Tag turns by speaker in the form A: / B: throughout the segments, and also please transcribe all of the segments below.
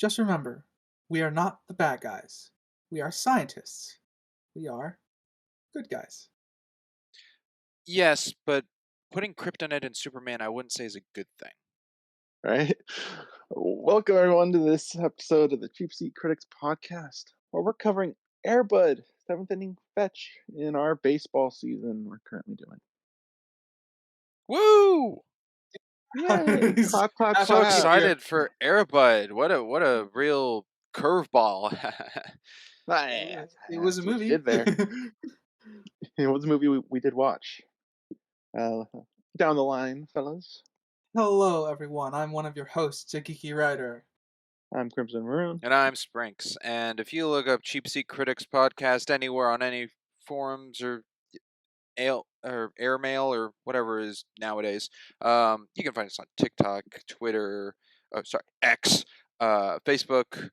A: Just remember, we are not the bad guys. We are scientists. We are good guys.
B: Yes, but putting kryptonite in Superman, I wouldn't say is a good thing.
C: Right? Welcome everyone to this episode of the Cheap Seat Critics podcast, where we're covering Airbud, seventh inning fetch in our baseball season we're currently doing.
B: Woo!
C: Yay! Clap, clap,
A: That's
B: So
A: how
C: clap!
A: keep
B: excited for Airbud. What a real curveball.
C: Ah,
A: it was a
C: that's what you
A: movie.
C: did there. It was a movie we did watch. Uh, Down the line, fellas.
A: Hello, everyone. I'm one of your hosts, a geeky writer.
C: I'm Crimson Maroon.
B: And I'm Sprinks. And if you look up Cheap Seat Critics podcast anywhere on any forums or airmail or whatever it is nowadays, you can find us on TikTok, Twitter, X, Facebook,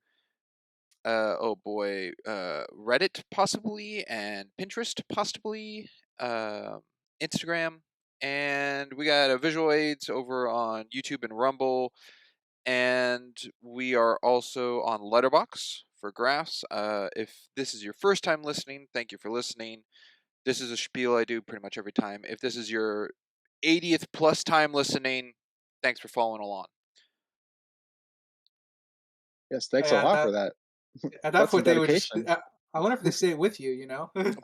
B: Reddit possibly, and Pinterest possibly, Instagram, and we got a visual aids over on YouTube and Rumble, and we are also on LetterBox for graphs. If this is your first time listening, thank you for listening. This is a spiel I do pretty much every time. If this is your 80th plus time listening, thanks for following along.
C: Yes, thanks a
A: Yeah,
C: lot for that.
A: at that
C: That's some
A: point, they would just.
C: dedication.
A: I wonder if they say it with you.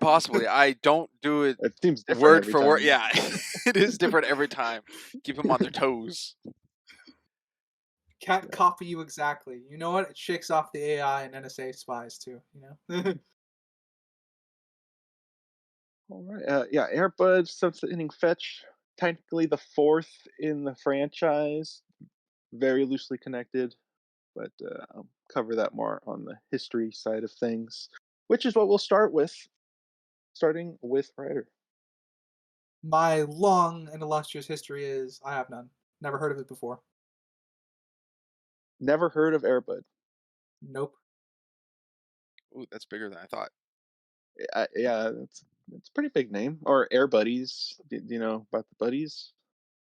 B: Possibly. I don't do it
C: It seems different
B: word
C: every
B: for word.
C: time.
B: Yeah, it is different every time. Keep them on their toes.
A: Can't copy you exactly. You know what? It shakes off the AI and NSA spies too.
C: All right. Yeah, Airbud, seventh inning fetch. Technically the fourth in the franchise, very loosely connected, but I'll cover that more on the history side of things, which is what we'll start with, starting with writer.
A: My long and illustrious history is I have none. Never heard of it before.
C: Never heard of Airbud.
A: Nope.
B: Ooh, that's bigger than I thought.
C: Yeah, it's a pretty big name. Or Air Buddies. Do you know about the buddies?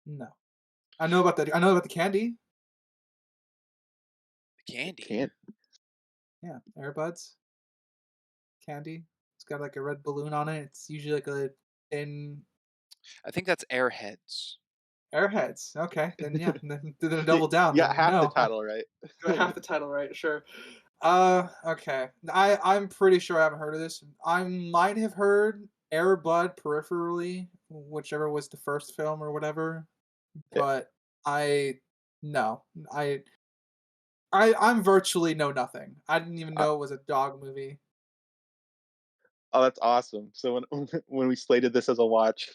A: No. I know about the. I know about the candy.
B: The candy.
C: Can't.
A: Yeah, Airbuds candy. It's got like a red balloon on it. It's usually like a thin
B: I think that's Airheads.
A: Airheads. Okay, then yeah, then double down.
C: Yeah,
A: Then
C: half the
A: no,
C: title right.
A: I have the title right. Sure. Okay. I'm pretty sure I haven't heard of this. I might have heard Airbud peripherally, whichever was the first film or whatever.
C: Yeah.
A: But I no, I'm virtually know nothing. I didn't even
C: Uh,
A: know it was a dog movie.
C: oh, that's awesome. So when when we slated this as a watch,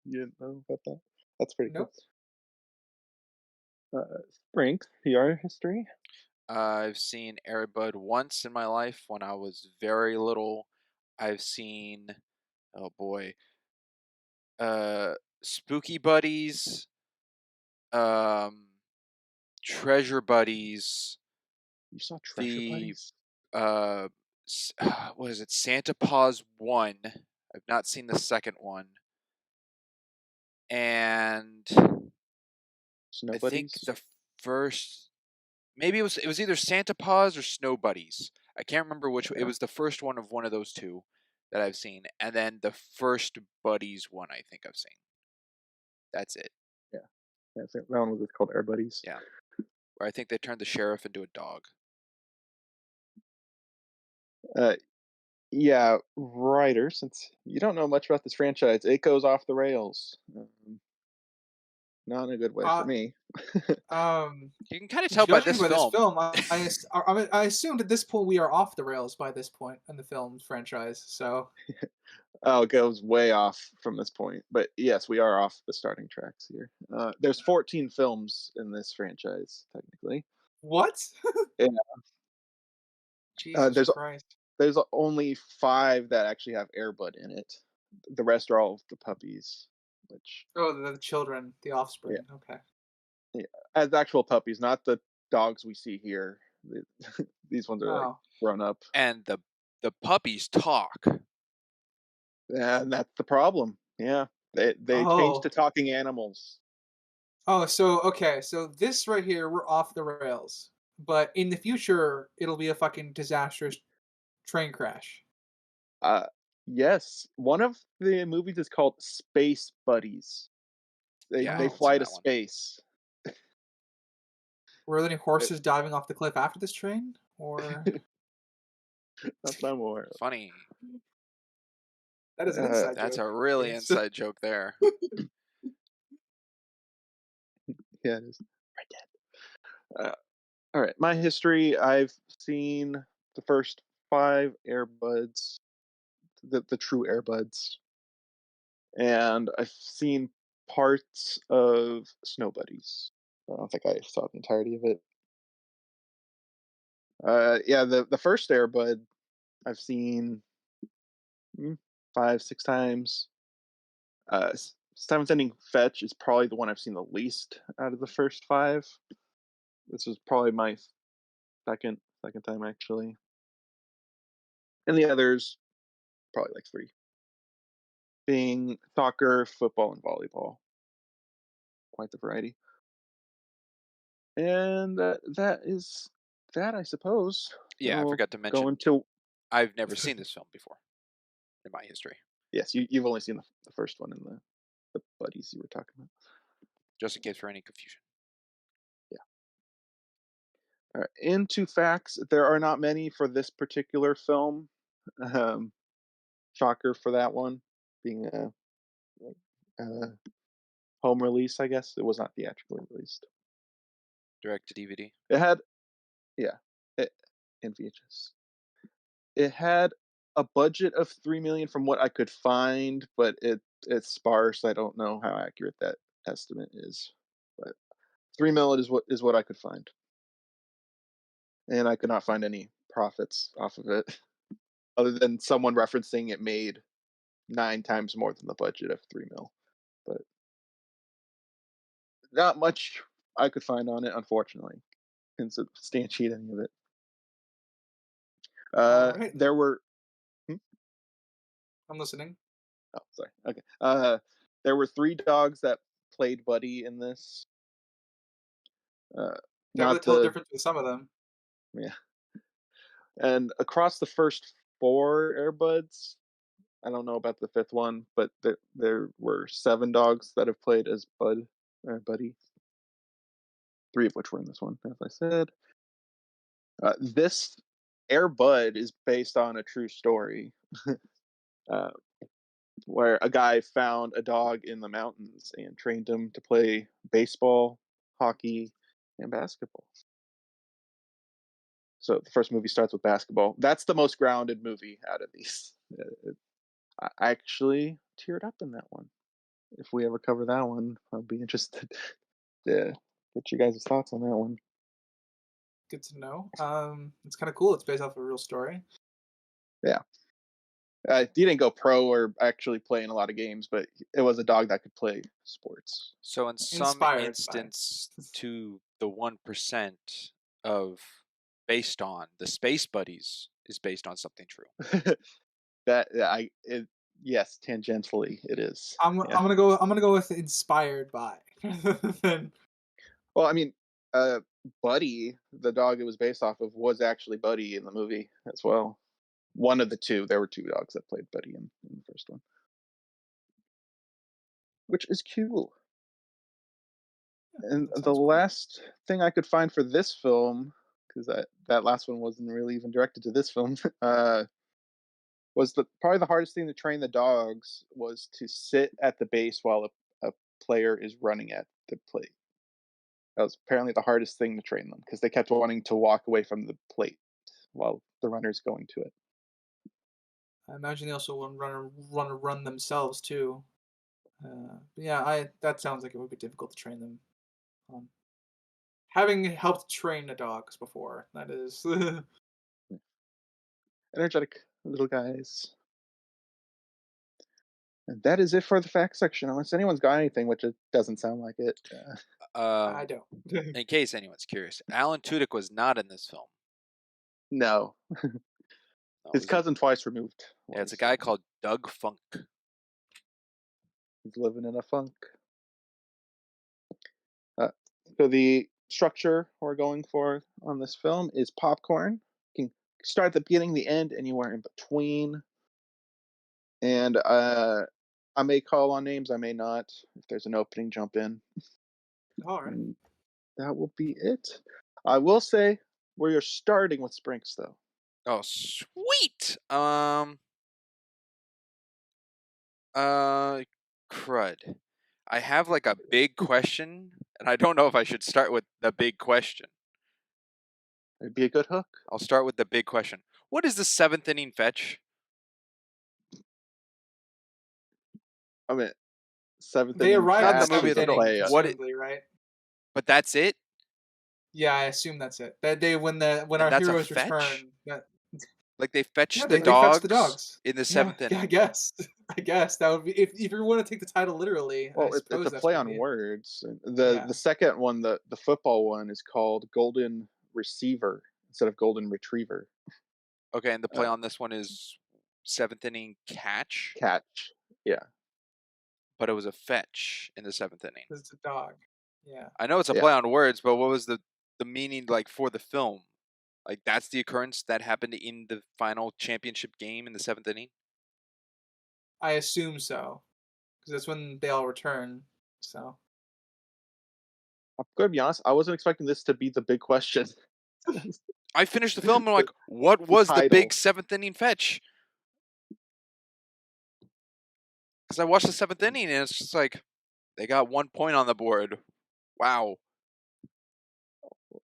C: you didn't know about that. That's pretty cool.
A: Nope.
C: Strength, PR history.
B: I've seen Airbud once in my life when I was very little. I've seen, oh boy, Spooky Buddies, um, Treasure Buddies,
C: You saw Treasure
B: the
C: Buddies?
B: uh, what is it? Santa Paws 1. I've not seen the second one, and
C: Snow
B: I think
C: Buddies?
B: the first, maybe it was either Santa Paws or Snow Buddies. I can't remember which. It
C: Yeah.
B: was the first one of one of those two that I've seen, and then the first Buddies one I think I've seen. That's it.
C: Yeah, that one was called Air Buddies.
B: Yeah, where I think they turned the sheriff into a dog.
C: Uh, yeah, writer. Since you don't know much about this franchise, it goes off the rails. Not in a good way for
A: Uh,
C: me.
A: um,
B: You can kind of tell by
A: Judging
B: this
A: by this
B: film.
A: film, I assumed at this point we are off the rails by this point in the film franchise. So
C: Oh, it goes way off from this point. But yes, we are off the starting tracks here. There's 14 films in this franchise, technically.
A: what?
C: Yeah.
A: Jesus
C: There's
A: Christ!
C: only 5 that actually have Airbud in it. The rest are all the puppies, which
A: Oh, the children, the
C: yeah,
A: offspring. Okay.
C: yeah, as actual puppies, not the dogs we see here. These ones are like
A: Oh,
C: grown up,
B: And the puppies talk.
C: and that's the problem. Yeah, they changed to
A: oh,
C: talking animals.
A: oh. So okay. So this right here, we're off the rails. but in the future it'll be a fucking disastrous train crash.
C: Uh, yes, one of the movies is called Space Buddies.
B: Yeah, I
C: They
B: haven't seen
C: fly to
B: that one.
C: space.
A: Were there any horses diving off the cliff after this train? Or
C: Not that I'm aware of.
B: Funny.
A: that is an
C: Uh,
A: inside
B: That's
A: joke.
B: a really
A: Yes.
B: inside joke there.
C: Yeah, it is. Right, Dad. All right, my history. I've seen the first 5 Airbuds, the true Airbuds, and I've seen parts of Snow Buddies. I don't think I saw the entirety of it. Yeah, the first Airbud I've seen 5, 6 times. Seventh Ending Fetch is probably the one I've seen the least out of the first 5. This was probably my second time actually, and the others probably like 3, being soccer, football, and volleyball. Quite the variety. And that is that, I suppose.
B: Yeah, I
C: We'll
B: forgot to
C: go
B: mention
C: into
B: I've never seen this film before in my history.
C: yes, you've only seen the first one in the buddies you were talking about.
B: Just in case for any confusion.
C: Yeah. All right. Into facts. There are not many for this particular film. Um, Shocker for that one, being a home release. I guess it was not theatrically released.
B: Direct to DVD.
C: It had, yeah, in VHS. It had a budget of 3 million from what I could find, but it's sparse. I don't know how accurate that estimate is, but 3 million is what I could find, and I could not find any profits off of it, other than someone referencing it made 9 times more than the budget of 3 mil. But not much I could find on it, unfortunately, can substantiate any of it.
A: All right,
C: There were. Hmm?
A: I'm listening.
C: Oh, sorry. Okay. There were 3 dogs that played Buddy in this.
A: Can't really
C: Not
A: tell the
C: the
A: difference with some of them.
C: Yeah. And across the first 4 Airbuds, I don't know about the 5th one, but there were 7 dogs that have played as Buddy. 3 of which were in this one, as I said. This Airbud is based on a true story. uh, where a guy found a dog in the mountains and trained him to play baseball, hockey, and basketball. So the first movie starts with basketball. That's the most grounded movie out of these. I actually teared up in that one. If we ever cover that one, I'll be interested to get you guys' thoughts on that one.
A: Good to know. It's kind of cool. It's based off of a real story.
C: Yeah. He didn't go pro or actually play in a lot of games, but it was a dog that could play sports.
B: So in some
A: Inspired by.
B: instance, to the 1% of based on the Space Buddies is based on something true.
C: Yes, tangentially it is.
A: I'm
C: Yeah.
A: gonna go with inspired by. Then
C: Well, I mean, Buddy, the dog it was based off of, was actually Buddy in the movie as well. One of the 2. There were 2 dogs that played Buddy in the first one, which is cool. And
A: that
C: the
A: sounds cool.
C: last thing I could find for this film, because that last one wasn't really even directed to this film, was probably the hardest thing to train the dogs was to sit at the base while a player is running at the plate. That was apparently the hardest thing to train them because they kept wanting to walk away from the plate while the runner's going to it.
A: I imagine they also want to run themselves too. Yeah, that sounds like it would be difficult to train them. Having helped train the dogs before, that is.
C: Energetic little guys. And that is it for the fact section, unless anyone's got anything, which it doesn't sound like it.
A: I don't.
B: In case anyone's curious, Alan Tudyk was not in this film.
C: No.
B: No,
C: His cousin twice removed.
B: Yeah, it's a guy called Doug Funk.
C: He's living in a funk. So the structure we're going for on this film is popcorn. You can start at the beginning, the end, anywhere in between. And I may call on names, I may not. If there's an opening, jump in.
A: All right.
C: And that will be it. I will say we are starting with Sprinks, though.
B: Oh, sweet. Crud. I have like a big question, and I don't know if I should start with the big question.
C: It'd be a good hook.
B: I'll start with the big question. What is the 7th inning fetch?
C: I mean, seventh
A: They
C: inning
A: arrive
B: Not
A: in
B: the
A: the
C: catch
B: movie
C: is
B: of
A: seventh
B: the
C: a
B: movie.
A: inning,
C: play.
B: What it,
A: presumably, right?
B: but that's it?
A: Yeah, I assume that's it. That day when
B: And
A: our
B: that's a
A: heroes
B: fetch?
A: return. That,
B: Like they fetch
A: yeah,
B: the
A: they fetch the
B: dogs
A: dogs.
B: in the
A: Yeah,
B: 7th
A: yeah,
B: inning.
A: I guess. I guess that would be if you want to take the title literally. I
C: Well, it's
A: suppose
C: a
A: that's
C: play
A: gonna
C: on
A: be it.
C: words.
A: Yeah.
C: The second one, the football one, is called Golden Receiver instead of Golden Retriever.
B: Okay, and the play
C: Uh,
B: on this one is 7th inning catch,
C: Catch. Yeah.
B: but it was a fetch in the 7th inning.
A: Because it's a dog. Yeah.
B: I know it's a
C: Yeah.
B: play on words, but what was the meaning like for the film? Like that's the occurrence that happened in the final championship game in the 7th inning?
A: I assume so. Because that's when they all return. So
C: I'm going to be honest. I wasn't expecting this to be the big question.
B: I finished the film and I'm like,
C: the,
B: what
C: the
B: was the big
C: title.
B: 7th inning fetch? Because I watched the 7th inning and it's just like they got 1 point on the board. Wow.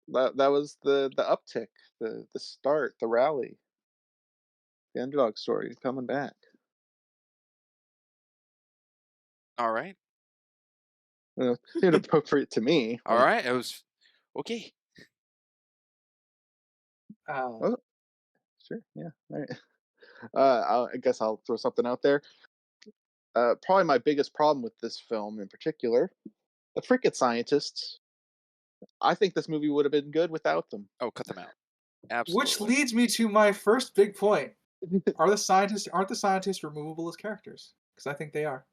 C: That was the uptick, the start, the rally, the underdog story coming back.
B: All right.
C: Inappropriate to me.
B: All right. It was okay.
C: Oh, sure. Yeah. All right. I guess I'll throw something out there. Probably my biggest problem with this film in particular, the frickin' scientists. I think this movie would have been good without them.
B: Oh, cut them out.
A: which
B: Absolutely.
A: leads me to my first big point. Aren't the scientists removable as characters? Because I think they are.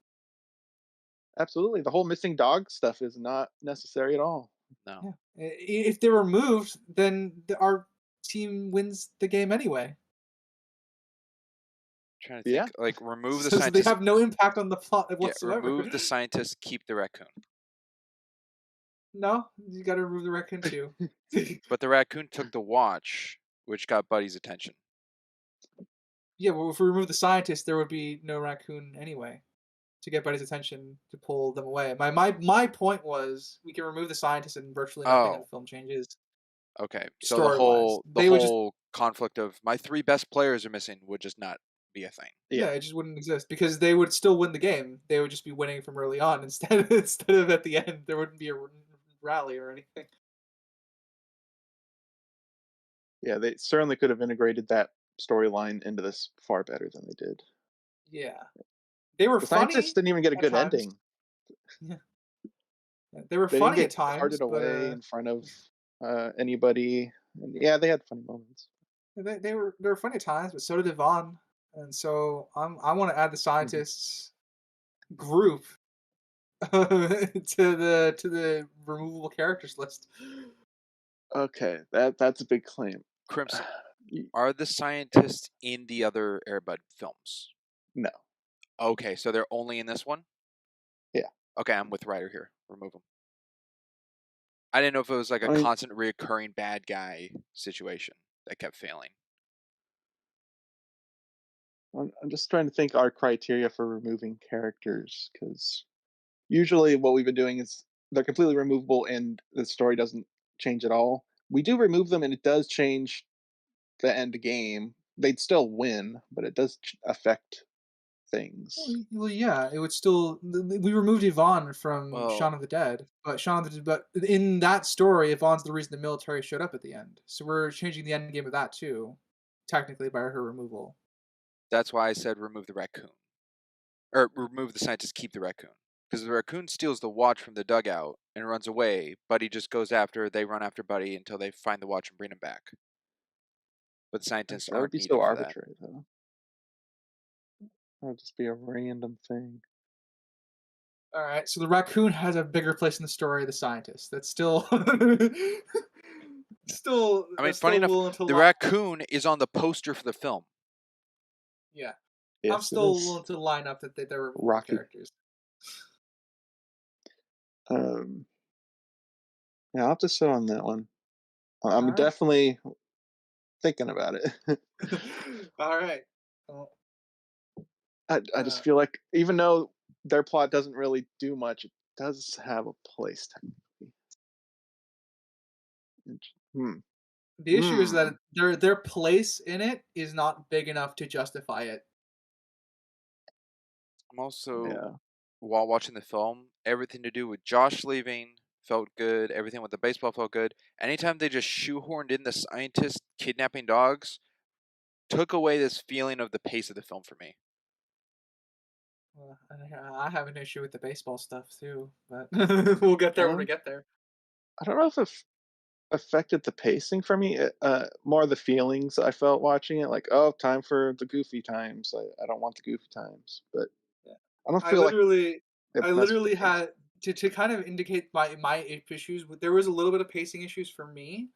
C: Absolutely. The whole missing dog stuff is not necessary at all.
B: No.
A: Yeah. If they're removed, then our team wins the game anyway.
B: Trying to
C: Yeah.
B: think. Like remove the
A: So they
B: scientists.
A: have no impact on the plot
B: Yeah,
A: whatsoever.
B: remove the scientists, keep the raccoon.
A: No, you got to remove the raccoon too.
B: But the raccoon took the watch, which got Buddy's attention.
A: Yeah, well, if we remove the scientist, there would be no raccoon anyway to get Buddy's attention to pull them away. My point was we can remove the scientist and virtually nothing in the
B: Oh,
A: film changes
B: okay. So the
A: story-wise.
B: whole
A: They would just
B: conflict of my 3 best players are missing would just not be a thing.
A: yeah,
C: Yeah.
A: it just wouldn't exist because they would still win the game. They would just be winning from early on instead of at the end. There wouldn't be a rally or anything.
C: Yeah, they certainly could have integrated that storyline into this far better than they did.
A: Yeah, they were
C: The scientists
A: funny
C: didn't even get a
A: at
C: good
A: times.
C: ending.
A: Yeah, they were
C: They didn't
A: funny at
C: get
A: times,
C: carted
A: but
C: away in front of anybody. And yeah, they had funny moments.
A: they were funny at times. But so did Yvonne, and so I want to add the
C: Mhm.
A: scientists group to the removable characters list.
C: Okay, that's a big claim.
B: Crimson,
C: Y-
B: are the scientists in the other Airbud films?
C: no,
B: Okay, so they're only in this one?
C: yeah.
B: Okay, I'm with Ryder here. Remove them. I didn't know if it was like a
C: I mean,
B: constant reoccurring bad guy situation that kept failing.
C: I'm just trying to think our criteria for removing characters because usually what we've been doing is they're completely removable and the story doesn't change at all. We do remove them and it does change the end game. They'd still win, but it does affect things.
A: Well, yeah, it would still. We removed Yvonne from
B: Well,
A: Shaun of the Dead, but in that story, Yvonne's the reason the military showed up at the end. So we're changing the end game of that too, technically by her removal.
B: that's why I said remove the raccoon. Or remove the scientist, keep the raccoon. Because the raccoon steals the watch from the dugout and runs away. Buddy just goes after, they run after Buddy until they find the watch and bring him back. But the scientists
C: That would
B: aren't
C: be so
B: needed for that.
C: arbitrary, though. That would just be a random thing.
A: All right, so the raccoon has a bigger place in the story of the scientist. That's still, still,
B: I mean,
A: that's
B: funny
A: still
B: enough,
A: willing to
B: the
A: lie.
B: raccoon is on the poster for the film.
A: Yeah, I'm
C: Yes, it
A: still
C: is.
A: willing to line up that they were good
C: Rocky.
A: characters.
C: Um, yeah, I'll have to sit on that one. I'm
A: All right,
C: definitely thinking about it.
A: all right. Well,
C: I just feel like even though their plot doesn't really do much, it does have a place technically. Hmm.
A: the issue is
C: Hmm.
A: that their place in it is not big enough to justify it.
B: I'm also,
C: Yeah.
B: while watching the film, everything to do with Josh leaving felt good. Everything with the baseball felt good. Anytime they just shoehorned in the scientist kidnapping dogs, took away this feeling of the pace of the film for me.
A: Well, I have an issue with the baseball stuff too, but we'll get there when we
C: Um,
A: get there.
C: I don't know if it affected the pacing for me. More the feelings I felt watching it, like, oh, time for the goofy times. I don't want the goofy times, but
A: Yeah.
C: I don't
A: I
C: feel like
A: literally,
C: it
A: I
C: messed with
A: literally
C: the pace.
A: had to kind of indicate my issues. There was a little bit of pacing issues for me,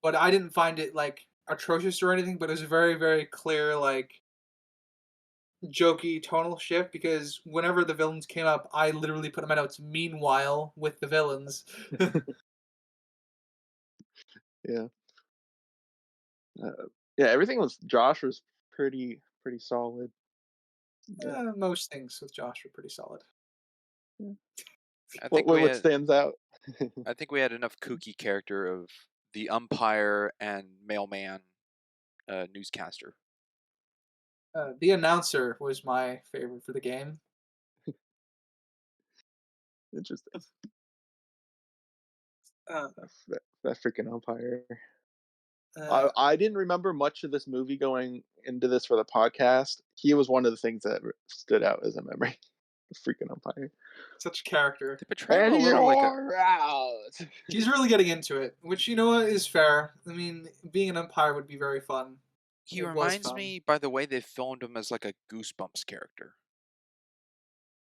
A: but I didn't find it like atrocious or anything. But it was a very very clear like jokey tonal shift because whenever the villains came up, I literally put in my notes. Meanwhile, with the villains,
C: Yeah. Yeah, everything was Josh was pretty solid. Yeah.
A: most things with Josh were pretty solid.
C: Yeah.
B: I think we
C: What
B: had,
C: stands out?
B: I think we had enough kooky character of the umpire and mailman newscaster.
A: The announcer was my favorite for the game.
C: Interesting.
A: Uh,
C: That freaking umpire.
A: uh,
C: I didn't remember much of this movie going into this for the podcast. He was one of the things that stood out as a memory. The freaking umpire.
A: Such a character.
B: They portray him
C: And
B: a little like a.
C: you're out.
A: He's really getting into it, which you know what is fair. I mean, being an umpire would be very fun.
B: He
A: It was
B: reminds
A: fun.
B: me, by the way, they filmed him as like a Goosebumps character.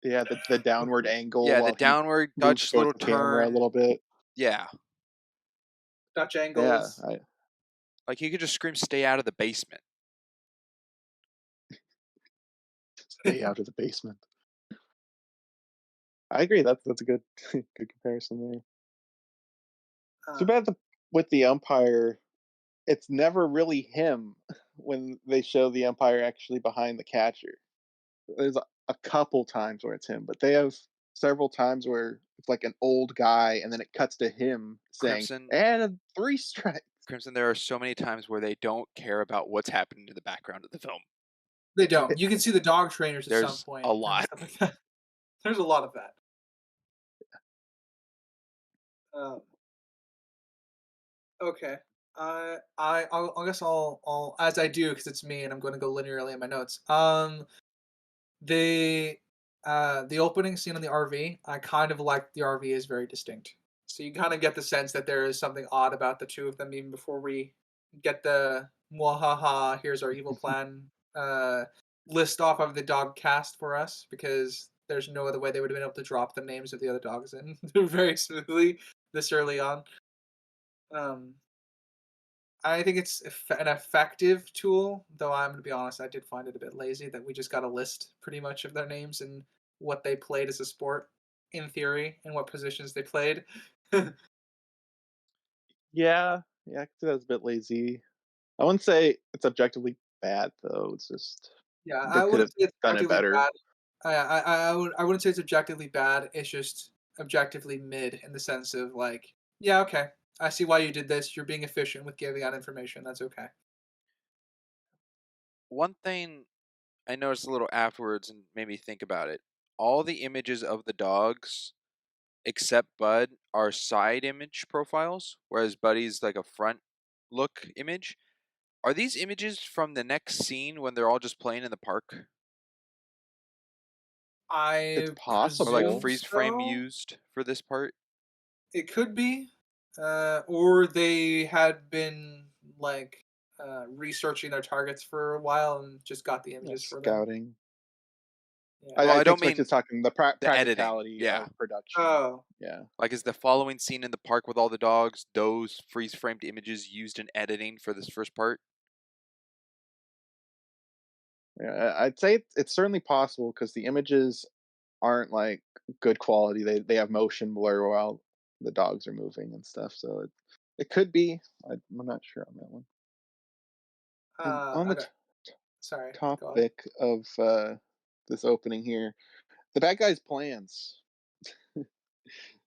C: Yeah, the downward angle
B: Yeah, the
C: while he
B: downward
C: moves
B: Dutch
C: towards
B: little
C: the camera a
B: turn.
C: little bit.
B: Yeah,
A: Dutch angle
C: Yeah,
A: is.
B: like he could just scream, "Stay out of the basement."
C: stay out of the basement. I agree. That's a good good comparison there. Too
A: Uh,
C: bad with the umpire, it's never really him when they show the umpire actually behind the catcher. There's a couple times where it's him, but they have several times where it's like an old guy, and then it cuts to him saying,
B: Crimson,
C: "And a 3 strikes."
B: Crimson. There are so many times where they don't care about what's happening in the background of the film.
A: they don't. You can see the dog trainers at some
B: There's
A: point
B: a
A: and
B: lot.
A: stuff like that. There's a lot of that. Um, okay. I guess I'll as I do because it's me and I'm going to go linearly in my notes. The the opening scene in the RV, I kind of like the RV is very distinct. So you kind of get the sense that there is something odd about the two of them even before we get the mwahaha, here's our evil plan list off of the dog cast for us because there's no other way they would have been able to drop the names of the other dogs in very smoothly this early on. Um, I think it's an effective tool, though I'm gonna be honest, I did find it a bit lazy that we just got a list pretty much of their names and what they played as a sport, in theory, and what positions they played.
C: Yeah, yeah, I could say that's a bit lazy. I wouldn't say it's objectively bad though. It's just
A: Yeah,
C: they
A: I
C: could
A: wouldn't
C: have
A: say it's
C: done it
A: objectively
C: better.
A: bad. I wouldn't say it's objectively bad. It's just objectively mid in the sense of like, yeah, okay, I see why you did this. You're being efficient with giving out information. That's okay.
B: One thing I noticed a little afterwards and made me think about it. All the images of the dogs, except Bud, are side image profiles, whereas Buddy's like a front look image. Are these images from the next scene when they're all just playing in the park?
C: It's
A: I
B: Or like
A: presume
C: possible.
B: freeze frame
A: so.
B: used for this part?
A: It could be, or they had been like researching their targets for a while and just got the
C: Yeah,
A: images for them.
C: scouting.
A: Yeah.
B: Well,
C: I
B: I
C: think
B: don't
C: Switch
B: mean
C: is talking the
B: the editing.
C: practicality
B: Yeah.
C: of production.
A: Oh.
C: Yeah.
B: Like, is the following scene in the park with all the dogs those freeze framed images used in editing for this first part?
C: Yeah, I'd say it's certainly possible because the images aren't like good quality. They have motion blur while the dogs are moving and stuff. So it could be. I'm not sure on that one. And on the
A: Okay. Sorry. Go on.
C: topic of this opening here, the bad guy's plans,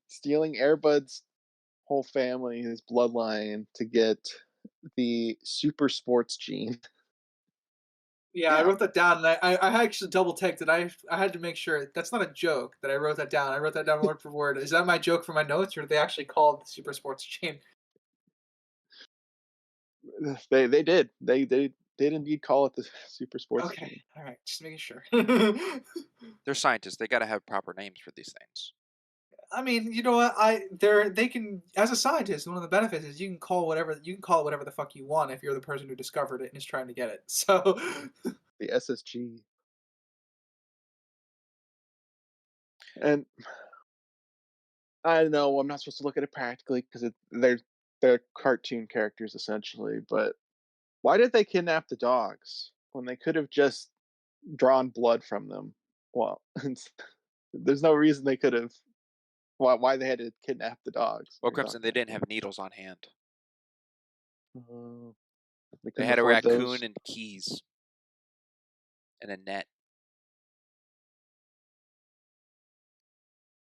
C: stealing Airbud's whole family, his bloodline, to get the super sports gene.
A: Yeah, I
B: Yeah.
A: wrote that down, and I actually double checked it. I had to make sure that's not a joke that I wrote that down. I wrote that down word for word. Is that my joke for my notes, or did they actually call it the Super Sports Chain?
C: They did. They did indeed call it the super sports
A: Okay,
C: gene.
A: all right, just making sure.
B: They're scientists. They got to have proper names for these things.
A: I mean, you know what? They can, as a scientist, one of the benefits is you can call it whatever the fuck you want if you're the person who discovered it and is trying to get it. So
C: The SSG. And I know I'm not supposed to look at it practically because they're cartoon characters essentially, but why did they kidnap the dogs when they could have just drawn blood from them? Well, there's no reason they could have. Why they had to kidnap the dogs?
B: Well,
C: Or
B: Crimson, they didn't have needles on hand.
C: they
B: They
C: couldn't
B: had a
C: afford
B: raccoon
C: those.
B: and keys and a net.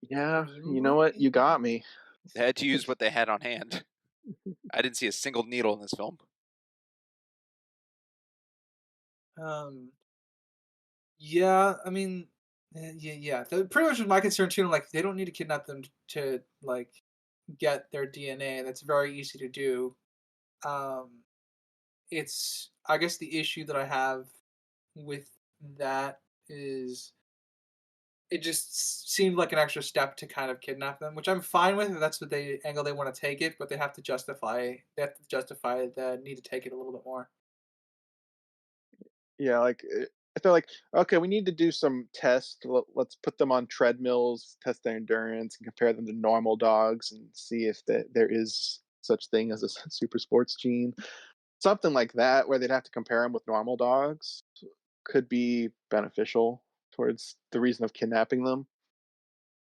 C: Yeah, you know what?
A: presumably,
C: You got me.
B: They had to use what they had on hand. I didn't see a single needle in this film.
A: um, yeah. I mean, yeah. Pretty much was my concern too. Like, they don't need to kidnap them to like get their DNA. That's very easy to do. Um, it's I guess the issue that I have with that is it just seemed like an extra step to kind of kidnap them, which I'm fine with if that's what they angle they want to take it, but they have to justify the need to take it a little bit more.
C: Yeah, like if they're like, okay, we need to do some tests. Let's put them on treadmills, test their endurance, and compare them to normal dogs, and see if there is such thing as a super sports gene. Something like that, where they'd have to compare them with normal dogs, could be beneficial towards the reason of kidnapping them.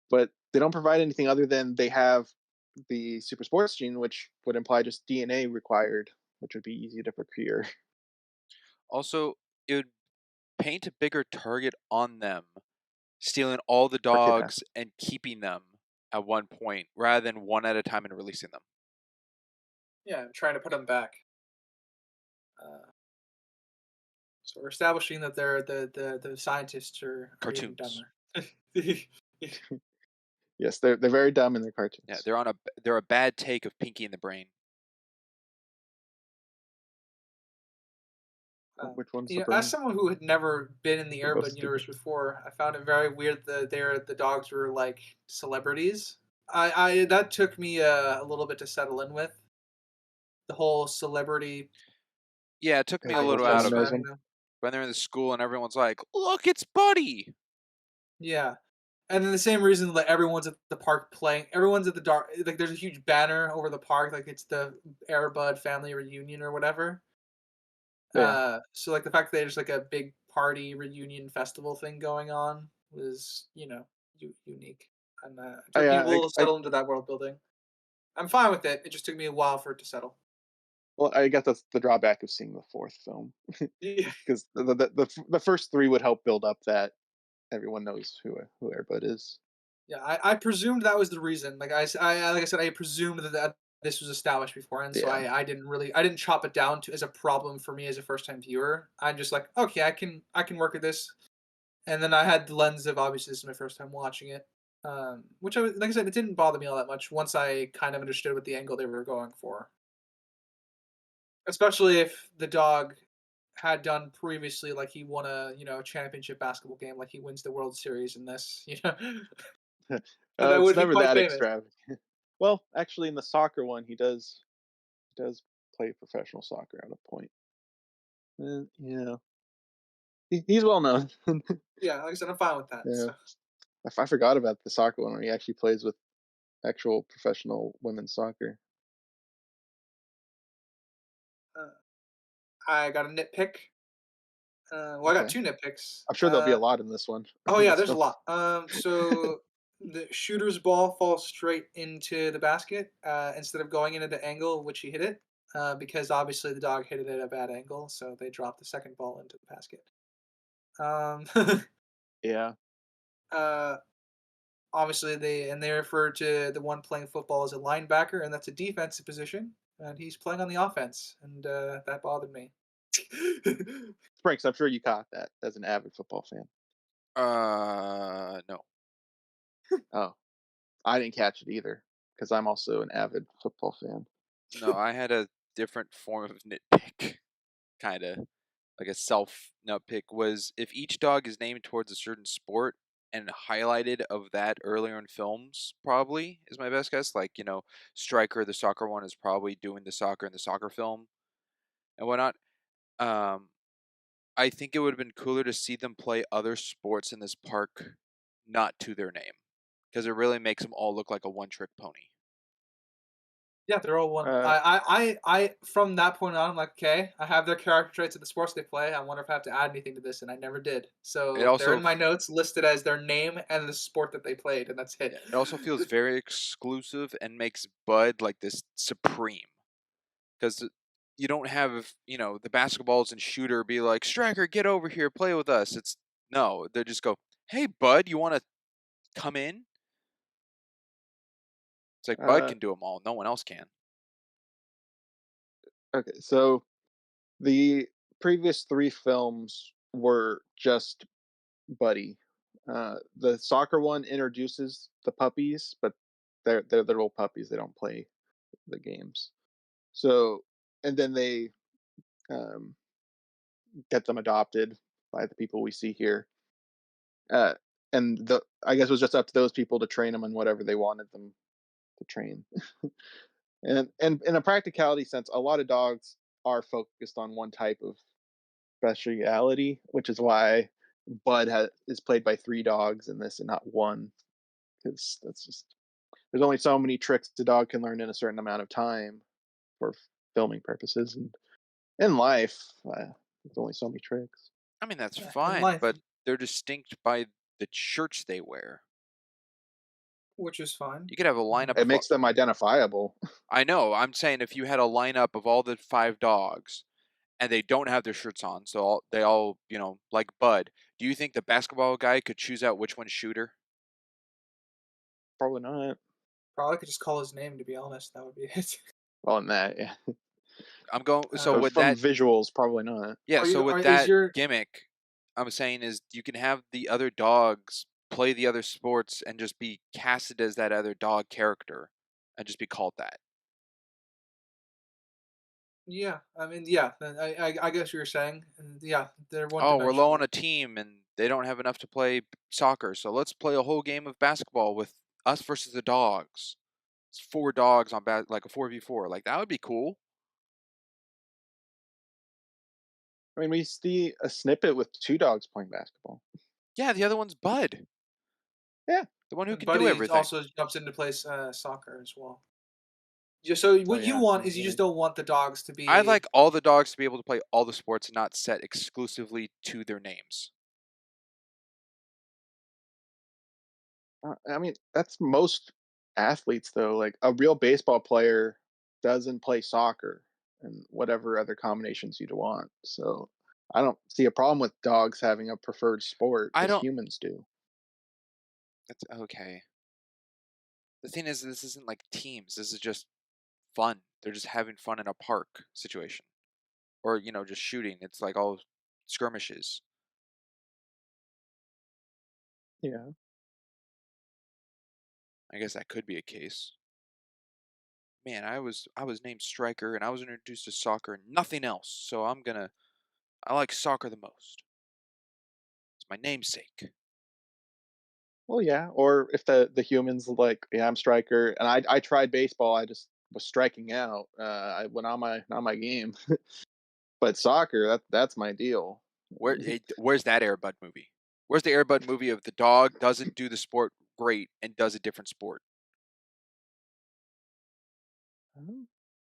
C: But they don't provide anything other than they have the super sports gene, which would imply just DNA required, which would be easy to procure.
B: Also, it would paint a bigger target on them, stealing all the
C: For kidnapping.
B: dogs and keeping them at one point rather than one at a time and releasing them.
A: Yeah, I'm trying to put them back. Uh, so we're establishing that the scientists are even
B: Cartoons.
A: dumber.
C: Yes, they're very dumb in their
B: Yeah,
C: cartoons.
B: they're a bad take of Pinky in the Brain.
C: Which one's the
A: As
C: brain?
A: someone who had never been in the
C: They're both
A: Airbud universe
C: stupid.
A: before, I found it very weird that the dogs were like celebrities. I that took me a little bit to settle in with the whole celebrity
B: Yeah, it took me a
C: People
B: little out of
A: idea
B: it
C: feminism.
A: surrounding them.
B: when they're in the school and everyone's like, "Look, it's Buddy."
A: Yeah, and then the same reason that everyone's at the park playing. Everyone's at the dark. Like there's a huge banner over the park, like it's the Airbud family reunion or whatever.
C: Yeah,
A: So like the fact that there's like a big party reunion festival thing going on was, unique, and it took me a little to
C: I
A: settle into that world building. I'm fine with it. It just took me a while for it to settle.
C: well, I guess that's the drawback of seeing the fourth film
A: Yeah,
C: because the first three would help build up that everyone knows who Airbud is.
A: yeah. I presumed that was the reason. Like I said, I presumed that this was established before, and so
C: Yeah,
A: I didn't chop it down to as a problem for me as a first time viewer. I'm just like, okay, I can work with this. And then I had the lens of obviously this is my first time watching it, which like I said, it didn't bother me all that much once I kind of understood what the angle they were going for. Especially if the dog had done previously, like he won a championship basketball game, like he wins the World Series in this, so that
C: it's
A: would be
C: never
A: quite
C: that
A: famous.
C: extravagant. Well, actually, in the soccer one, he does play professional soccer at a point. Yeah, He's well known.
A: Yeah, like I said, I'm fine with that.
C: Yeah,
A: So,
C: I forgot about the soccer one where he actually plays with actual professional women's soccer.
A: uh, I got a nitpick. Well, I got
C: Okay,
A: two nitpicks.
C: I'm sure there'll be a lot in this one
A: Oh
C: in
A: yeah,
C: this
A: there's a
C: film.
A: lot. So the shooter's ball falls straight into the basket instead of going into the angle which he hit it, because obviously the dog hit it at a bad angle, so they dropped the second ball into the basket. Um,
C: Yeah.
A: uh, obviously they refer to the one playing football as a linebacker, and that's a defensive position, and he's playing on the offense, and that bothered me.
C: Sprinks, I'm sure you caught that as an avid football fan.
B: No.
C: Oh, I didn't catch it either because I'm also an avid football fan.
B: No, I had a different form of nitpick, kinda. Like a self nitpick was if each dog is named towards a certain sport and highlighted of that earlier in films, probably is my best guess. Like, Striker, the soccer one, is probably doing the soccer in the soccer film and whatnot. Um, I think it would have been cooler to see them play other sports in this park, not to their name, because it really makes them all look like a one-trick pony.
A: Yeah, they're all one.
C: Uh,
A: From that point on, I'm like, okay, I have their character traits of the sports they play. I wonder if I have to add anything to this, and I never did.
B: It
A: So they're
B: also,
A: in my notes listed as their name and the sport that they played, and that's it.
B: yeah, it also feels very exclusive and makes Bud like this supreme. Because you don't have the basketballs and shooter be like, Striker, get over here, play with us. It's no, they just go, hey Bud, you want to come in? It's like Bud
C: uh,
B: can do them all, no one else can.
C: okay, so the previous three films were just Buddy. The soccer one introduces the puppies, but they're little puppies. They don't play the games. So, and then they um, get them adopted by the people we see here. Uh, and I guess it was just up to those people to train them in whatever they wanted them to train. And in a practicality sense, a lot of dogs are focused on one type of speciality, which is why is played by three dogs in this and not one, because that's just there's only so many tricks a dog can learn in a certain amount of time for filming purposes, and in life, there's only so many tricks.
B: I mean, that's
A: Yeah, in
B: fine,
A: life,
B: but they're distinct by the shirts they wear.
A: which is fine.
B: You could have a lineup
C: It
B: of
C: makes them identifiable.
B: I know, I'm saying if you had a lineup of all the five dogs and they don't have their shirts on, so they all, like Bud, do you think the basketball guy could choose out which one's shooter?
C: Probably not.
A: Probably could just call his name. To be honest, that would be it.
C: Well, in that, yeah.
B: I'm going so
A: Uh,
C: But
B: with
C: from
B: that
C: visuals, probably not.
B: Yeah,
A: are
B: so
A: you?
B: with
A: Is
B: that
A: your?
B: gimmick, I'm saying is you can have the other dogs play the other sports and just be casted as that other dog character and just be called that.
A: Yeah, I mean, yeah. I guess what you're saying. And yeah, they're one
B: Oh, we're low on
A: dimensional.
B: a team and they don't have enough to play soccer, so let's play a whole game of basketball with us versus the dogs. It's four dogs on like a 4v4. Like that would be cool.
C: I mean, we see a snippet with two dogs playing basketball.
B: Yeah, the other one's Bud,
C: Yeah.
B: the one who
A: And
B: can do
A: Buddy
B: everything.
A: also jumps into place soccer as well. Just so
C: Oh
A: what you
C: yeah.
A: want
C: He's
A: is you just
C: really.
A: don't want the dogs to
B: I'd
A: be.
B: like all the dogs to be able to play all the sports and not set exclusively to their names.
C: I mean, that's most athletes though. Like a real baseball player doesn't play soccer and whatever other combinations you'd want. So I don't see a problem with dogs having a preferred sport
B: I
C: because
B: don't.
C: humans do.
B: That's okay. The thing is, this isn't like teams. This is just fun. They're just having fun in a park situation, or just shooting. It's like all skirmishes.
C: Yeah.
B: I guess that could be a case. Man, I was named Striker, and I was introduced to soccer and nothing else. So I like soccer the most. It's my namesake.
C: Well, yeah. Or if the humans like, yeah, I'm striker, and I tried baseball. I just was striking out. I went on my game, but soccer that's my deal.
B: Where's that Air Bud movie? Where's the Air Bud movie of the dog doesn't do the sport great and does a different sport?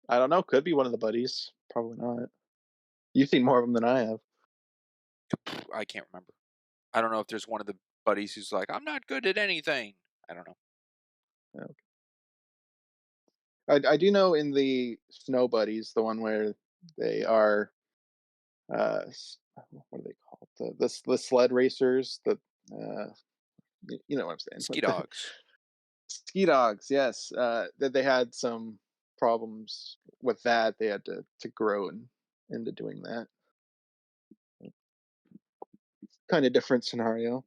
C: I don't know. Could be one of the buddies. Probably not. You've seen more of them than I have.
B: I can't remember. I don't know if there's one of the buddies who's like, I'm not good at anything. I don't know.
C: I do know in the Snow Buddies, the one where they are, what are they called? The sled racers. You know what I'm saying?
B: Ski dogs.
C: Ski dogs. Yes. That they had some problems with that. They had to grow into doing that. Kind of different scenario.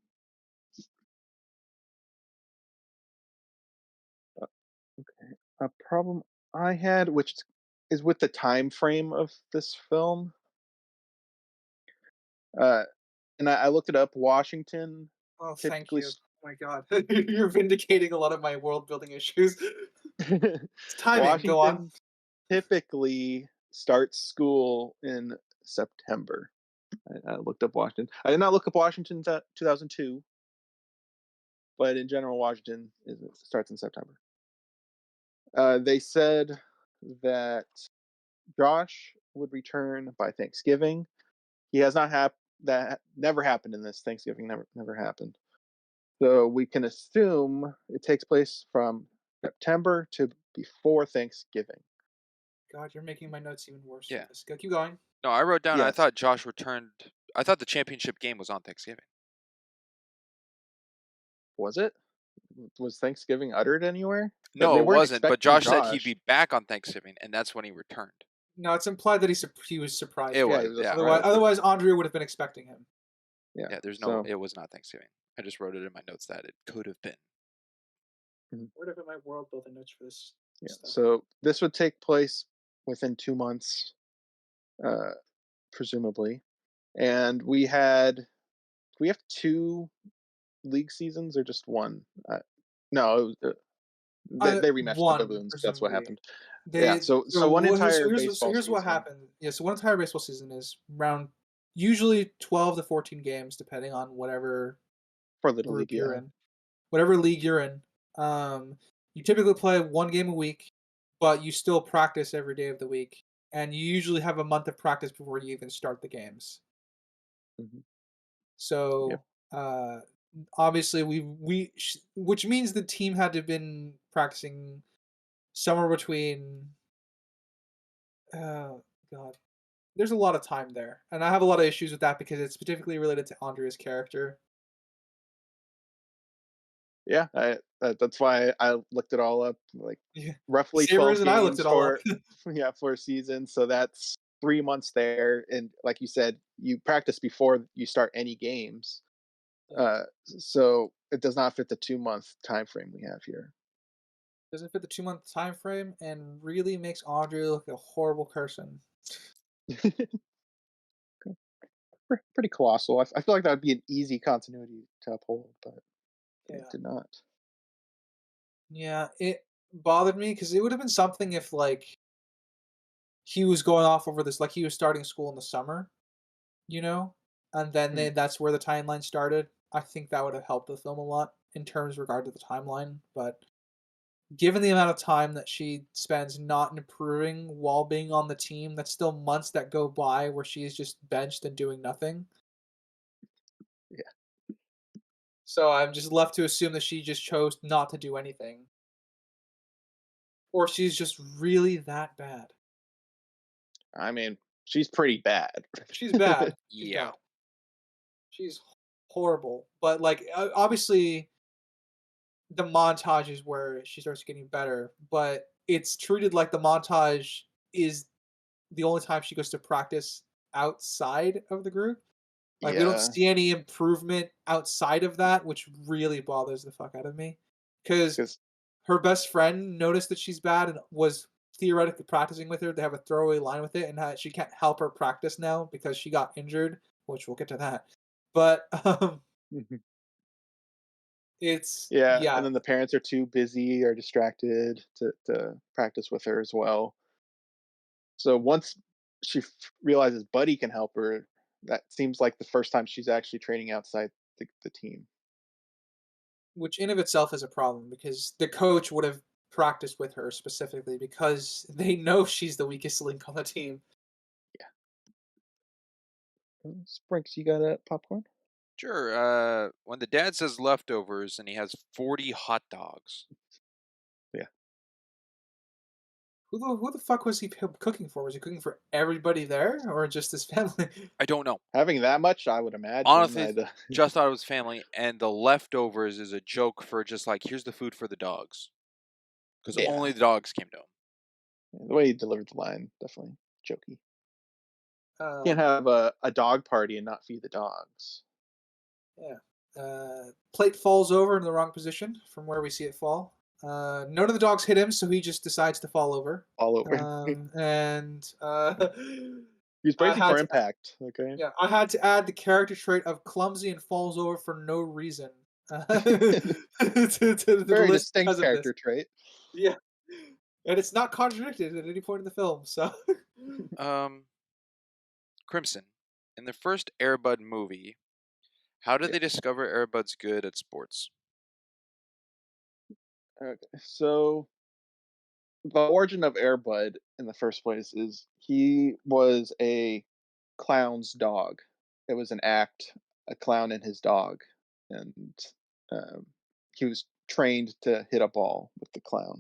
C: Okay. A problem I had, which is with the time frame of this film. Uh, and I looked it up. Washington
A: Oh, thank
C: typically
A: you. Oh my god. You're vindicating a lot of my world building issues. It's timing, go on.
C: Washington typically starts school in September. I looked up Washington. I did not look up Washington 2002, but in general, Washington starts in September. They said that Josh would return by Thanksgiving. He has not that never happened in this Thanksgiving. Never happened. So we can assume it takes place from September to before Thanksgiving.
A: God, you're making my notes even worse.
B: Yeah.
A: Go, keep going.
B: No, I wrote down. I
C: Yes.
B: thought Josh returned. I thought the championship game was on Thanksgiving.
C: Was it? Was Thanksgiving uttered anywhere?
B: No,
C: They
B: it
C: weren't
B: wasn't. But
C: expecting
B: Josh said he'd be back on Thanksgiving, and that's when he returned.
A: No, it's implied that he was surprised.
B: It
C: Yeah,
B: was.
C: he was
B: Yeah.
C: surprised.
A: Otherwise, Andrea would have been expecting him.
B: Yeah. There's no. It was not Thanksgiving. I just wrote it in my notes that it could have been.
A: Where did I put my world building notes for this?
C: Yeah.
A: Stuff?
C: So this would take place within 2 months, presumably, and we have 2 league seasons or just one? No, they rematched the
A: one,
C: Baboons. That's what
A: presumably.
C: happened. Yeah. So one
A: well,
C: entire
A: here's
C: baseball
A: what
C: season
A: happened. Yeah, so one entire baseball season is around usually 12 to 14 games, depending on whatever
C: for Little
A: group
C: League.
A: you're
C: Yeah.
A: in, whatever league you're in. You typically play one game a week, but you still practice every day of the week, and you usually have a month of practice before you even start the games.
C: Mhm.
A: So, obviously, which means the team had to have been practicing somewhere between. God, there's a lot of time there, and I have a lot of issues with that because it's particularly related to Andrea's character.
C: Yeah, that's why I looked it all up. Like
A: Yeah.
C: roughly
A: Same
C: 12
A: reason I looked
C: games
A: it all up.
C: for a season. So that's 3 months there, and like you said, you practice before you start any games. So it does not fit the 2 month time frame we have here.
A: Doesn't fit the 2 month time frame, and really makes Andrea look like a horrible person.
C: Pretty colossal. I feel like that would be an easy continuity to uphold, but it
A: Yeah.
C: did not.
A: Yeah, it bothered me because it would have been something if like he was going off over this, like he was starting school in the summer, you know, and then that's where the timeline started. I think that would have helped the film a lot in terms regard to the timeline. But given the amount of time that she spends not improving while being on the team, that's still months that go by where she's just benched and doing nothing.
C: Yeah.
A: So I'm just left to assume that she just chose not to do anything. Or she's just really that bad.
C: I mean, she's pretty bad.
A: She's bad. She's
B: Yeah.
A: bad. She's horrible. But like obviously the montage is where she starts getting better, but it's treated like the montage is the only time she goes to practice outside of the group. Like we don't
C: Yeah.
A: see any improvement outside of that, which really bothers the fuck out of me. Because her best friend noticed that she's bad and was theoretically practicing with her. They have a throwaway line with it, and she can't help her practice now because she got injured, which we'll get to that. But it's
C: Yeah, and then the parents are too busy or distracted to practice with her as well. So once she realizes Buddy can help her, That seems like the first time she's actually training outside the team.
A: which in of itself is a problem because the coach would have practiced with her specifically because they know she's the weakest link on the team.
C: Sprinks, you got a popcorn?
B: Sure. When the dad says leftovers and he has 40 hot dogs.
C: Yeah.
A: Who the fuck was he cooking for? Was he cooking for everybody there or just his family?
B: I don't know.
C: Having that much, I would imagine.
B: Honestly, just thought it was family, and the leftovers is a joke for just like, here's the food for the dogs. Because
C: Yeah.
B: only the dogs came to him.
C: The way he delivered the line, definitely jokey. Can't
A: Um,
C: have a dog party and not feed the dogs.
A: yeah. Plate falls over in the wrong position from where we see it fall. None of the dogs hit him, so he just decides to fall over.
C: All over.
A: And
C: He's
A: I
C: bracing
A: had
C: for
A: to,
C: impact. Okay.
A: yeah, I had to add the character trait of clumsy and falls over for no reason to the
C: Very
A: list
C: distinct
A: because of this.
C: character trait.
A: Yeah, and it's not contradicted at any point in the film. So
B: Um, Crimson, in the first Airbud movie, how did
C: Yeah.
B: they discover Airbud's good at sports?
C: Okay. So the origin of Airbud in the first place is he was a clown's dog. It was an act, a clown and his dog, and um, he was trained to hit a ball with the clown.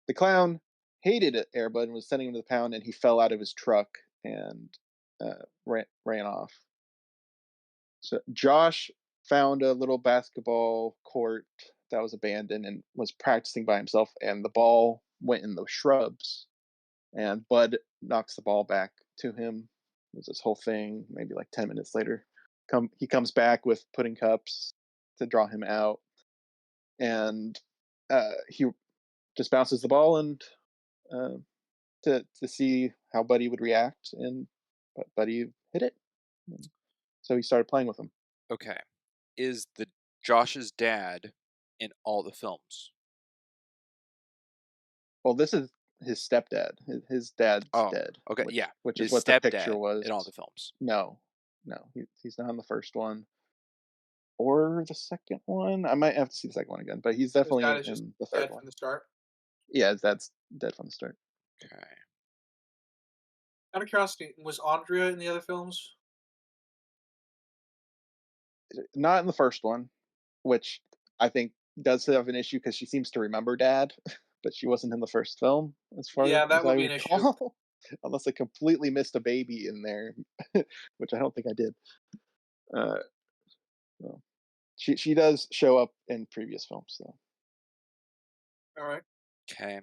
C: The clown hated it, Airbud, and was sending him to the pound, and he fell out of his truck and ran off. So Josh found a little basketball court that was abandoned and was practicing by himself, and the ball went in the shrubs. And Bud knocks the ball back to him. It was this whole thing. Maybe like 10 minutes later, he comes back with pudding cups to draw him out, and he just bounces the ball and uh, to see how Buddy would react, and Buddy hit it. So he started playing with him.
B: Okay. Is the Josh's dad in all the films?
C: Well, this is his stepdad. His dad's
B: Oh,
C: dead.
B: okay, yeah.
C: Which is
B: His
C: what the
B: stepdad
C: picture was.
B: in all the films.
C: No, he's not in the first one or the second one. I might have to see the second one again, but he's
A: his dad
C: definitely
A: is just
C: in the third
A: dead
C: one.
A: from the start.
C: Yeah, his dad's dead from the start.
B: Okay.
A: Out of curiosity, was Andrea in the other films?
C: Not in the first one, which I think does have an issue because she seems to remember Dad, but she wasn't in the first film, as far
A: Yeah,
C: as
A: that
C: I
A: would be an issue.
C: recall. Unless I completely missed a baby in there, which I don't think I did. Uh, no. She does show up in previous films, though.
A: All right.
B: Okay.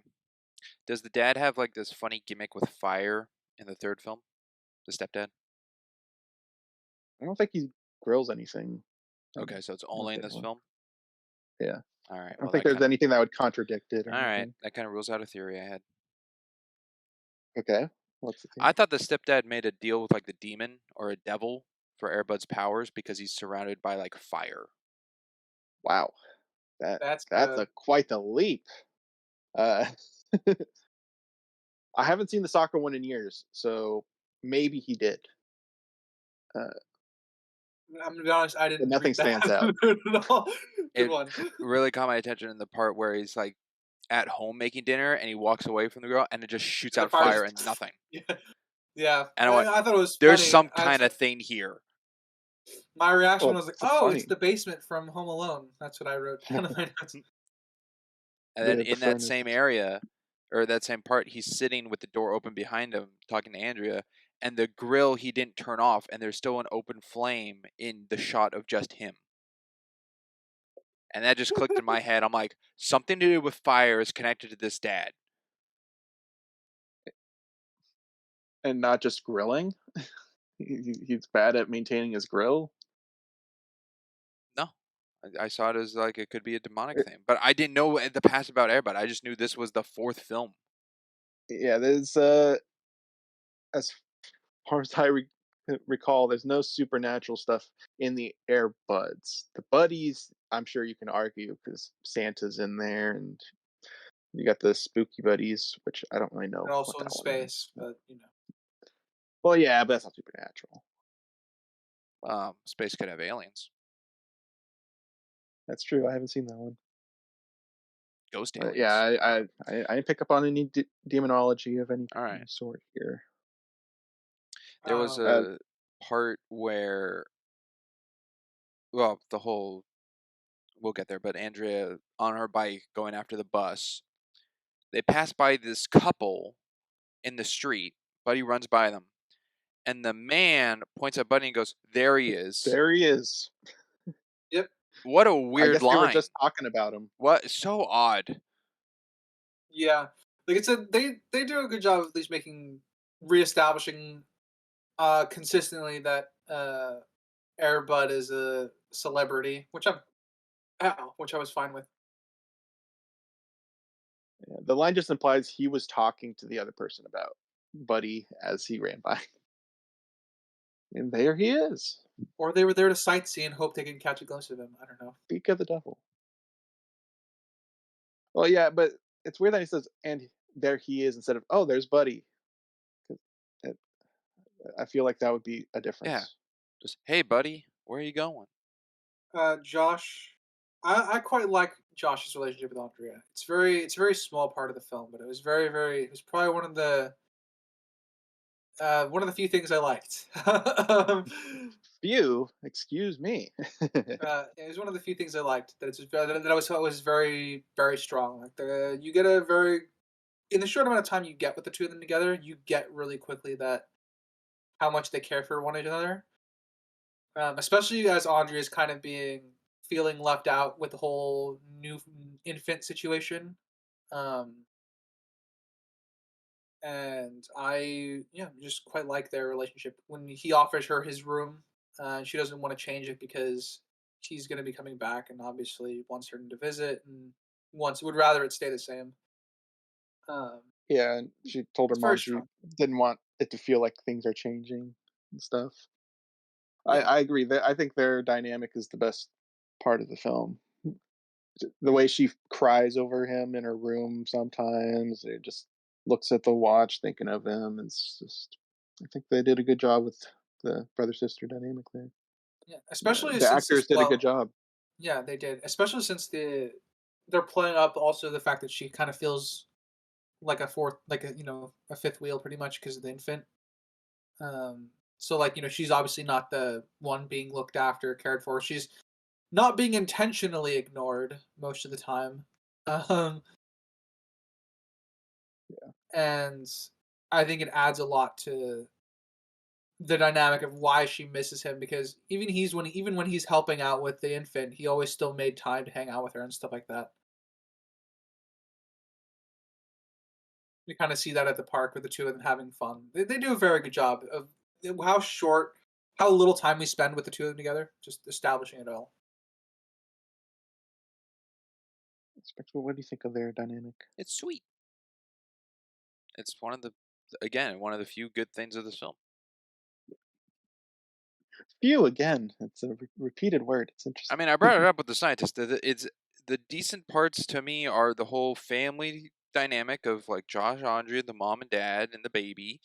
B: Does the dad have like this funny gimmick with fire in the third film? The stepdad?
C: I don't think he grills anything.
B: Okay, so it's
C: in the
B: only in
C: third
B: this
C: one.
B: film?
C: Yeah,
B: All right.
C: I don't
B: Well,
C: think
B: that
C: there's
B: kind of
C: anything that would contradict it or
B: all right.
C: anything.
B: That kind of rules out a theory I had.
C: Okay, what's the thing?
B: I thought the stepdad made a deal with like the demon or a devil for Airbud's powers because he's surrounded by like fire.
C: Wow,
A: That's
C: that's a quite the leap. Uh, I haven't seen the soccer one in years, so maybe he did. Uh,
A: I'm gonna be honest. I
C: but
A: didn't
C: nothing
A: read that
C: stands out.
A: at all. Good
B: It
A: one.
B: really caught my attention in the part where he's like at home making dinner and he walks away from the girl and it just shoots
A: The
B: out
A: fire
B: fire and
A: just
B: nothing.
A: yeah, yeah.
B: And I went,
A: I thought it was
B: there's
A: funny.
B: some kind of thing here.
A: My reaction
C: Well,
A: was like,
C: it's
A: "Oh, it's
C: funny.
A: the basement from Home Alone." That's what I wrote down in my notes.
B: And then
C: The
B: in that
C: furnace.
B: same area or that same part, he's sitting with the door open behind him talking to Andrea and the grill he didn't turn off and there's still an open flame in the shot of just him. And that just clicked in my head. I'm like, something to do with fire is connected to this dad.
C: And not just grilling. He's bad at maintaining his grill.
B: No, I saw it as like it could be a demonic
C: Uh,
B: thing, but I didn't know the past about Airbud. I just knew this was the fourth film.
C: Yeah, there's as far as I recall, there's no supernatural stuff in the Airbuds. The buddies, I'm sure you can argue because Santa's in there, and you got the spooky buddies, which I don't really know
A: They're
C: what
A: also in
C: that one is.
A: space, but you know.
C: Well, yeah, but that's not supernatural.
B: Space could have aliens,
C: That's true. I haven't seen that one.
B: ghost
C: Yeah,
B: aliens.
C: I didn't pick up on any demonology of any
B: All right.
C: sort here.
B: There was
A: Um,
C: Uh,
B: a part where, well, the whole, we'll get there, but Andrea on her bike going after the bus, they pass by this couple in the street. Buddy runs by them, and the man points at Buddy and goes, "There he is."
C: there he is.
A: yep.
B: What a
C: I
B: weird
C: guess they were
B: line.
C: just talking about him.
B: What? So odd.
A: Yeah. Like I said, they do a good job of at least reestablishing consistently that Air Bud is a celebrity, which I was fine with.
C: Yeah, the line just implies he was talking to the other person about Buddy as he ran by. And there he is.
A: Or they were there to sightsee and hope they can catch a glimpse of him. I don't know.
C: Speak of the devil. Well, yeah, but it's weird that he says, and there he is instead of, oh, there's Buddy. 'Cause it- I feel like that would be a
B: Yeah.
C: difference.
B: Just, hey, buddy, where are you going?
A: Josh, I quite like Josh's relationship with Andrea. It's a very small part of the film, but it was it was probably one of the few things I liked.
C: Few, excuse me.
A: It was one of the few things I liked that I was thought was very strong. Like you get a very in the short amount of time you get with the two of them together, you get really quickly that how much they care for one another. Especially as Audrey is kind of feeling left out with the whole new infant situation. Um, and I just quite like their relationship. When he offers her his room, she doesn't want to change it because he's going to be coming back, and obviously wants her to visit and wants would rather it stay the same. Um,
C: Yeah, and she told her
A: it's very
C: mom she
A: strong.
C: didn't want it to feel like things are changing and stuff.
A: Yeah,
C: I agree. I think their dynamic is the best part of the film. The way she cries over him in her room sometimes, it just looks at the watch thinking of him. It's just, I think they did a good job with the brother sister dynamic there.
A: yeah. Especially
C: The
A: since
C: actors did a good job.
A: yeah, they did. Especially since they're playing up also the fact that she kind of feels like a fourth, like a fifth wheel, pretty much because of the infant. So like she's obviously not the one being looked after, cared for. She's not being intentionally ignored most of the time. Um, and I think it adds a lot to the dynamic of why she misses him because even when he's helping out with the infant, he always still made time to hang out with her and stuff like that. You kind of see that at the park with the two of them having fun. They do a very good job of how short, how little time we spend with the two of them together, just establishing it all.
C: Spectral, what do you think of their dynamic?
B: It's sweet. It's one of the few good things of this film.
C: Few again. It's a repeated word. It's
B: I
C: interesting.
B: mean, I brought it up with the scientist. It's the decent parts to me are the whole family dynamic of like Josh, Andrea, the mom and dad, and the baby,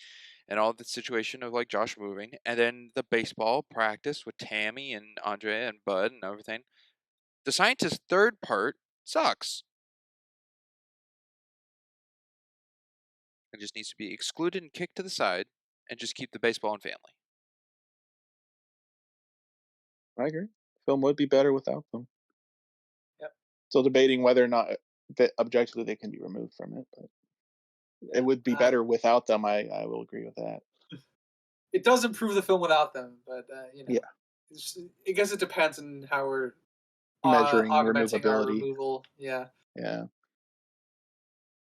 B: and all the situation of like Josh moving, and then the baseball practice with Tammy and Andrea and Bud and everything. The scientist's third part sucks. It just needs to be excluded and kicked to the side, and just keep the baseball and family.
C: I agree. Film would be better without them.
A: Yep.
C: Still debating whether or not that objectively they can be removed from it, but it
A: Yeah.
C: would be better without them. I will agree with that.
A: It does improve the film without them, but
C: Yeah,
A: I guess it depends on how we're
C: measuring
A: augmenting our
C: removability.
A: removal. Yeah,
C: Yeah,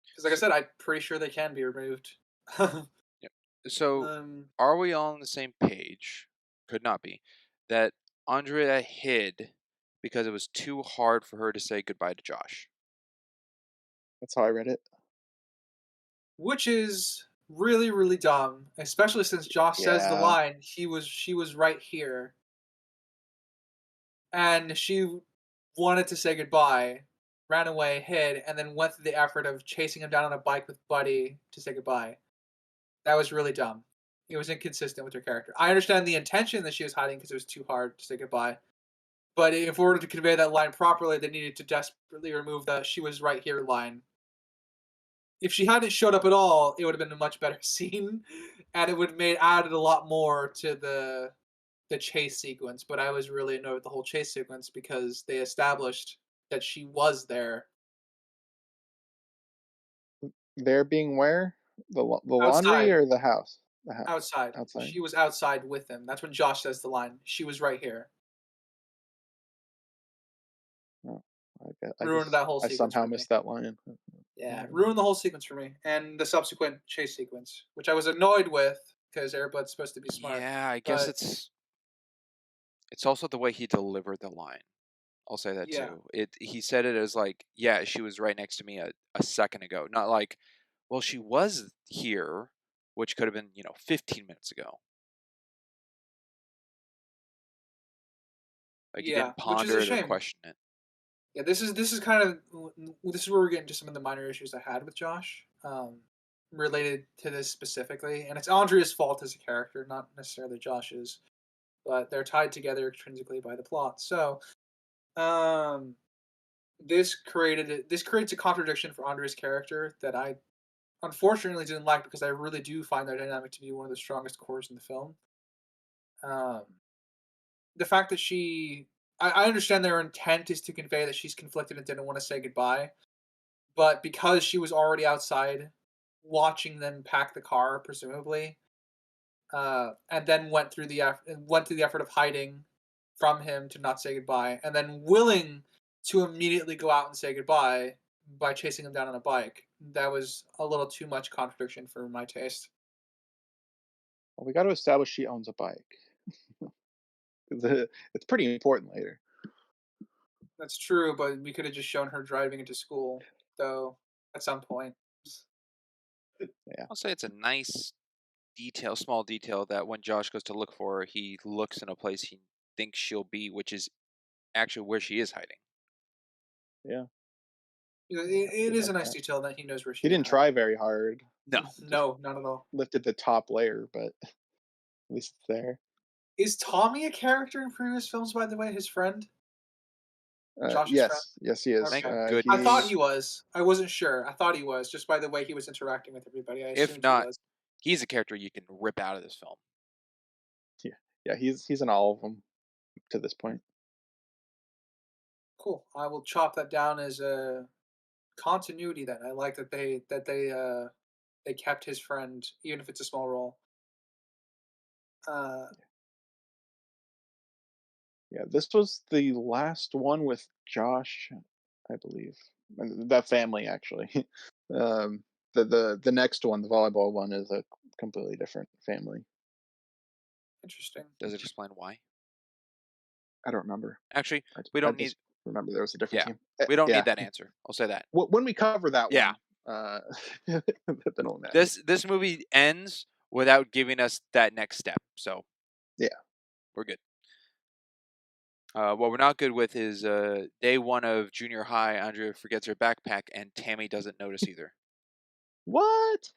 A: because like I said, I'm pretty sure they can be removed.
B: Yep. So,
A: um,
B: are we all on the same page? Could not be. That Andrea hid because it was too hard for her to say goodbye to Josh.
C: that's how I read it.
A: which is really really dumb, especially since Josh says the
C: Yeah,
A: line, she was right here, and she wanted to say goodbye, ran away, hid, and then went through the effort of chasing him down on a bike with Buddy to say goodbye. That was really dumb. It was inconsistent with her character. I understand the intention that she was hiding because it was too hard to say goodbye. But in order to convey that line properly, they needed to desperately remove the "she was right here" line. If she hadn't showed up at all, it would have been a much better scene, and it would have made added a lot more to the chase sequence. But I was really annoyed with the whole chase sequence because they established that she was there
C: There being where? The laundry
A: outside.
C: or the house? The house.
A: Outside.
C: Outside.
A: She was outside with him. That's when Josh says the line. She was right here.
C: Oh, I
A: Ruined
C: guess
A: that whole
C: I
A: sequence
C: somehow
A: for me.
C: missed that line.
A: Yeah, ruined the whole sequence for me, and the subsequent chase sequence, which I was annoyed with because Airbud's supposed to be smart.
B: Yeah, I guess
A: But
B: it's also the way he delivered the line. I'll say that
A: yeah,
B: too. He said it as like, yeah, she was right next to me a second ago. Not like, well, she was here, which could have been, 15 minutes ago. Like he
A: yeah,
B: didn't
A: which is a
B: ponder it or
A: shame.
B: question it.
A: Yeah, this is kind of this is where we're getting to some of the minor issues I had with Josh, related to this specifically, and it's Andrea's fault as a character, not necessarily Josh's, but they're tied together intrinsically by the plot. So, um, this creates a contradiction for Andrea's character that I unfortunately didn't like because I really do find their dynamic to be one of the strongest cores in the film. Um, the fact that I understand their intent is to convey that she's conflicted and didn't want to say goodbye, but because she was already outside watching them pack the car, presumably, and then went through the effort of hiding from him to not say goodbye, and then willing to immediately go out and say goodbye by chasing him down on a bike. That was a little too much contradiction for my taste.
C: Well, we got to establish she owns a bike. It's pretty important later.
A: That's true, but we could have just shown her driving into school, though, at some point.
C: Yeah.
B: I'll say it's a nice small detail that when Josh goes to look for her, he looks in a place he thinks she'll be, which is actually where she is hiding.
C: Yeah.
A: You know,
C: I
A: it
C: did
A: is a
C: like
A: nice
C: that.
A: detail that he knows where
C: He
A: she's
C: didn't
A: hiding.
C: try very hard.
B: No.
C: Just
A: No, not at all.
C: lifted the top layer, but at least it's there.
A: Is Tommy a character in previous films, by the way? His friend? Josh's friend?
C: Yes, he is.
B: Thank
A: Okay. I thought
B: goodness.
A: he was. I wasn't sure. I thought he was, just by the way he was interacting with everybody. I
B: If
A: assumed he
B: not,
A: was.
B: he's a character you can rip out of this film.
C: Yeah, yeah, he's in all of them to this point.
A: Cool. I will chop that down as a continuity then. I like that they kept his friend, even if it's a small role. Uh,
C: Yeah, this was the last one with Josh, I believe, and that family actually. um, the next one, the volleyball one, is a completely different family.
A: Interesting.
B: Does it explain why?
C: I don't remember.
B: Actually,
C: I,
B: we
C: I
B: don't need.
C: just remember there was a different
B: Yeah,
C: team.
B: we don't
C: Yeah,
B: need that answer. I'll say that.
C: when we cover that
B: Yeah,
C: one, then it'll matter.
B: this movie ends without giving us that next step, so
C: Yeah,
B: we're good. What we're not good with is day one of junior high. Andrea forgets her backpack, and Tammy doesn't notice either.
C: what?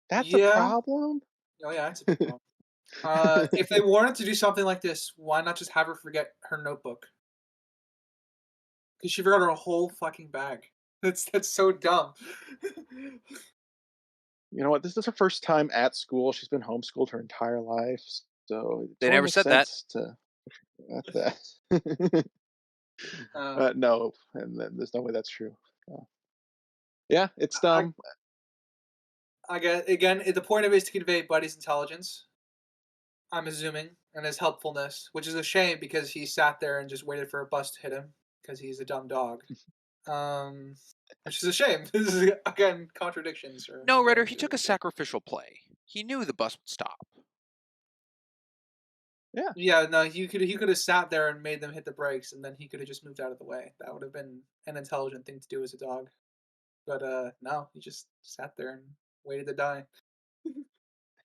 C: That's a
A: Yeah.
C: problem.
A: Oh yeah, it's a big problem. If they wanted to do something like this, why not just have her forget her notebook? Because she forgot her whole fucking bag. That's so dumb.
C: You know what? This is her first time at school. She's been homeschooled her entire life, so it
B: They
C: totally
B: never
C: makes
B: said that.
C: sense to at that.
A: um,
C: No, and there's no way that's true. Yeah, it's
A: I,
C: dumb.
A: I get again. The point of it is to convey Buddy's intelligence. I'm assuming, and his helpfulness, which is a shame because he sat there and just waited for a bus to hit him because he's a dumb dog. Um, which is a shame. This is again contradictions. Or
B: No, Ritter, he took a sacrificial play. He knew the bus would stop.
C: Yeah,
A: Yeah, no, he could have sat there and made them hit the brakes, and then he could have just moved out of the way. That would have been an intelligent thing to do as a dog. But no, he just sat there and waited to die.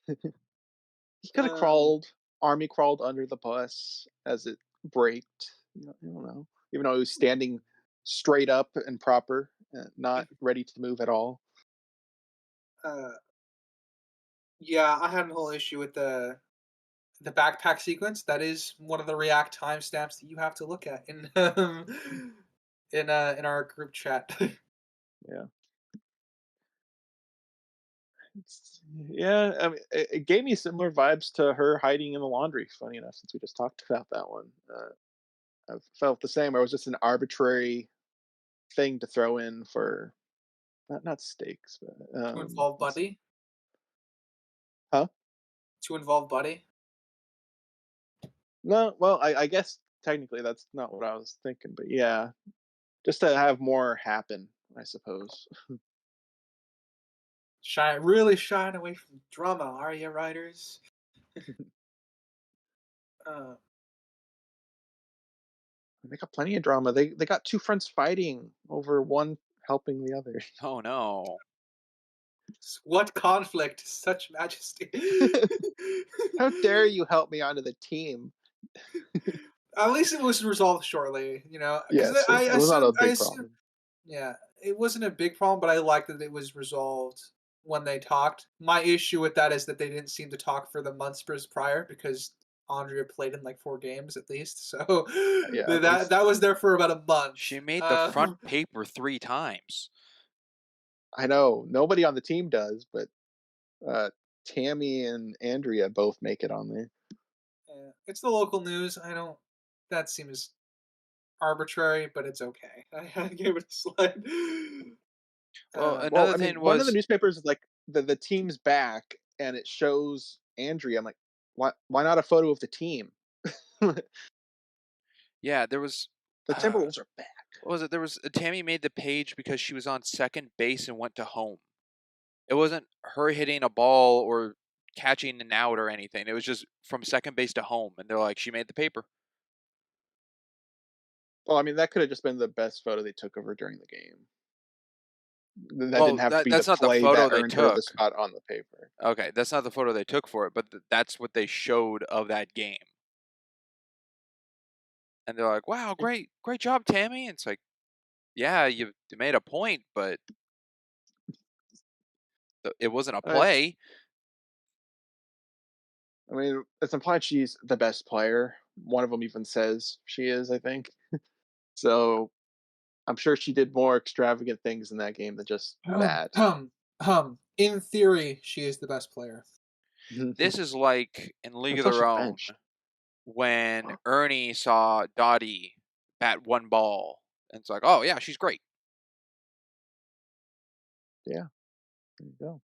C: he could have
A: Um,
C: army crawled under the bus as it braked. You don't know, even though he was standing straight up and proper, not ready to move at all.
A: uh, Yeah, I had a whole issue with the backpack sequence. That is one of the React timestamps that you have to look at in our group chat.
C: Yeah. Yeah, I mean, it gave me similar vibes to her hiding in the laundry. Funny enough, since we just talked about that one, I felt the same. It was just an arbitrary thing to throw in for not stakes, but
A: To involve Buddy.
C: huh?
A: To involve Buddy.
C: No, well, I guess technically that's not what I was thinking, but yeah, just to have more happen, I suppose.
A: Really shying away from drama, are you, writers? Uh,
C: They got plenty of drama. They got two friends fighting over one helping the other.
B: Oh no.
A: what conflict, such majesty.
C: How dare you help me onto the team?
A: At least it was resolved shortly, because
C: Yes,
A: I
C: it was not
A: assume
C: a
A: I
C: big
A: assume
C: problem.
A: yeah, it wasn't a big problem, but I like that it was resolved when they talked. My issue with that is that they didn't seem to talk for the months prior because Andrea played in like 4 games at least, so
C: Yeah, at
A: that
C: least.
A: that was there for about a month.
B: She made the
A: Uh,
B: front paper 3 times.
C: I know nobody on the team does, but uh, Tammy and Andrea both make it on there.
A: yeah, it's the local news. I don't. That seems arbitrary, but it's okay. I gave it a slide.
B: Well,
C: Well,
B: another
C: I mean,
B: thing
C: one of the
B: was,
C: newspapers is like the team's back, and it shows Andrea. I'm like, why not a photo of the team? The
B: yeah, there was
C: Timberwolves are back.
B: what was it? There was Tammy made the page because she was on second base and went to home. It wasn't her hitting a ball or catching an out or anything. It was just from second base to home, and they're like, she made the paper.
C: Well, I mean, that could have just been the best photo they took of her during the game. That didn't
B: Well,
C: have to be the
B: that's not the
C: play
B: photo
C: that
B: they
C: earned her the
B: took.
C: spot on the paper.
B: Okay, that's not the photo they took for it, but that's what they showed of that game. And they're like, "Wow, great job, Tammy." And it's like, yeah, you made a point, but it wasn't a
C: I,
B: play.
C: I mean, it's implied she's the best player. One of them even says she is, I think. So I'm sure she did more extravagant things in that game than just
A: Hum,
C: that.
A: hum, In theory, she is the best player.
B: This is like in League of
C: Until
B: Their
C: she
B: Own
C: benched.
B: when Ernie saw Dottie bat one ball, and it's like, oh yeah, she's great.
C: Yeah, there you go.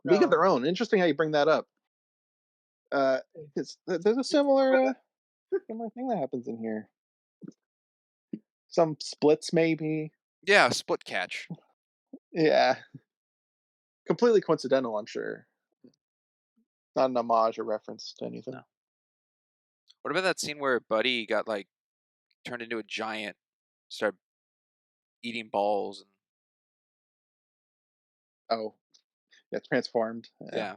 C: League of Their
A: Um,
C: Own. Interesting how you bring that up. There's a similar thing that happens in here. Some splits, maybe.
B: Yeah, split catch.
C: Yeah, completely coincidental, I'm sure. Not an homage or reference to anything.
B: No. What about that scene where Buddy got like turned into a giant, started eating balls, and
C: Oh, yeah, transformed. Yeah,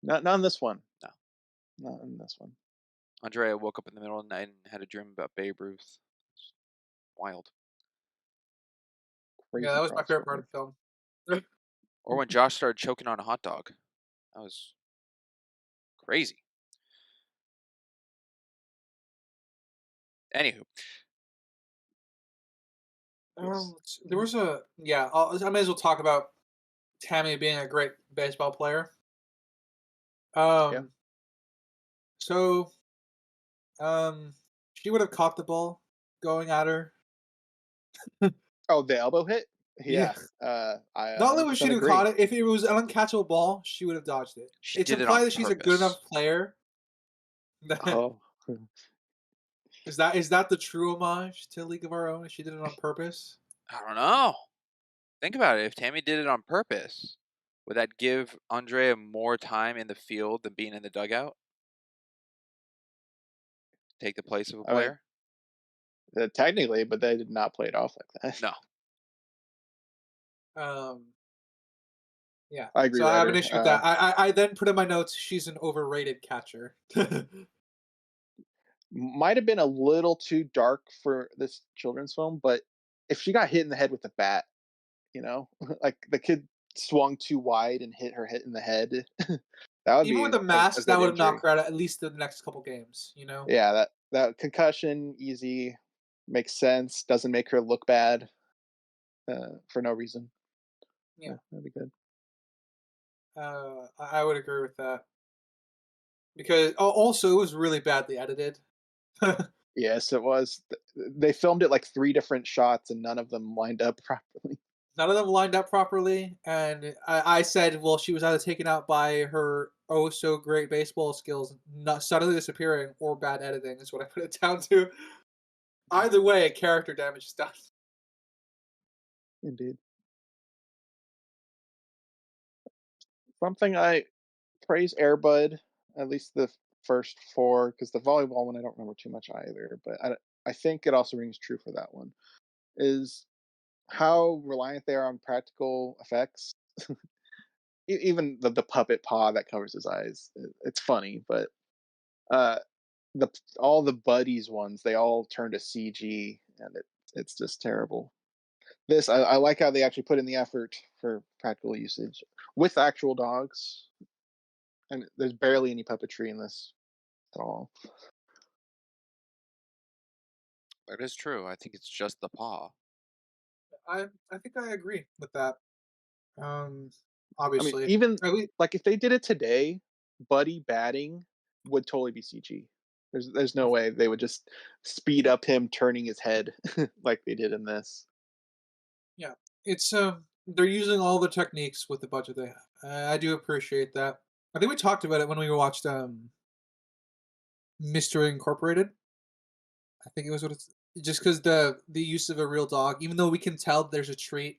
B: yeah,
C: not in this one.
B: no.
C: Not in this one.
B: Andrea woke up in the middle of the night and had a dream about Babe Ruth. It's wild.
A: yeah, that
C: Crazy
A: was my favorite part
C: crossover.
A: of the film.
B: Or when Josh started choking on a hot dog. That was crazy. Anywho,
C: Yes.
A: There was a yeah. I may as well talk about Tammy being a great baseball player.
C: Yeah.
A: Um, so she would have caught the ball going at her.
C: Oh, the elbow hit.
A: Yeah.
C: Yeah. I
A: Not only would she
C: 100%
A: have caught
C: agree.
A: it, if it was an uncatchable ball, she would have dodged it.
B: she
A: It's
B: did it on
A: implied that she's a good
B: purpose.
A: enough player. That
C: Oh,
A: is that the true homage to League of Our Own? She did it on purpose.
B: I don't know. Think about it. If Tammy did it on purpose, would that give Andrea more time in the field than being in the dugout? Take the place of a
C: I mean,
B: player?
C: technically, but they did not play it off like that.
B: No.
A: Um, yeah.
C: I agree,
A: So I have an
C: Ryder.
A: issue with that. I then put in my notes she's an overrated catcher.
C: Might have been a little too dark for this children's film, but if she got hit in the head with a bat, like the kid swung too wide and hit her hit in the head. That would
A: Even with
C: be
A: the
C: a
A: mask, that
C: good
A: would have knocked
C: injury.
A: her out at least the next couple games.
C: Yeah, that concussion, easy, makes sense, doesn't make her look bad, for no reason.
A: Yeah,
C: Yeah, that'd be good.
A: I would agree with that because also it was really badly edited. None
C: Yes, it was. They filmed it like 3 different shots and none of them lined up properly.
A: of them lined up properly, and I said, well, she was either taken out by her oh so great baseball skills not suddenly disappearing or bad editing. Is what I put it down to. Either way, character damage is done.
C: Indeed. Something I praise Airbud, at least the first 4, because the volleyball one I don't remember too much either, but I think it also rings true for that one, is how reliant they are on practical effects. Even the puppet paw that covers his eyes, it's funny, but uh, the all the buddies ones, they all turn to CG, and it's just terrible. This I like how they actually put in the effort for practical usage with actual dogs, and there's barely any puppetry in this at all.
B: That is true. I think it's just the paw.
A: I think I agree with that. Um,
C: I mean,
A: obviously,
C: even
A: at least
C: like if they did it today, Buddy batting would totally be CG. There's no way they would just speed up him turning his head like they did in this.
A: yeah, it's they're using all the techniques with the budget they have. I do appreciate that. I think we talked about it when we watched Mystery Incorporated. I think it was what it's just because the use of a real dog, even though we can tell there's a treat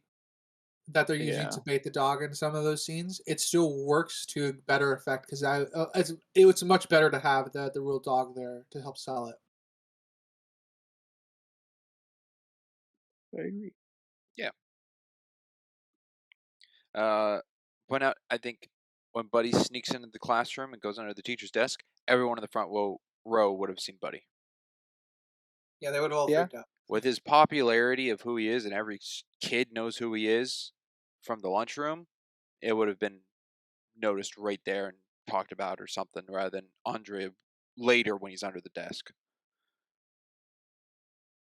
A: that they're using
C: Yeah,
A: to bait the dog in some of those scenes, it still works to better effect because it's much better to have the real dog there to help sell it.
C: I agree.
B: Yeah. Uh, Point out, I think when Buddy sneaks into the classroom and goes under the teacher's desk, everyone in the front row would have seen Buddy.
A: Yeah, they would have all
C: Yeah,
A: freaked out.
B: With his popularity of who he is, and every kid knows who he is from the lunchroom, it would have been noticed right there and talked about or something, rather than Andre later when he's under the desk.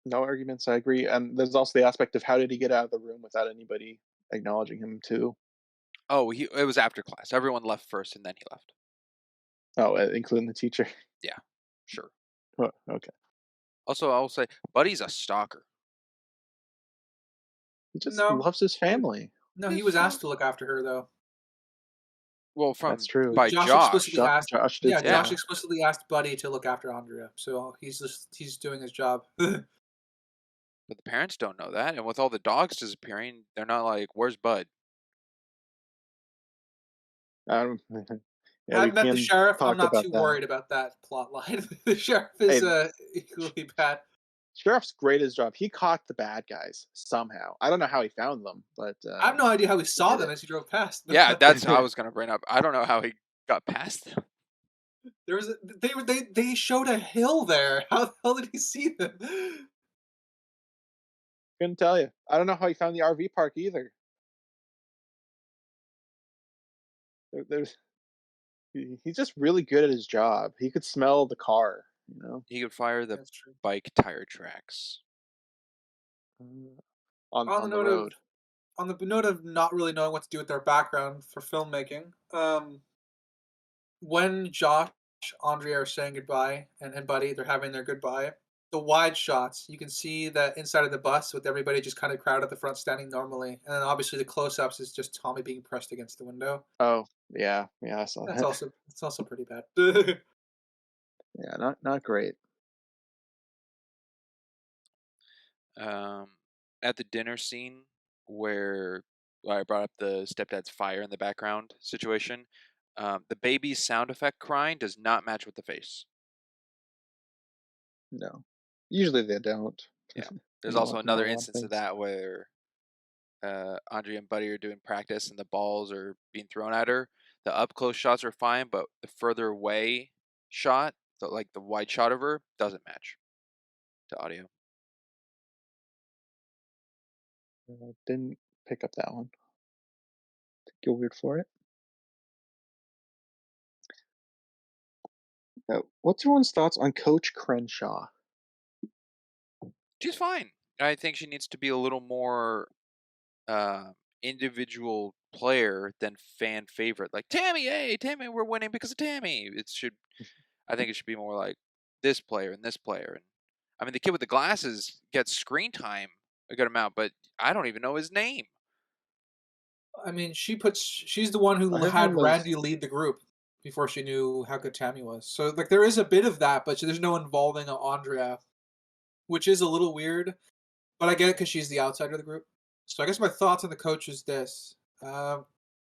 C: no arguments. I agree. And there's also the aspect of how did he get out of the room without anybody acknowledging him too?
B: Oh, it was after class. Everyone left first, and then he left.
C: Oh, including the teacher.
B: Yeah, sure.
C: Oh, okay.
B: Also, I will say, Buddy's a stalker.
C: He just
A: No,
C: loves his
A: he,
C: family.
A: no, he was asked to look after her though.
B: Well,
C: That's
B: from
C: true.
B: by
A: Josh explicitly
B: Josh.
A: asked.
C: Josh did
A: Yeah,
C: say
A: Josh
B: Yeah,
C: that.
A: explicitly asked Buddy to look after Andrea, so he's doing his job.
B: but the parents don't know that, and with all the dogs disappearing, they're not like, "Where's Bud?"
C: Um, yeah, we
A: I've met the
C: can
A: sheriff. I'm
C: talk
A: not
C: about
A: too
C: that.
A: worried about that plot line. The sheriff is
C: Hey,
A: equally bad.
C: Sheriff's great at his job. He caught the bad guys somehow. I don't know how he found them, but
A: I have no idea how he
C: he
A: saw
C: did
A: them as he drove past.
B: Yeah, that's I was gonna bring up. I don't know how he got past them.
A: There was they showed a hill there. How the hell did he see them?
C: Couldn't tell you. I don't know how he found the RV park either. There's he's just really good at his job. He could smell the car, you know,
B: He could fire the
A: That's true.
B: bike tire tracks.
C: uh,
A: On the
C: on the
A: note of
C: road.
A: not really knowing what to do with their background for filmmaking, when Josh, Andrea are saying goodbye, and Buddy, they're having their goodbye. The wide shots, you can see that inside of the bus with everybody just kind of crowded at the front, standing normally, and then obviously the close-ups is just Tommy being pressed against the window.
C: Oh, yeah, yeah, I saw that.
A: It's also pretty bad.
C: Yeah, not great.
B: Um, at the dinner scene where I brought up the stepdad's fire in the background situation, the baby's sound effect crying does not match with the face.
C: No, usually they don't.
B: Yeah, there's
C: Not
B: also
C: not
B: another
C: a lot of
B: instance of
C: things.
B: that where Andre and Buddy are doing practice and the balls are being thrown at her. The up close shots are fine, but the further away shot, like the wide shot of her, doesn't match to audio.
C: Didn't pick up that one. take your word for it. What's everyone's thoughts on Coach Crenshaw?
B: She's fine. I think she needs to be a little more uh, individual player than fan favorite. Like Tammy, hey Tammy, we're winning because of Tammy. I think it should be more like this player and this player. And I mean, the kid with the glasses gets screen time a good amount, but I don't even know his name.
A: I mean, she's the one who
C: Her name
A: had
C: was
A: Randy lead the group before she knew how good Tammy was. So like there is a bit of that, but there's no involving of Andrea, which is a little weird. But I get it because she's the outsider of the group. So I guess my thoughts on the coach is this: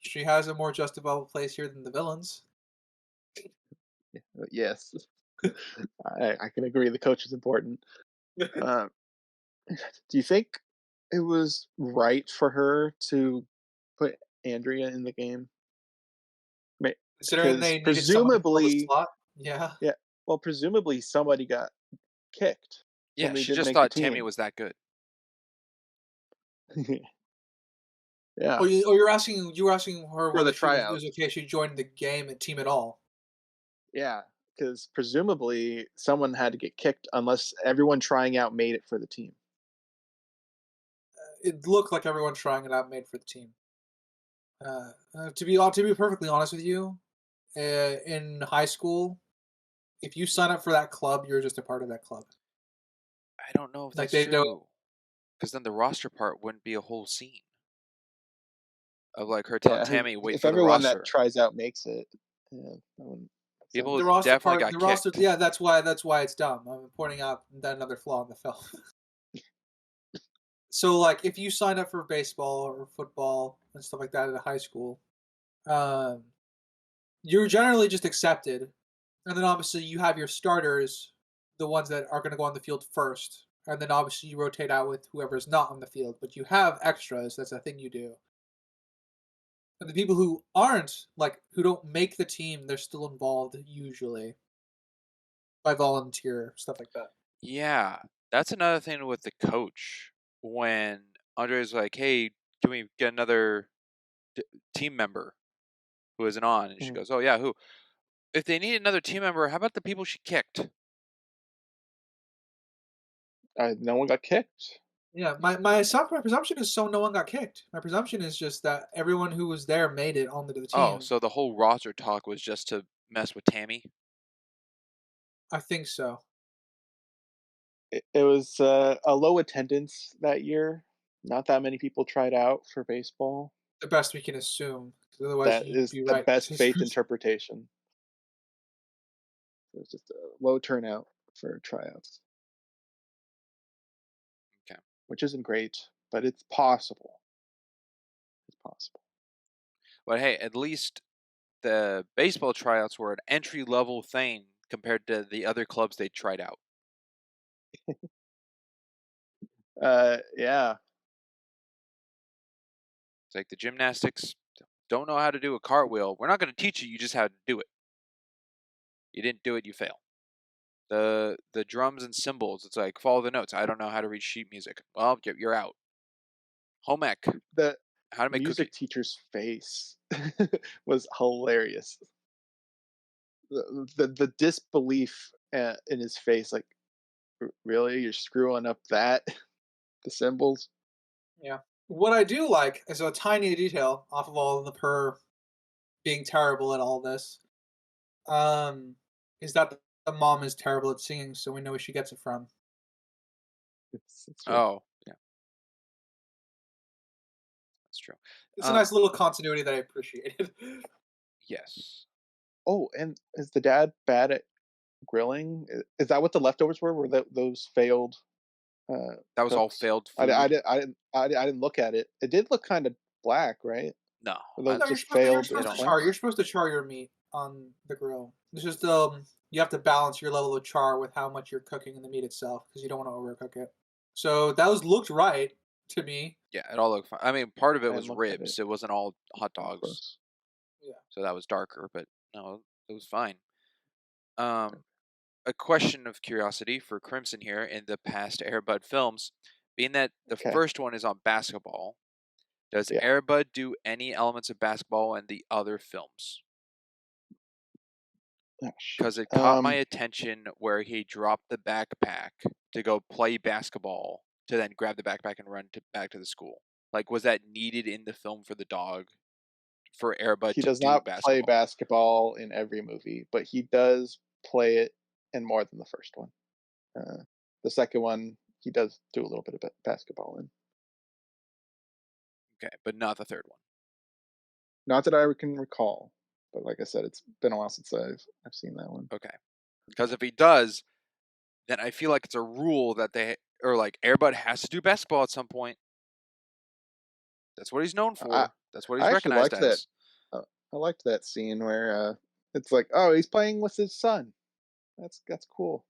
A: she has a more justifiable place here than the villains.
C: yes. I can agree. The coach is important. Uh, do you think it was right for her to put Andrea in the game?
A: Considering
C: Because
A: they needed someone to fill the
C: presumably,
A: slot. Yeah.
C: yeah. Well, presumably somebody got kicked when
B: Yeah,
C: they
B: she
C: didn't
B: just
C: make the
B: thought Tammy
C: team.
B: was that good.
C: Yeah,
A: You were asking her
C: for the
A: whether it
C: tryout.
A: was okay she joined the game and team at all.
C: Yeah, because presumably someone had to get kicked unless everyone trying out made it for the team.
A: It looked like everyone trying it out made for the team. To be perfectly honest with you, in high school, if you sign up for that club, you're just a part of that club.
B: I don't know if
A: Like
B: that's
A: they don't.
B: true. Because then the roster part wouldn't be a whole scene of like her telling
C: Yeah,
B: Tammy, wait
C: if
B: for the
C: everyone that
B: roster.
C: tries out makes it, yeah, that wouldn't make
B: People
A: The
C: sense.
A: roster
B: definitely
A: part,
B: got
A: the roster,
B: kicked.
A: yeah, that's why it's dumb. I'm pointing out that another flaw in the film. So, like, if you sign up for baseball or football and stuff like that at a high school, um, you're generally just accepted, and then obviously you have your starters, the ones that are going to go on the field first, and then obviously you rotate out with whoever's not on the field. But you have extras. That's a thing you do. And the people who aren't like who don't make the team, they're still involved usually by volunteer stuff like that.
B: Yeah, that's another thing with the coach. When Andre's like, hey, can we get another d- team member who isn't on? And she
C: Mhm.
B: goes, oh, yeah, who? If they need another team member, how about the people she kicked?
C: No one got kicked.
A: Yeah, my presumption is so no one got kicked. My presumption is just that everyone who was there made it onto the
B: Oh,
A: team.
B: so the whole roster talk was just to mess with Tammy?
A: I think so.
C: It was a low attendance that year. Not that many people tried out for baseball.
A: The best we can assume, 'cause otherwise
C: That
A: you'd
C: is
A: be
C: the
A: right.
C: best faith interpretation. It was just a low turnout for tryouts,
B: Okay.
C: which isn't great, but it's possible. It's possible.
B: But hey, at least the baseball tryouts were an entry level thing compared to the other clubs they tried out.
C: Yeah.
B: It's like the gymnastics don't know how to do a cartwheel. We're not going to teach you. You just how to do it. You didn't do it, you fail. The drums and cymbals. It's like follow the notes. I don't know how to read sheet music. Well, you're out. Home ec.
C: The
B: How to make
C: music
B: cookies.
C: teacher's face was hilarious. The disbelief in his face, like, really, you're screwing up that the symbols.
A: Yeah. What I do like is a tiny detail off of all of her being terrible at all this. Um, is that the mom is terrible at singing, so we know where she gets it from.
C: It's true.
B: Oh, yeah, that's true.
A: It's a nice little continuity that I appreciated.
B: Yes.
C: Oh, and is the dad bad at grilling? Is that what the leftovers were? Were those failed
B: That was all
C: cooks?
B: failed food.
C: I didn't look at it. It did look kind of black, right?
B: No,
C: Were
B: I,
C: those
A: No,
C: just
A: you're
C: failed
B: they
A: supposed to
B: don't
C: plants?
A: char.
B: look.
A: You're supposed to char your meat on the grill. It's just you have to balance your level of char with how much you're cooking in the meat itself because you don't want to overcook it. So those looked right to me.
B: Yeah, it all looked fine. I mean, part of it
C: I
B: was
C: didn't look at it.
B: ribs. It wasn't all hot
C: Of
B: dogs,
C: course.
A: Yeah.
B: so that was darker. But no, it was fine. A question of curiosity for Crimson here in the past Airbud films, being that the
C: Okay.
B: first one is on basketball, Does
C: Yeah.
B: Air Bud do any elements of basketball in the other films?
C: Oh,
B: Because
C: shoot.
B: it caught my attention where he dropped the backpack to go play basketball, to then grab the backpack and run back to the school. Like, was that needed in the film for the dog, for Air Bud
C: He
B: to
C: does
B: do
C: not play
B: basketball?
C: basketball in every movie, but he does play it in more than the first one. The second one, he does do a little bit of basketball in.
B: Okay, but not the third one.
C: Not that I can recall, but like I said, it's been a while since I've seen that one.
B: Okay, because if he does, then I feel like it's a rule that like Air Bud has to do basketball at some point. That's what he's known
C: I
B: for. That's what he's
C: I actually
B: recognized
C: liked that.
B: as.
C: I liked that scene where it's like, oh, he's playing with his son. That's cool.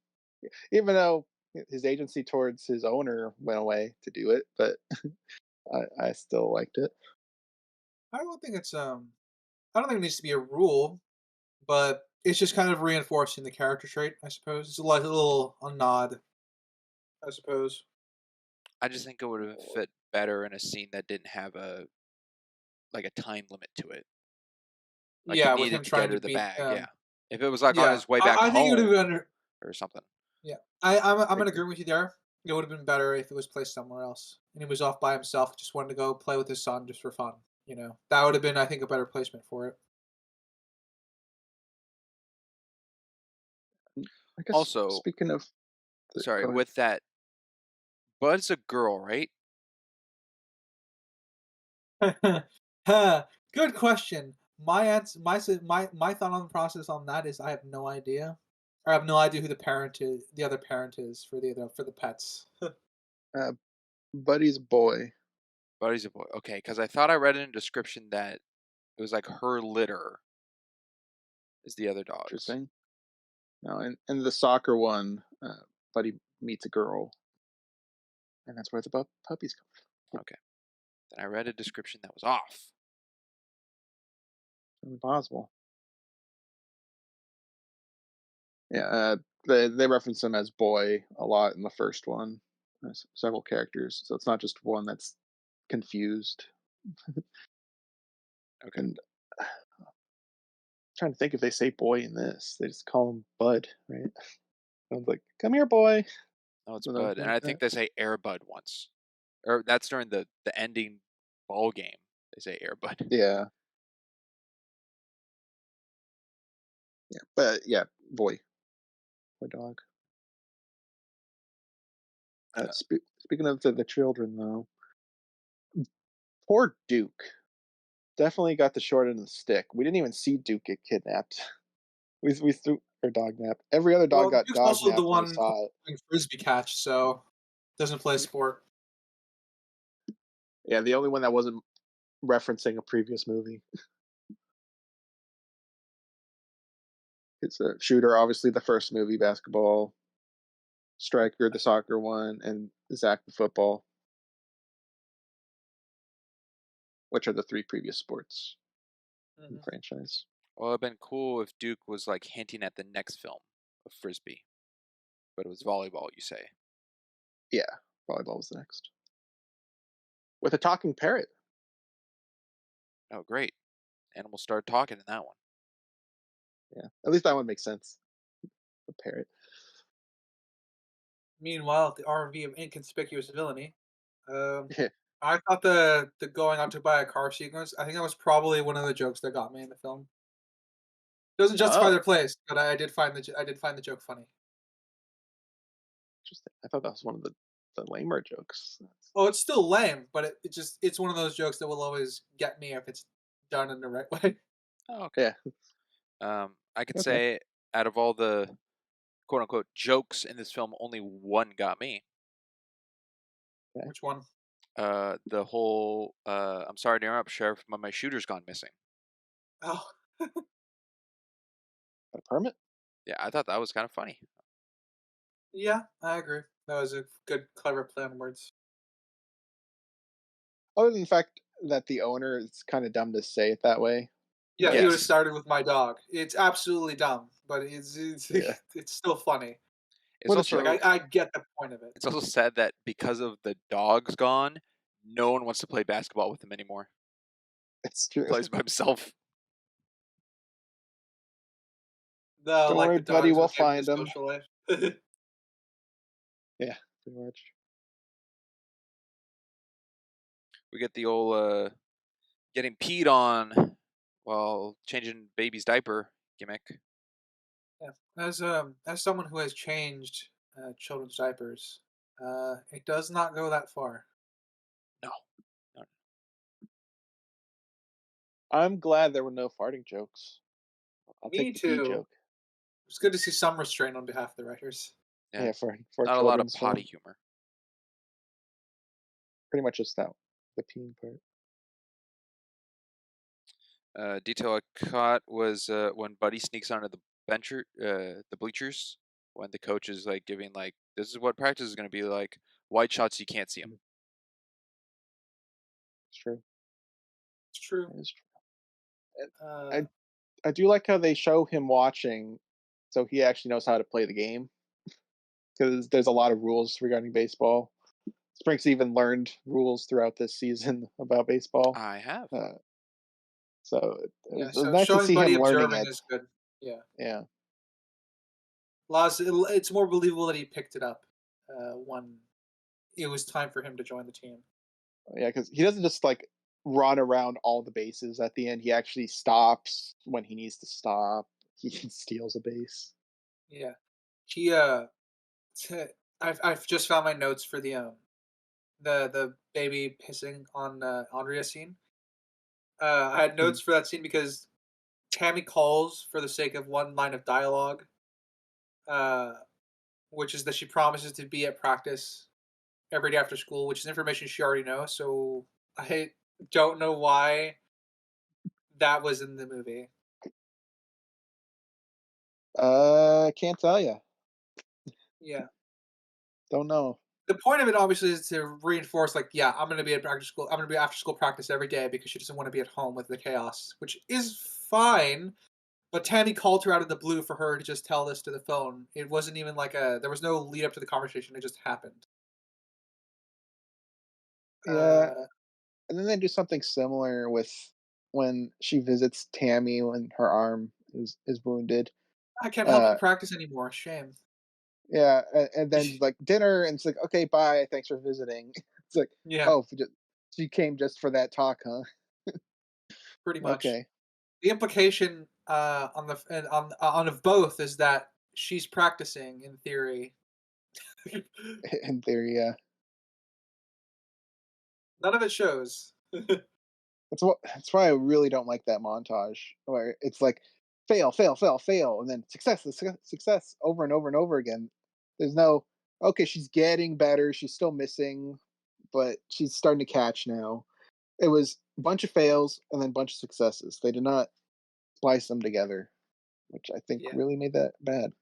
C: Even though his agency towards his owner went away to do it, but I still liked it.
A: I don't think it's I don't think it needs to be a rule, but it's just kind of reinforcing the character trait, I suppose. It's like a little a nod, I suppose.
B: I just think it would have fit better in a scene that didn't have a time limit to it. Like he
A: Yeah, with him
B: needed to get
A: trying
B: her
A: to
B: the
A: beat.
B: bag, yeah. If it was like on
A: Yeah,
B: his way back
A: I think it would have
B: home
A: been under.
B: or something.
A: Yeah, I'm
C: I
A: in agreement with you there. It would have been better if it was placed somewhere else, and he was off by himself, just wanted to go play with his son just for fun. That would have been, I think, a better placement for it.
C: I guess
B: Also,
C: speaking of,
B: sorry,
C: go ahead.
B: with that, Bud's a girl, right?
A: Huh, good question. My answer, my thought on the process on that is I have no idea. I have no idea who the other parent is for the pets.
C: Uh, Buddy's boy.
B: Buddy's a boy. Okay, because I thought I read in a description that it was like her litter is the other dogs.
C: Interesting. No, and the soccer one, Buddy meets a girl, and that's where the puppies come from.
B: Okay. Then I read a description that was off.
C: It's impossible. Yeah, they reference him as boy a lot in the first one. There's several characters, so it's not just one that's confused.
B: Okay.
C: And trying to think if they say boy in this, they just call him Bud, right? I was like, "Come here, boy."
B: Oh, it's
C: Something
B: Bud. And
C: like
B: I
C: that.
B: think they say Air Bud once. Or that's during the ending ball game. They say Air Bud.
C: Yeah, yeah, but yeah, boy dog. Speaking of the children, though, poor Duke definitely got the short end of the stick. We didn't even see Duke get kidnapped. We threw our dog napped. Every other dog
A: Well,
C: got
A: Duke's
C: dog
A: also the
C: napped when we
A: one
C: saw it.
A: playing frisbee catch, so doesn't play sport.
C: Yeah, the only one that wasn't referencing a previous movie. It's a shooter, obviously the first movie, basketball, striker, the soccer one, and Zach the football, which are the three previous sports in the
A: Mhm.
C: franchise.
B: Well, it'd been cool if Duke was like hinting at the next film of Frisbee. But it was volleyball, you say.
C: Yeah, volleyball was the next. With a talking parrot.
B: Oh, great. Animals started talking in that one.
C: Yeah, at least that one makes sense. The parrot.
A: Meanwhile, the R&B of inconspicuous villainy. Um,
C: Yeah.
A: I thought the going out to buy a car sequence. I think that was probably one of the jokes that got me in the film. Doesn't justify their
C: Oh,
A: place, but I did find the joke funny.
C: interesting. I thought that was one of the lamer jokes.
A: Oh, it's still lame, but it's one of those jokes that will always get me if it's done in the right way.
B: Oh, okay.
C: Yeah.
B: I could
C: Okay.
B: say out of all the quote unquote jokes in this film, only one got me.
C: Okay.
A: Which one?
B: The whole I'm sorry to interrupt, Sheriff, but my shooter's gone missing.
A: Oh,
C: A permit?
B: Yeah, I thought that was kind of funny.
A: yeah, I agree. That was a good, clever play on words.
C: Other than the fact that the owner is kind of dumb to say it that way.
A: Yeah,
C: But
A: he would have
B: Yes.
A: started with my dog. It's absolutely dumb, but it's
C: yeah,
A: it's still funny.
B: It's
C: what a
A: Like
C: joke.
B: also
A: I get the point of it.
B: it's also said that because of the dogs gone, no one wants to play basketball with him anymore.
C: It's true.
B: He plays by himself.
A: No,
C: Don't
A: like
C: worry,
A: the
C: buddy,
A: dogs
C: we'll
A: would give him
C: find
A: the
C: him.
A: social life.
C: Yeah, pretty much.
B: We get the old getting peed on while changing baby's diaper gimmick.
A: Yeah. As someone who has changed children's diapers, it does not go that far.
B: No. No.
C: I'm glad there were no farting jokes. I'll
A: Me
C: take the pee
A: too.
C: joke.
A: It's good to see some restraint on behalf of the writers.
B: Yeah.
C: Yeah, for a
B: Not a lot of
C: children's
B: potty
C: film.
B: humor.
C: Pretty much just that, the peeing part.
B: Detail I caught was when Buddy sneaks onto the bleachers when the coach is like giving like, this is what practice is going to be like. Wide shots, you can't see them.
C: It's true.
A: It's true.
C: It is true.
A: Uh,
C: I do like how they show him watching, so he actually knows how to play the game. Because there's a lot of rules regarding baseball. Sprinks even learned rules throughout this season about baseball.
B: I have.
C: So it
A: yeah,
C: was
A: so
C: nice to
A: showing
C: see
A: Buddy
C: him learning
A: observing
C: it.
A: is good. Yeah.
C: Yeah.
A: It's more believable that he picked it up when it was time for him to join the team.
C: Yeah, because he doesn't just like run around all the bases at the end. He actually stops when he needs to stop. He steals a base.
A: Yeah. He I've just found my notes for the baby pissing on Andrea scene. I had notes for that scene because Tammy calls for the sake of one line of dialogue, uh, which is that she promises to be at practice every day after school, which is information she already knows. So I don't know why that was in the movie.
C: Can't tell you.
A: Yeah.
C: Don't know.
A: The point of it obviously is to reinforce, like, yeah, I'm gonna be at practice school. I'm gonna be after school practice every day because she doesn't want to be at home with the chaos, which is fine. But Tammy called her out of the blue for her to just tell this to the phone. It wasn't even like there was no lead up to the conversation. It just happened.
C: Yeah,
A: Uh,
C: and then they do something similar with when she visits Tammy when her arm is wounded.
A: I can't help you
C: Uh,
A: practice anymore. Shame.
C: yeah, and then like dinner, and it's like, okay, bye, thanks for visiting. It's like,
A: Yeah,
C: oh, she came just for that talk, huh?
A: pretty much.
C: Okay,
A: The implication on of both is that she's practicing in theory.
C: in theory, yeah.
A: None of it shows.
C: That's why I really don't like that montage where it's like fail, fail, fail, fail, and then success, success over and over and over again. There's no okay, she's getting better, she's still missing, but she's starting to catch now. It was a bunch of fails and then a bunch of successes. They did not splice them together, which I think
A: Yeah,
C: really made that bad.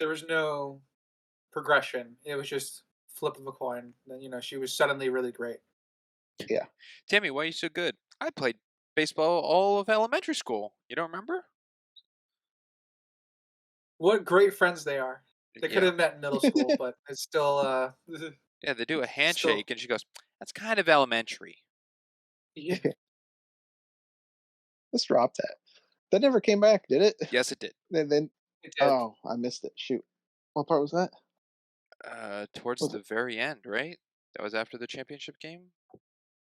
A: there was no progression. It was just flip of a coin. Then she was suddenly really great.
C: Yeah.
B: Tammy, why are you so good? I played baseball all of elementary school. You don't remember?
A: What great friends they are. They could
B: Yeah.
A: have met in middle school, but it's still
B: Yeah, they do a
A: still
B: handshake, and she goes, "That's kind of elementary."
A: yeah.
C: Let's drop that. That never came back, did it?
B: Yes, it did.
C: Then
A: It did.
C: oh, I missed it. Shoot. What part was that?
B: Towards
C: Was
B: the
C: it?
B: very end, right? That was after the championship game.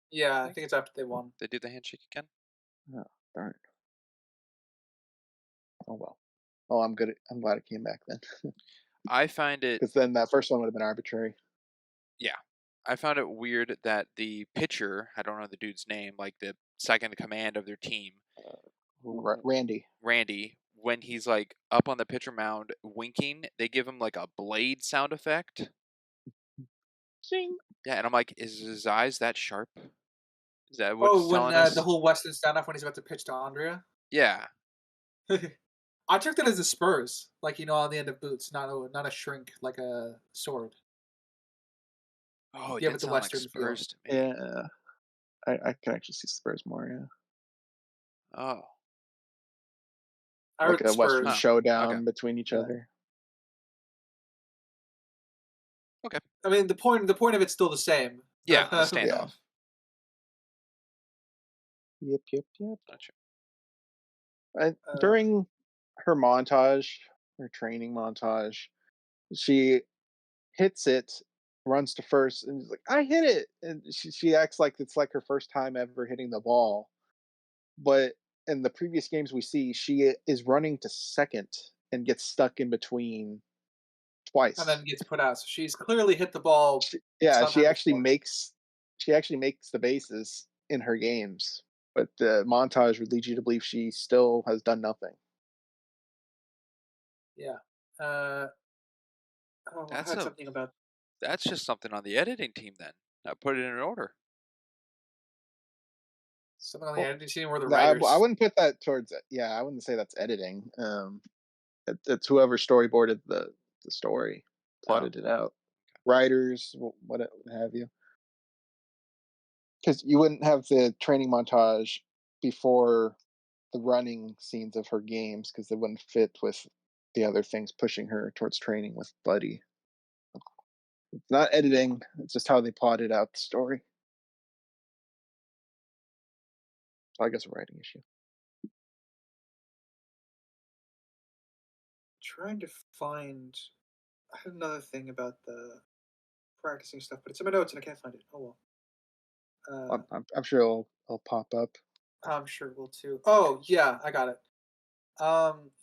A: Yeah, I think it's after they won.
B: They do the handshake again.
C: Oh, darn. Oh well. Oh, I'm good. I'm glad it came back then,
B: I find it,
C: because then that first one would have been arbitrary.
B: yeah, I found it weird that the pitcher, I don't know the dude's name, like the second in command of their team,
C: Randy.
B: Randy, when he's like up on the pitcher mound winking, they give him like a blade sound effect.
C: Zing.
B: Yeah, and I'm like, is his eyes that sharp? Is that what
A: Oh,
B: it's
A: when
B: telling us?
A: the whole Weston standoff when he's about to pitch to Andrea.
B: Yeah.
A: I took that as a Spurs, like on the end of boots, not a shrink like a sword.
B: Oh, it
A: Give
B: did
A: it the
B: sound like
A: Western feel.
B: Spurs to me.
C: Yeah, I can actually see Spurs more. Yeah,
B: Oh.
A: I
C: like
A: heard
C: a Western
A: Spurs.
C: showdown
B: Okay.
C: between each
A: Yeah.
C: other.
B: Okay.
A: I mean, the point of it's still the same.
B: Yeah, the
C: Yeah.
B: standoff.
C: Yep, yep, yep.
B: Gotcha.
A: Uh,
C: During her montage, her training montage, she hits it, runs to first, and is like, "I hit it!" And she acts like it's like her first time ever hitting the ball. But in the previous games we see, she is running to second and gets stuck in between
A: and
C: twice.
A: then gets put out. So she's clearly hit the ball
C: Yeah,
A: sometime before.
C: she actually makes the bases in her games, but the montage would lead you to believe she still has done nothing.
A: Yeah. Uh, oh, I
B: That's
A: had
B: a
A: something about
B: that's just something on the editing team then. I put it in order.
A: something on the
C: Well,
A: editing scene where the
C: no, I
A: writers.
C: wouldn't put that towards it. Yeah, I wouldn't say that's editing. It's whoever storyboarded the story,
B: Oh,
C: plotted it out, writers, what have you. Because you wouldn't have the training montage before the running scenes of her games because they wouldn't fit with the other things pushing her towards training with Buddy. It's not editing; it's just how they plotted out the story. So I guess a writing issue.
A: Trying to find. I had another thing about the practicing stuff, but it's in my notes and I can't find it. Oh well.
C: I'm sure it'll pop up.
A: I'm sure it will too. Oh yeah, I got it.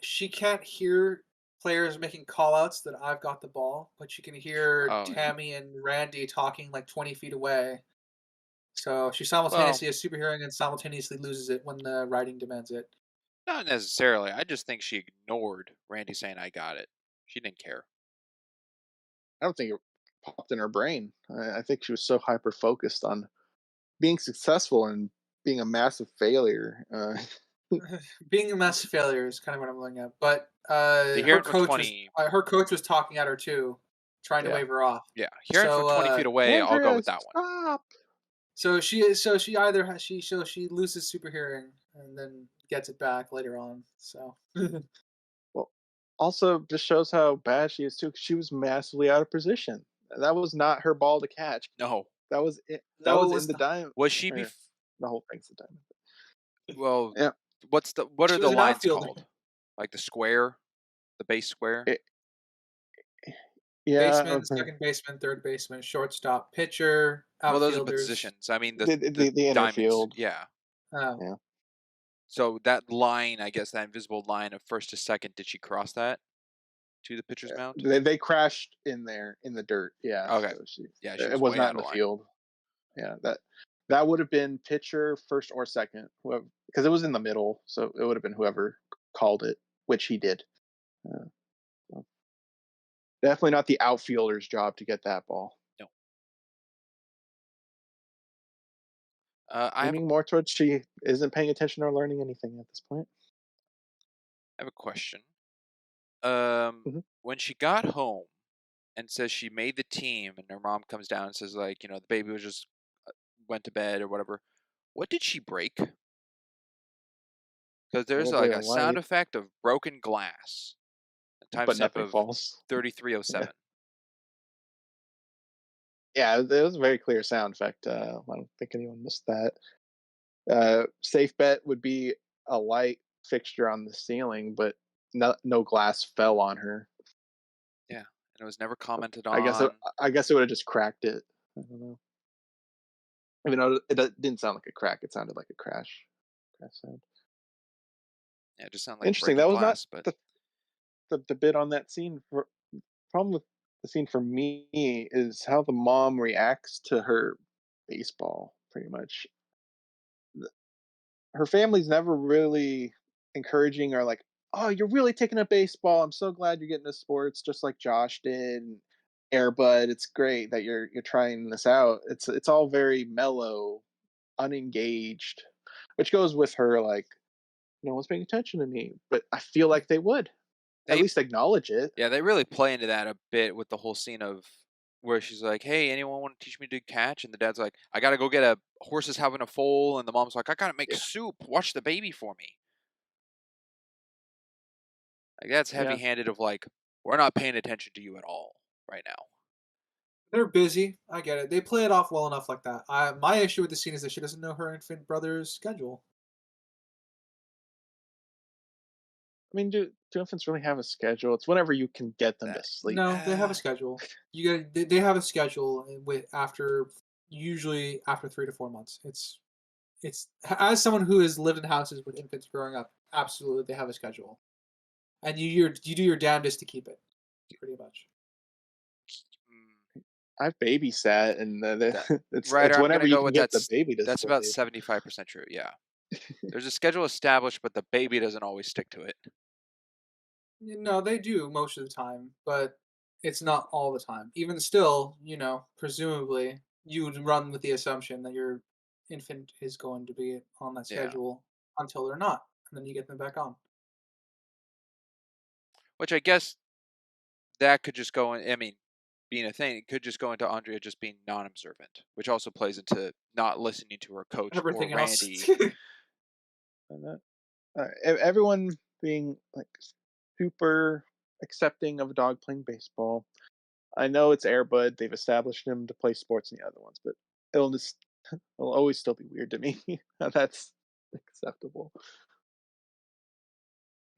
A: She can't hear players making call outs that I've got the ball, but she can hear
B: oh yeah.
A: Tammy and Randy talking like 20 feet away. So she
B: Well,
A: simultaneously has superhearing and simultaneously loses it when the writing demands it.
B: not necessarily. I just think she ignored Randy saying I got it. She didn't care.
C: I don't think it popped in her brain. I think she was so hyper focused on being successful and being a massive failure.
A: Being a mass failure is kind of what I'm looking at. But
B: The hearing from 20,
A: her coach was talking at her too, trying to
C: Yeah.
A: wave her off.
B: yeah, hearing from
A: So
B: 20 feet away, I'll go with
C: Andrea,
B: that one.
C: stop!
A: so she either has she loses super hearing and then gets it back later on. So
C: Well, also just shows how bad she is too. 'Cause she was massively out of position. That was not her ball to catch.
B: No,
C: That was it. That
A: no, it
C: was in
A: was
C: the
A: not.
C: diamond.
B: was she
C: Or the whole thing's the diamond.
B: well?
C: Yeah.
B: What are
A: She was
B: the
A: an
B: lines
A: outfielder.
B: called? Like the square, the base square.
C: It, yeah.
A: Baseman, second baseman, third baseman, shortstop, pitcher,
B: Well, those are
A: outfielders.
B: positions. I mean
C: The inner
B: diamonds.
C: field.
B: Yeah.
A: Oh,
C: Yeah.
B: So that line, I guess, that invisible line of first to second, did she cross that to the pitcher's
C: Yeah.
B: mound?
C: They crashed in there in the dirt. Yeah.
B: Okay.
C: So
B: Yeah, she
C: it
B: was
C: was
B: way
C: not
B: out
C: in
B: of
C: the
B: line.
C: field. Yeah. That would have been pitcher first or second, whoever, because it was in the middle. So it would have been whoever called it, which he did. Uh, so definitely not the outfielder's job to get that ball.
B: No.
C: Leaning more towards she isn't paying attention or learning anything at this point.
B: I have a question.
C: Mhm.
B: When she got home and says she made the team, and her mom comes down and says, like, the baby was just went to bed or whatever. What did she break? Because there's
C: Probably
B: like
C: a
B: a sound
C: light,
B: effect of broken glass, a
C: but
B: timestamp
C: nothing
B: of
C: falls. Yeah.
B: 3307.
C: Yeah, it was a very clear sound effect. I don't think anyone missed that. Safe bet would be a light fixture on the ceiling, but no glass fell on her.
B: Yeah, and it was never
C: So
B: commented
C: I guess it,
B: on.
C: I guess it would have just cracked it. I don't know. Even though it didn't sound like a crack, it sounded like a crash sound.
B: Yeah, it just sounded like
C: Interesting.
B: breaking
C: That was not
B: glass, but
C: the bit on that scene. Problem with the scene for me is how the mom reacts to her baseball. Pretty much, her family's never really encouraging or like, "Oh, you're really taking up baseball. I'm so glad you're getting into sports, just like Josh did." And Airbud, it's great that you're trying this out. It's all very mellow, unengaged, which goes with her like no one's paying attention to me. But I feel like they would at
B: they
C: least acknowledge it.
B: yeah, they really play into that a bit with the whole scene of where she's like, "Hey, anyone want to teach me to catch?" And the dad's like, "I gotta go get a horse is having a foal," and the mom's like, "I gotta make
C: Yeah,
B: soup. Watch the baby for me." Like that's
C: yeah.
B: heavy-handed of like, we're not paying attention to you at all right now.
A: they're busy. I get it. They play it off well enough like that. My issue with the scene is that she doesn't know her infant brother's schedule.
C: mean, do infants really have a schedule? It's whenever you can get them to
B: That
C: sleep.
A: No, they have a schedule. They have a schedule with after usually after 3 to 4 months. It's as someone who has lived in houses with infants growing up, absolutely they have a schedule, and you do your damnedest to keep it, pretty much.
B: mm,
C: I've babysat, and
B: that
C: it's
B: Ryder, I'm
C: whenever
B: gonna
C: you
B: go
C: can
B: with
C: get the baby to
B: that's about
C: sleep.
B: 75% true. Yeah, there's a schedule established, but the baby doesn't always stick to it.
A: No, they do most of the time, but it's not all the time. Even still, presumably you would run with the assumption that your infant is going to be on that
B: Yeah,
A: schedule until they're not, and then you get them back on.
B: which I guess that could just go in. I mean, being a thing, it could just go into Andrea just being non-observant, which also plays into not listening to her coach or
A: Everything else.
B: Randy.
C: And everyone being like super accepting of a dog playing baseball. I know it's Airbud. They've established him to play sports in the other ones, but it'll just it'll always still be weird to me how that's acceptable.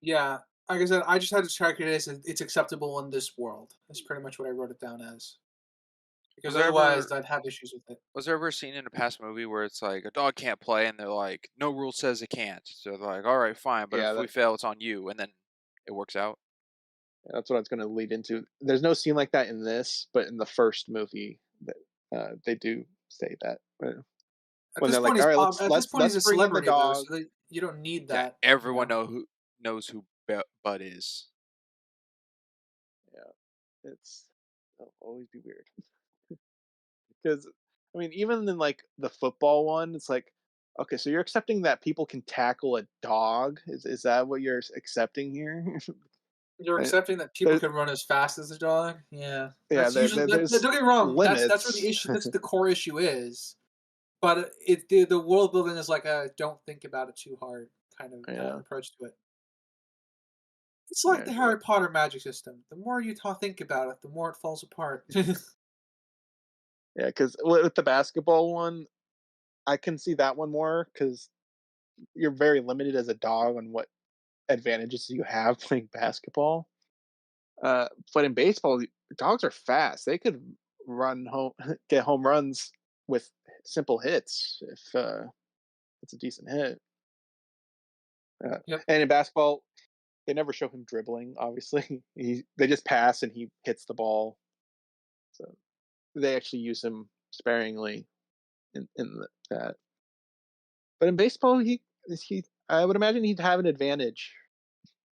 A: Yeah, like I said, I just had to check it as it's acceptable in this world. That's pretty much what I wrote it down as.
B: Was
A: Because
B: there
A: otherwise,
B: ever
A: I'd have issues with it.
B: was there ever a scene in a past movie where it's like a dog can't play and they're like, no rule says it can't. So they're like, all right, fine, but
C: Yeah,
B: if we fail, it's on you, and then it works out.
C: that's what I was going to lead into. There's no scene like that in this, but in the first movie, that they do say that
A: At
C: when
A: this
C: they're
A: point,
C: like, "All right,
A: at this point, he's
C: let's
A: a
C: bring in the
A: celebrity though,
C: dog."
A: so you don't need
B: Yeah,
A: that. You
B: everyone
A: know,
B: knows who Bud is.
C: Yeah, it'll always be weird because I mean, even in like the football one, it's like, okay, so you're accepting that people can tackle a dog? Is that what you're accepting here?
A: you're
C: Uh,
A: accepting that people
C: there,
A: can run as fast as a dog. Yeah,
C: yeah,
A: that's usually.
C: there's
A: Don't get me wrong. That's where the
C: limits.
A: issue. That's the core issue is. But the world building is like a don't think about it too hard kind of
C: Yeah,
A: approach to it. It's like
C: yeah,
A: the Harry Potter magic system. The more you think about it, the more it falls apart.
C: yeah. Because with the basketball one, I can see that one more because you're very limited as a dog on what advantages you have playing basketball. But in baseball, dogs are fast. They could run home, get home runs with simple hits if it's a decent hit.
A: Yep.
C: And in basketball, they never show him dribbling. Obviously, they just pass and he hits the ball. So they actually use him sparingly in that. But in baseball, he I would imagine he'd have an advantage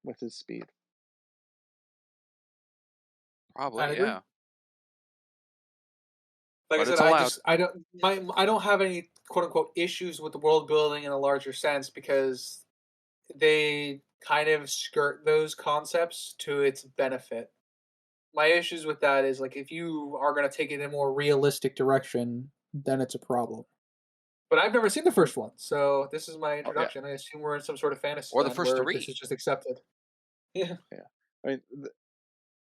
C: with his speed.
A: I'd
B: Probably,
A: agree.
B: yeah,
A: Like I
B: but
A: said,
B: it's allowed.
A: I don't have any quote unquote issues with the world building in a larger sense because they kind of skirt those concepts to its benefit. My issues with that is like if you are going to take it in a more realistic direction, then it's a problem. But I've never seen the first one, so this is my
C: Oh yeah,
A: introduction. I assume we're in some sort of fantasy
B: Or the
A: land
B: first
A: where this
B: three.
A: is just accepted. Yeah,
C: yeah. I mean,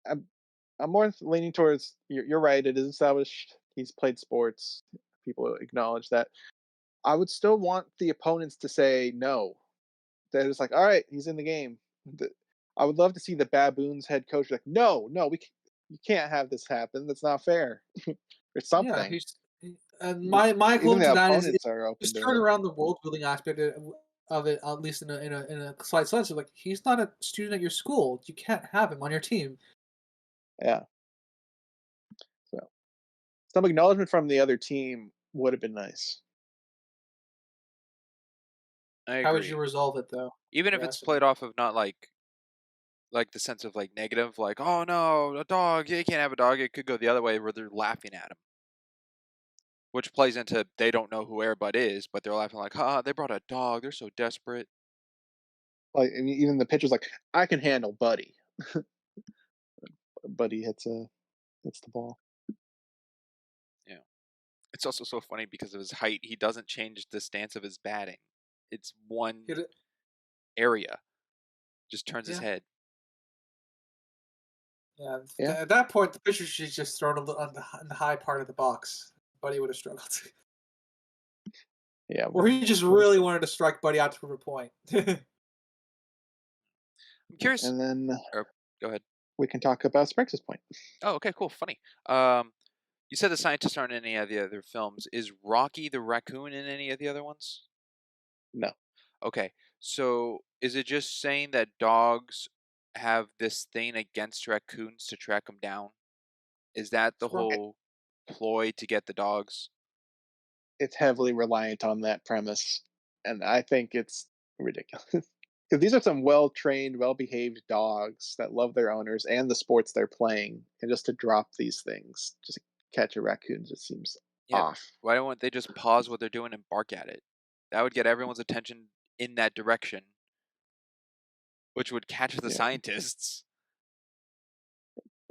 C: I'm I'm more leaning towards you're right. It is established. He's played sports. People acknowledge that. I would still want the opponents to say no. That it's like, all right, he's in the game. I would love to see the Baboons head coach be like, no, no, you can't have this happen. That's not fair, or
A: yeah.
C: something.
A: And
C: But
A: my
C: even
A: quote to
C: the
A: that is
C: opponents are open
A: just
C: to
A: turn
C: it.
A: around the world building aspect of it, at least in a slight sense. Of like he's not a student at your school. You can't have him on your team.
C: Yeah. So some acknowledgement from the other team would have been nice.
B: I
A: How would you
B: agree.
A: resolve it though?
B: Even if
A: You're
B: it's
A: asking me.
B: played off of not like the sense of like negative, like oh no, a dog, you can't have a dog. It could go the other way where they're laughing at him, which plays into they don't know who Airbud is, but they're laughing like, they brought a dog. They're so desperate.
C: Like I mean, even the pitcher's like, I can handle Buddy. Buddy hits the ball.
B: Yeah. It's also so funny because of his height. He doesn't change the stance of his batting. It's one
A: It-
B: area. Just turns his
A: yeah,
B: head.
A: yeah.
C: Yeah,
A: At that point, the pitcher should just throw it on the high part of the box. Buddy would have struggled,
C: yeah.
A: or he just really wanted to strike Buddy out to prove a point.
B: I'm curious.
C: And then
B: Or go ahead.
C: we can talk about Sparks' point.
B: Oh, okay, cool, funny. You said the scientists aren't in any of the other films. Is Rocky the raccoon in any of the other ones?
C: No.
B: Okay, so is it just saying that dogs have this thing against raccoons to track them down? Is that the
A: Sure.
B: whole ploy to get the dogs?
C: It's heavily reliant on that premise, and I think it's ridiculous. Because these are some well-trained, well-behaved dogs that love their owners and the sports they're playing, and just to drop these things, just to catch a raccoon, just seems
B: Yeah,
C: off.
B: why don't they just pause what they're doing and bark at it? That would get everyone's attention in that direction, which would catch the
C: Yeah.
B: scientists.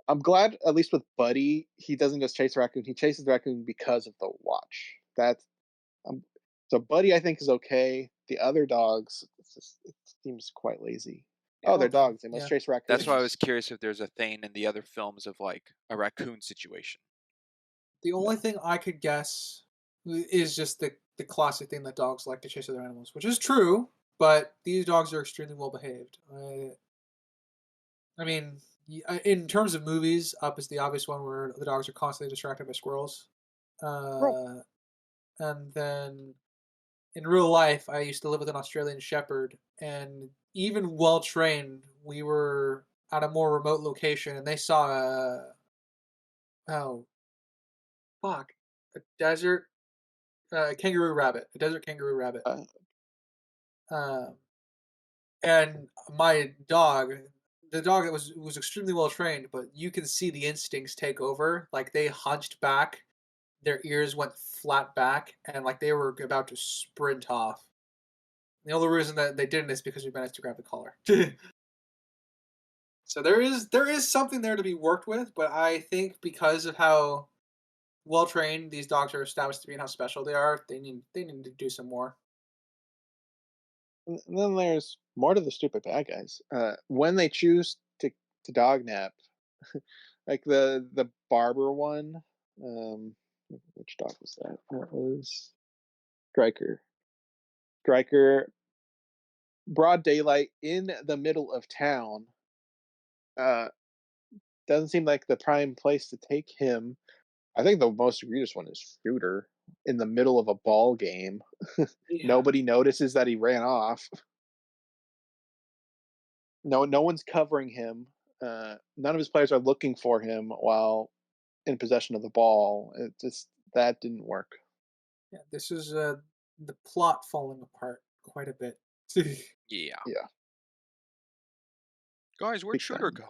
C: I'm glad, at least with Buddy, he doesn't just chase the raccoon. He chases the raccoon because of the watch. That's um, so. Buddy, I think, is okay. The other dogs, it seems quite lazy.
A: Yeah,
C: Oh,
A: well
C: they're
A: done.
C: dogs. They must
A: Yeah.
C: chase raccoons.
B: That's why I was curious if there's a thing in the other films of like a raccoon situation.
A: The only thing I could guess is just the classic thing that dogs like to chase other animals, which is true. But these dogs are extremely well behaved. I mean, in terms of movies, Up is the obvious one where the dogs are constantly distracted by squirrels.
C: Bro,
A: Uh, and then in real life, I used to live with an Australian Shepherd, and even well trained, we were at a more remote location, and they saw oh fuck a desert kangaroo rabbit, a desert kangaroo rabbit.
C: uh,
A: Um, and my dog, the dog that was extremely well trained, but you can see the instincts take over. Like they hunched back, their ears went flat back, and like they were about to sprint off. The only reason that they didn't is because we managed to grab the collar. So there is something there to be worked with, but I think because of how well trained these dogs are established to be and how special they are, they need to do some more.
C: and then there's more to the stupid bad guys. When they choose to dog nap, like the barber one. Um, which dog was that? That was Striker. Striker, broad daylight in the middle of town. Uh, doesn't seem like the prime place to take him. I think the most egregious one is Shooter in the middle of a ball game.
A: Yeah,
C: Nobody notices that he ran off. No one's covering him. None of his players are looking for him while in possession of the ball. It just that didn't work.
A: yeah. This is the plot falling apart quite a bit.
B: Yeah.
C: Yeah,
B: Guys, where'd
C: big
B: Shooter
C: time.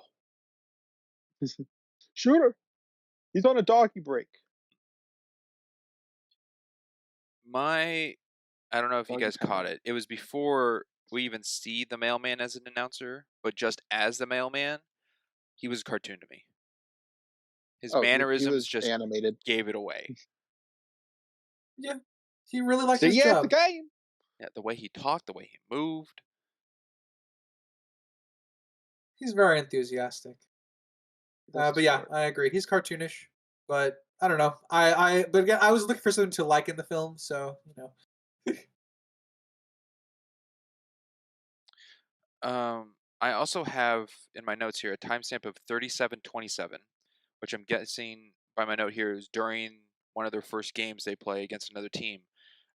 B: go?
C: Shooter, he's on a doggy break.
B: I don't know if you
C: Doggy
B: guys caught
C: time.
B: it. It was before we even see the mailman as an announcer, but just as the mailman, he was a cartoon to me. His
C: Oh, he
B: mannerisms
C: was
B: just
C: animated.
B: gave it away.
A: Yeah, he really liked
C: See
A: his
C: you at the
A: job.
C: game.
B: Yeah, the way he talked, the way he moved.
A: He's very enthusiastic.
C: That's
A: But yeah,
C: sport.
A: I agree. He's cartoonish, but I don't know. But again, I was looking for something to like in the film, so you know.
B: I also have in my notes here a timestamp of 37:27, which I'm guessing by my note here is during one of their first games they play against another team.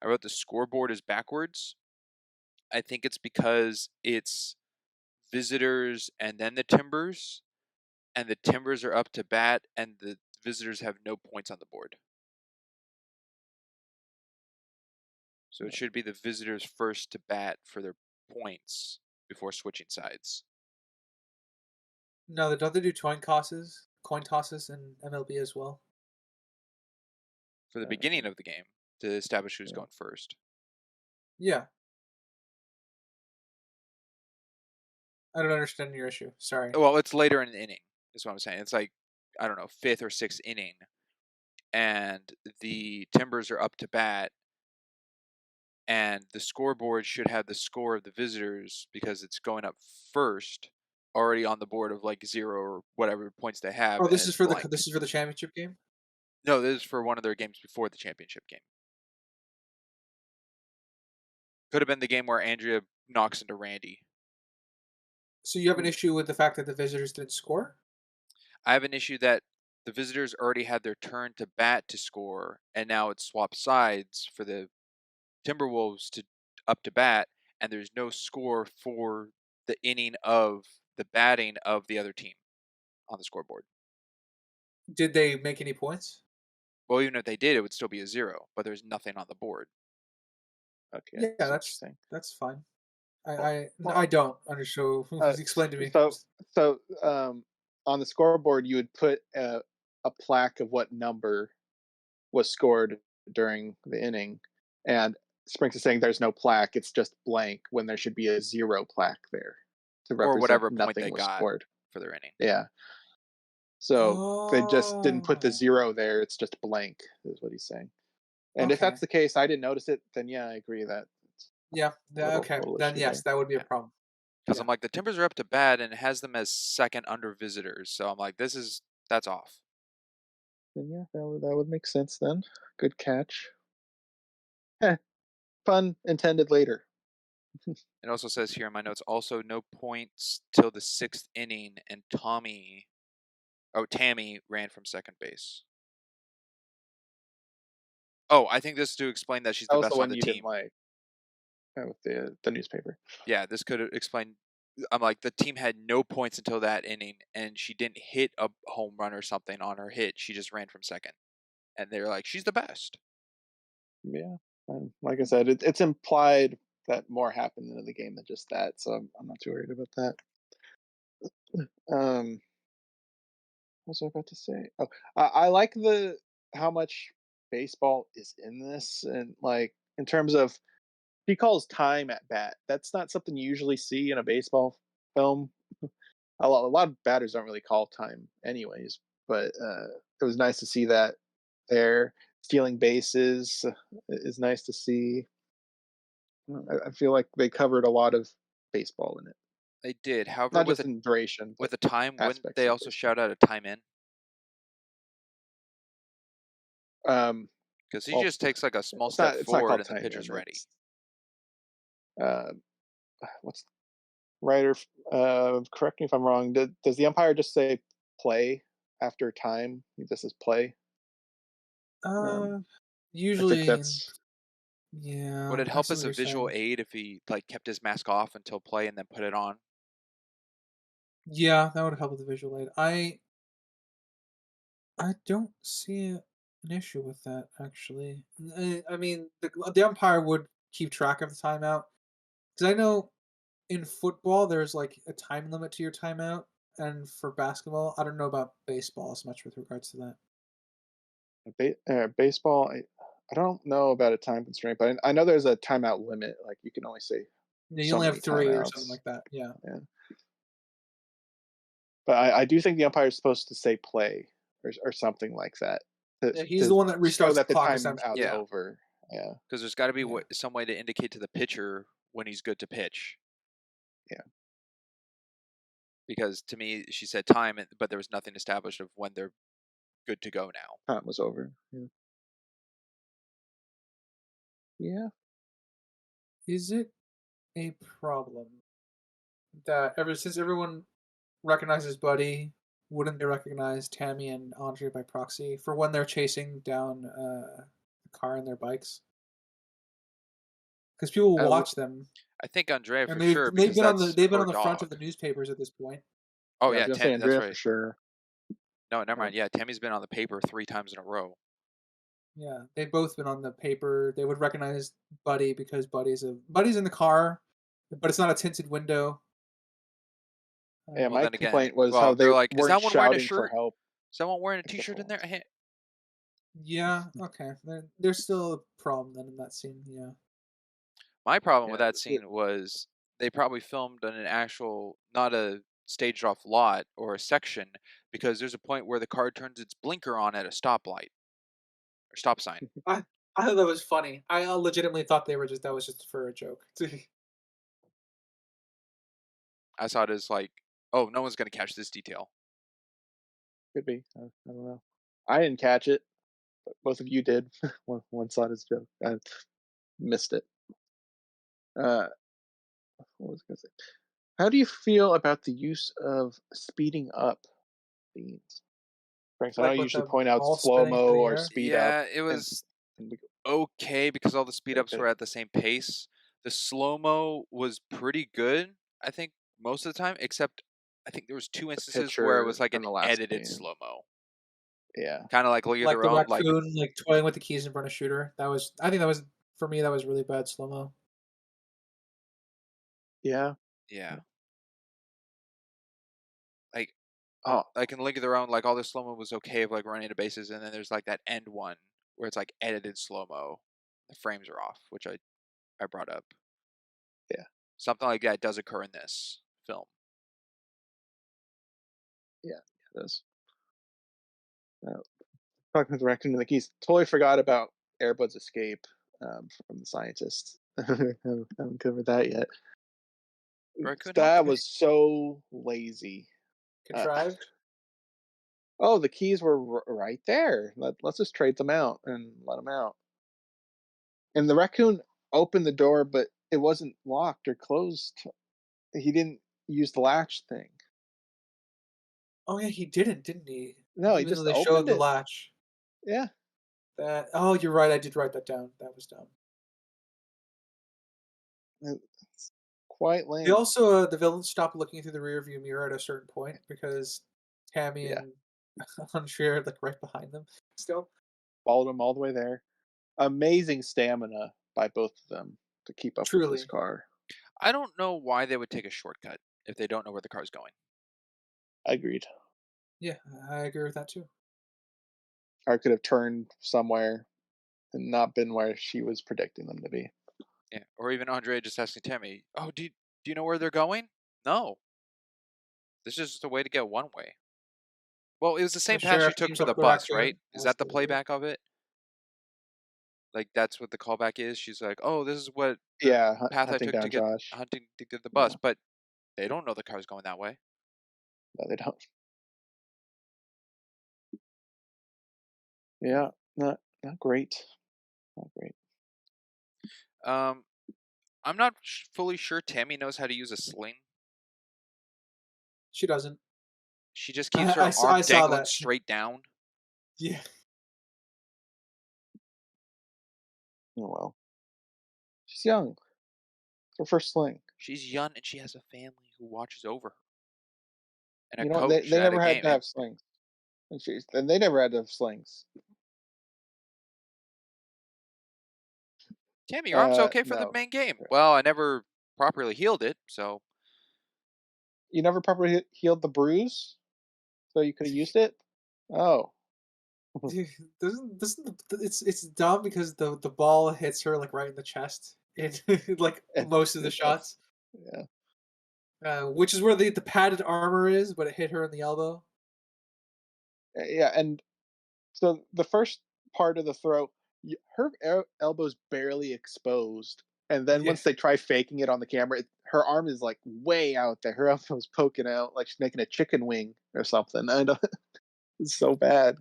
B: I wrote the scoreboard is backwards. I think it's because it's visitors and then the Timbers, and the Timbers are up to bat, and the visitors have no points on the board. So it should be the visitors first to bat for their points before switching sides.
A: No, don't they do coin tosses in MLB as well?
B: For the
C: Uh,
B: beginning of the game to establish who's
C: yeah.
B: going first.
A: Yeah, I don't understand your issue. Sorry.
B: Well, it's later in the inning, is what I'm saying. It's like, I don't know, fifth or sixth inning, and the Timbers are up to bat, and the scoreboard should have the score of the visitors because it's going up first, already on the board of like 0 or whatever points they have,
A: Oh,
B: and
A: this is
B: it's
A: for the
B: blank.
A: this is for the championship game.
B: No, this is for one of their games before the championship game. Could have been the game where Andrea knocks into Randy.
A: So you have an
C: Mm,
A: issue with the fact that the visitors didn't score?
B: I have an issue that the visitors already had their turn to bat to score, and now it's swapped sides for the Timberwolves to up to bat, and there's no score for the inning of the batting of the other team on the scoreboard.
A: Did they make any points?
B: Well, even if they did, it would still be a zero, but there's nothing on the board.
C: okay, I
A: Yeah,
C: see what you're saying.
A: that's fine.
C: Well,
A: I
C: well,
A: don't understand.
C: uh,
A: Explain to me.
C: so so on the scoreboard, you would put a plaque of what number was scored during the inning, and Sprinks is saying there's no plaque; it's just blank when there should be a zero plaque there to
B: Or
C: represent
B: whatever point
C: nothing
B: they
C: was
B: got
C: scored.
B: for their inning.
C: Yeah, so they just didn't put the
A: Oh,
C: zero there; it's just blank, is what he's saying. And if
A: okay.
C: that's the case, I didn't notice it. Then yeah, I agree that it's
A: Yeah,
C: a
A: okay.
C: little
A: Then
C: issue
A: yes,
C: there.
A: that would be a
B: Yeah.
A: problem.
B: Because
A: Yeah.
B: I'm like, the Timbers are up to bat and it has them as second under visitors. So I'm like, that's off.
C: Then yeah, that would make sense then. Good catch. Heh, pun intended later.
B: It also says here in my notes, also no points till the sixth inning, and Tammy ran from second base. Oh, I think this is to explain that she's
C: That
B: the
C: was the
B: best on
C: one
B: the
C: you didn't
B: team.
C: like with the newspaper.
B: Yeah, this could explain. I'm like, the team had no points until that inning, and she didn't hit a home run or something on her hit. She just ran from second, and they're like, she's the best.
C: Yeah, like I said, it's implied that more happened in the game than just that, so I'm not too worried about that. What was I about to say? Oh, I like the how much baseball is in this, and like in terms of he calls time at bat. That's not something you usually see in a baseball film. A lot of batters don't really call time, anyways. But it was nice to see that there. Stealing bases is nice to see. I feel like they covered a lot of baseball in it,
B: They did. However,
C: not just in duration, but
B: with a time, wouldn't
C: aspects
B: they
C: of
B: also
C: baseball.
B: shout out a time in?
C: Um,
B: Because he
C: well,
B: just takes like a small
C: it's
B: step
C: not it's not
B: forward
C: called
B: and the
C: time
B: pitcher's
C: in.
B: ready.
C: It's uh, what's writer? Correct me if I'm wrong. Does the umpire just say play after time? He just says play. Um,
A: Uh,
C: I think
A: usually,
C: that's
B: Would
A: yeah,
B: it
A: I
B: help
A: see
B: as
A: what
B: a
A: you're
B: visual
A: saying.
B: aid if he like kept his mask off until play and then put it on?
A: Yeah, that would help with the visual aid. I don't see an issue with that actually. I mean, the umpire would keep track of the timeout because I know in football there's like a time limit to your timeout, and for basketball, I don't know about baseball as much with regards to that.
C: baseball. I don't know about a time constraint, but I know there's a timeout limit. Like you can only say
A: Yeah, you
C: so
A: only have
C: many
A: three or something
C: timeouts.
A: like that. Yeah,
C: Yeah, but I do think the umpire is supposed to say play or something like that to
A: yeah, he's the
C: to
A: one that
C: show
A: restarts the
C: that the
A: clock
C: timeout's
A: essentially.
B: Yeah,
C: over. Yeah,
B: because there's got to be
A: Yeah,
B: some way to indicate to the pitcher when he's good to pitch.
C: yeah.
B: Because to me, she said time, but there was nothing established of when they're good to go now.
C: Time was over. Yeah. Yeah.
A: is it a problem that ever since everyone recognizes Buddy, wouldn't they recognize Tammy and Andre by proxy for when they're chasing down the car and their bikes? Because people will
C: Well,
A: watch them,
B: I think Andrea
A: and
B: for sure because that's
A: they've been
B: her
A: on the front of
B: dog.
A: the newspapers at this point.
B: Oh
C: yeah, I was
B: yeah,
C: gonna say
B: That's
C: Andrea for
B: right.
C: sure.
B: No, never
C: Uh,
B: mind. Yeah, Tammy's been on the paper 3 times in a row.
A: Yeah, they've both been on the paper. They would recognize Buddy because Buddy's in the car, but it's not a tinted window.
C: yeah,
B: Well,
C: my
B: then again,
C: complaint was how
B: well,
C: they
B: they're like, is
C: weren't
B: that one wearing a
C: shouting for
B: shirt?
C: help
B: Is that one wearing a
C: except
B: T-shirt
C: for
B: in there?
C: once.
A: Yeah, okay. There's still a problem then in that scene. Yeah.
B: My problem with
C: Yeah,
B: that scene was they probably filmed on an actual, not a staged off lot or a section, because there's a point where the car turns its blinker on at a stoplight or stop sign.
A: I I thought that was funny. I legitimately thought they were just that was just for a joke.
B: I saw it as like, oh, no one's gonna catch this detail.
C: could be. I don't know. I didn't catch it, but both of you did. One saw his joke. I missed it. Uh, what was I gonna say? How do you feel about the use of speeding up scenes? Frank, I know
A: Like
C: you
A: with
C: usually
A: the
C: point out
A: ball
C: slow
A: spinning through
C: mo
A: the
C: or
A: air.
C: speed up,
B: Yeah, it
C: and,
B: was
C: and we,
B: okay because all the speed ups
C: okay,
B: were at the same pace. The slow mo was pretty good, I think, most of the time, except I think there was two
C: the
B: instances where it was
C: picture
B: like
C: from
B: an
C: the last
B: edited
C: scene.
B: slow mo,
C: Yeah,
B: kind of like League of
A: Like
B: Their
A: the
B: Own, like
A: raccoon, like toying with the keys in front of shooter. I think that was for me. That was really bad slow mo.
C: yeah.
B: yeah, like
C: Oh,
B: in League of Their Own, like all the slow mo was okay of like running to bases, and then there's like that end one where it's like edited slow mo, the frames are off, which I brought up.
C: yeah,
B: Something like that does occur in this film.
C: yeah. It is. Uh, Talking with the raccoon and the keys. Totally forgot about Airbud's escape from the scientist. Haven't covered that yet.
B: Raccoon helped
C: That
B: him.
C: was so lazy. Uh,
A: Contrived.
C: oh, the keys were right there. Let's just trade them out and let them out. And the raccoon opened the door, but it wasn't locked or closed. He didn't use the latch thing.
A: Oh yeah, he didn't he?
C: No, he
A: Even though
C: just
A: they showed
C: opened
A: the
C: it.
A: latch.
C: Yeah.
A: That. Oh, you're right. I did write that down. That was dumb.
C: It's quite
A: They
C: lame.
A: also the villains stopped looking through the rearview mirror at a certain point because Tammy
C: Yeah.
A: and Andrea are like right behind them. Still,
C: Followed him all the way there. Amazing stamina by both of them to keep up with this
A: truly,
C: car.
B: I don't know why they would take a shortcut if they don't know where the car's going.
C: Agreed.
A: yeah, I agree with that too.
C: Car could have turned somewhere and not been where she was predicting them to be.
B: Yeah, or even Andrea just asking Tammy, "Oh, do you know where they're going?" No, this is just a way to get one way. Well, it was the
A: The
B: same path she
A: sheriff
B: took
A: teams
B: for
A: up
B: the
A: with the
B: bus, right?
A: raccoon
B: Is
A: as
B: that the
A: the route.
B: playback of it? Like that's what the callback is. She's like, "Oh, this is what the
C: Yeah,
B: path I
C: hunting
B: took to
C: down
B: get
C: Josh.
B: hunting to get the bus,"
C: Yeah,
B: but they don't know the car's going that way.
C: no, they don't. Yeah, not great. Not great.
B: Um, I'm not fully sure Tammy knows how to use a sling.
A: She doesn't.
B: She just keeps her
A: I
B: arm
A: saw
B: dangling
A: that.
B: straight down.
A: Yeah,
C: Oh well. She's young. It's her first sling.
B: She's young and she has a family who watches over her and a
C: You know what? They
B: coach
C: they
B: at a
C: never had
B: game.
C: to have slings. And they never had to have slings.
B: Tammy, your arm's okay for the
C: No.
B: main game. Well, I never properly healed it, so
C: You never properly healed the bruise, so you could have used it. Oh,
A: dude, doesn't it's dumb because the ball hits her like right in the chest in like most of the
C: it does.
A: shots,
C: Yeah,
A: which is where the padded armor is, but it hit her in the elbow.
C: yeah. And so the first part of the throw, her elbow's barely exposed, and then
A: Yeah,
C: once they try faking it on the camera, her arm is like way out there. Her elbow's poking out like she's making a chicken wing or something. I don't. It's so bad.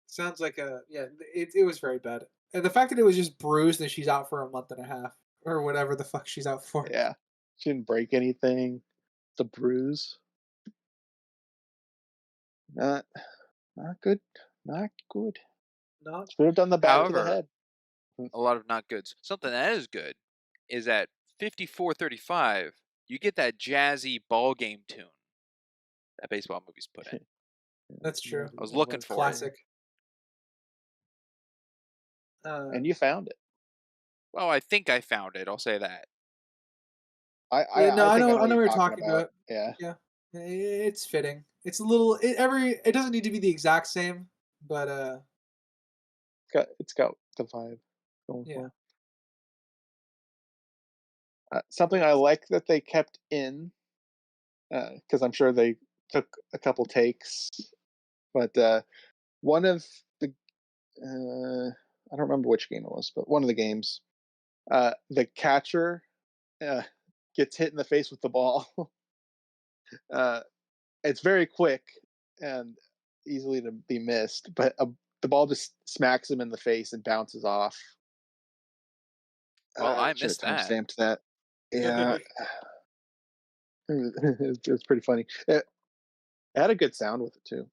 A: sounds like a yeah. It was very bad, and the fact that it was just bruised and she's out for a month and a half or whatever the fuck she's out for.
C: Yeah, she didn't break anything. The bruise, not not good. Not good.
A: Not
C: Should have done the back to the
B: however,
C: head.
B: a lot of not goods. Something that is good is at 54:35, you get that jazzy ball game tune that baseball movies put in.
A: that's true.
B: I was
A: It
B: looking
A: was
B: for it.
A: classic. Uh,
C: And you found it.
B: Well, I think I found it. I'll say that.
A: yeah, no,
C: I think I know
A: I
C: what
A: know
C: you're
A: what you're
C: talking
A: talking
C: about.
A: about.
C: Yeah,
A: Yeah, it's fitting. It's a little it doesn't need to be the exact same, but
C: it's got the vibe going
A: yeah.
C: for it. Something I like that they kept in, because I'm sure they took a couple takes, but one of the I don't remember which game it was, but one of the games, the catcher uh, gets hit in the face with the ball. uh, it's very quick and easily to be missed, but the ball just smacks him in the face and bounces off.
B: Well, I
C: Should have
B: missed that.
C: timestamped that. Yeah, It's pretty funny. It had a good sound with it too.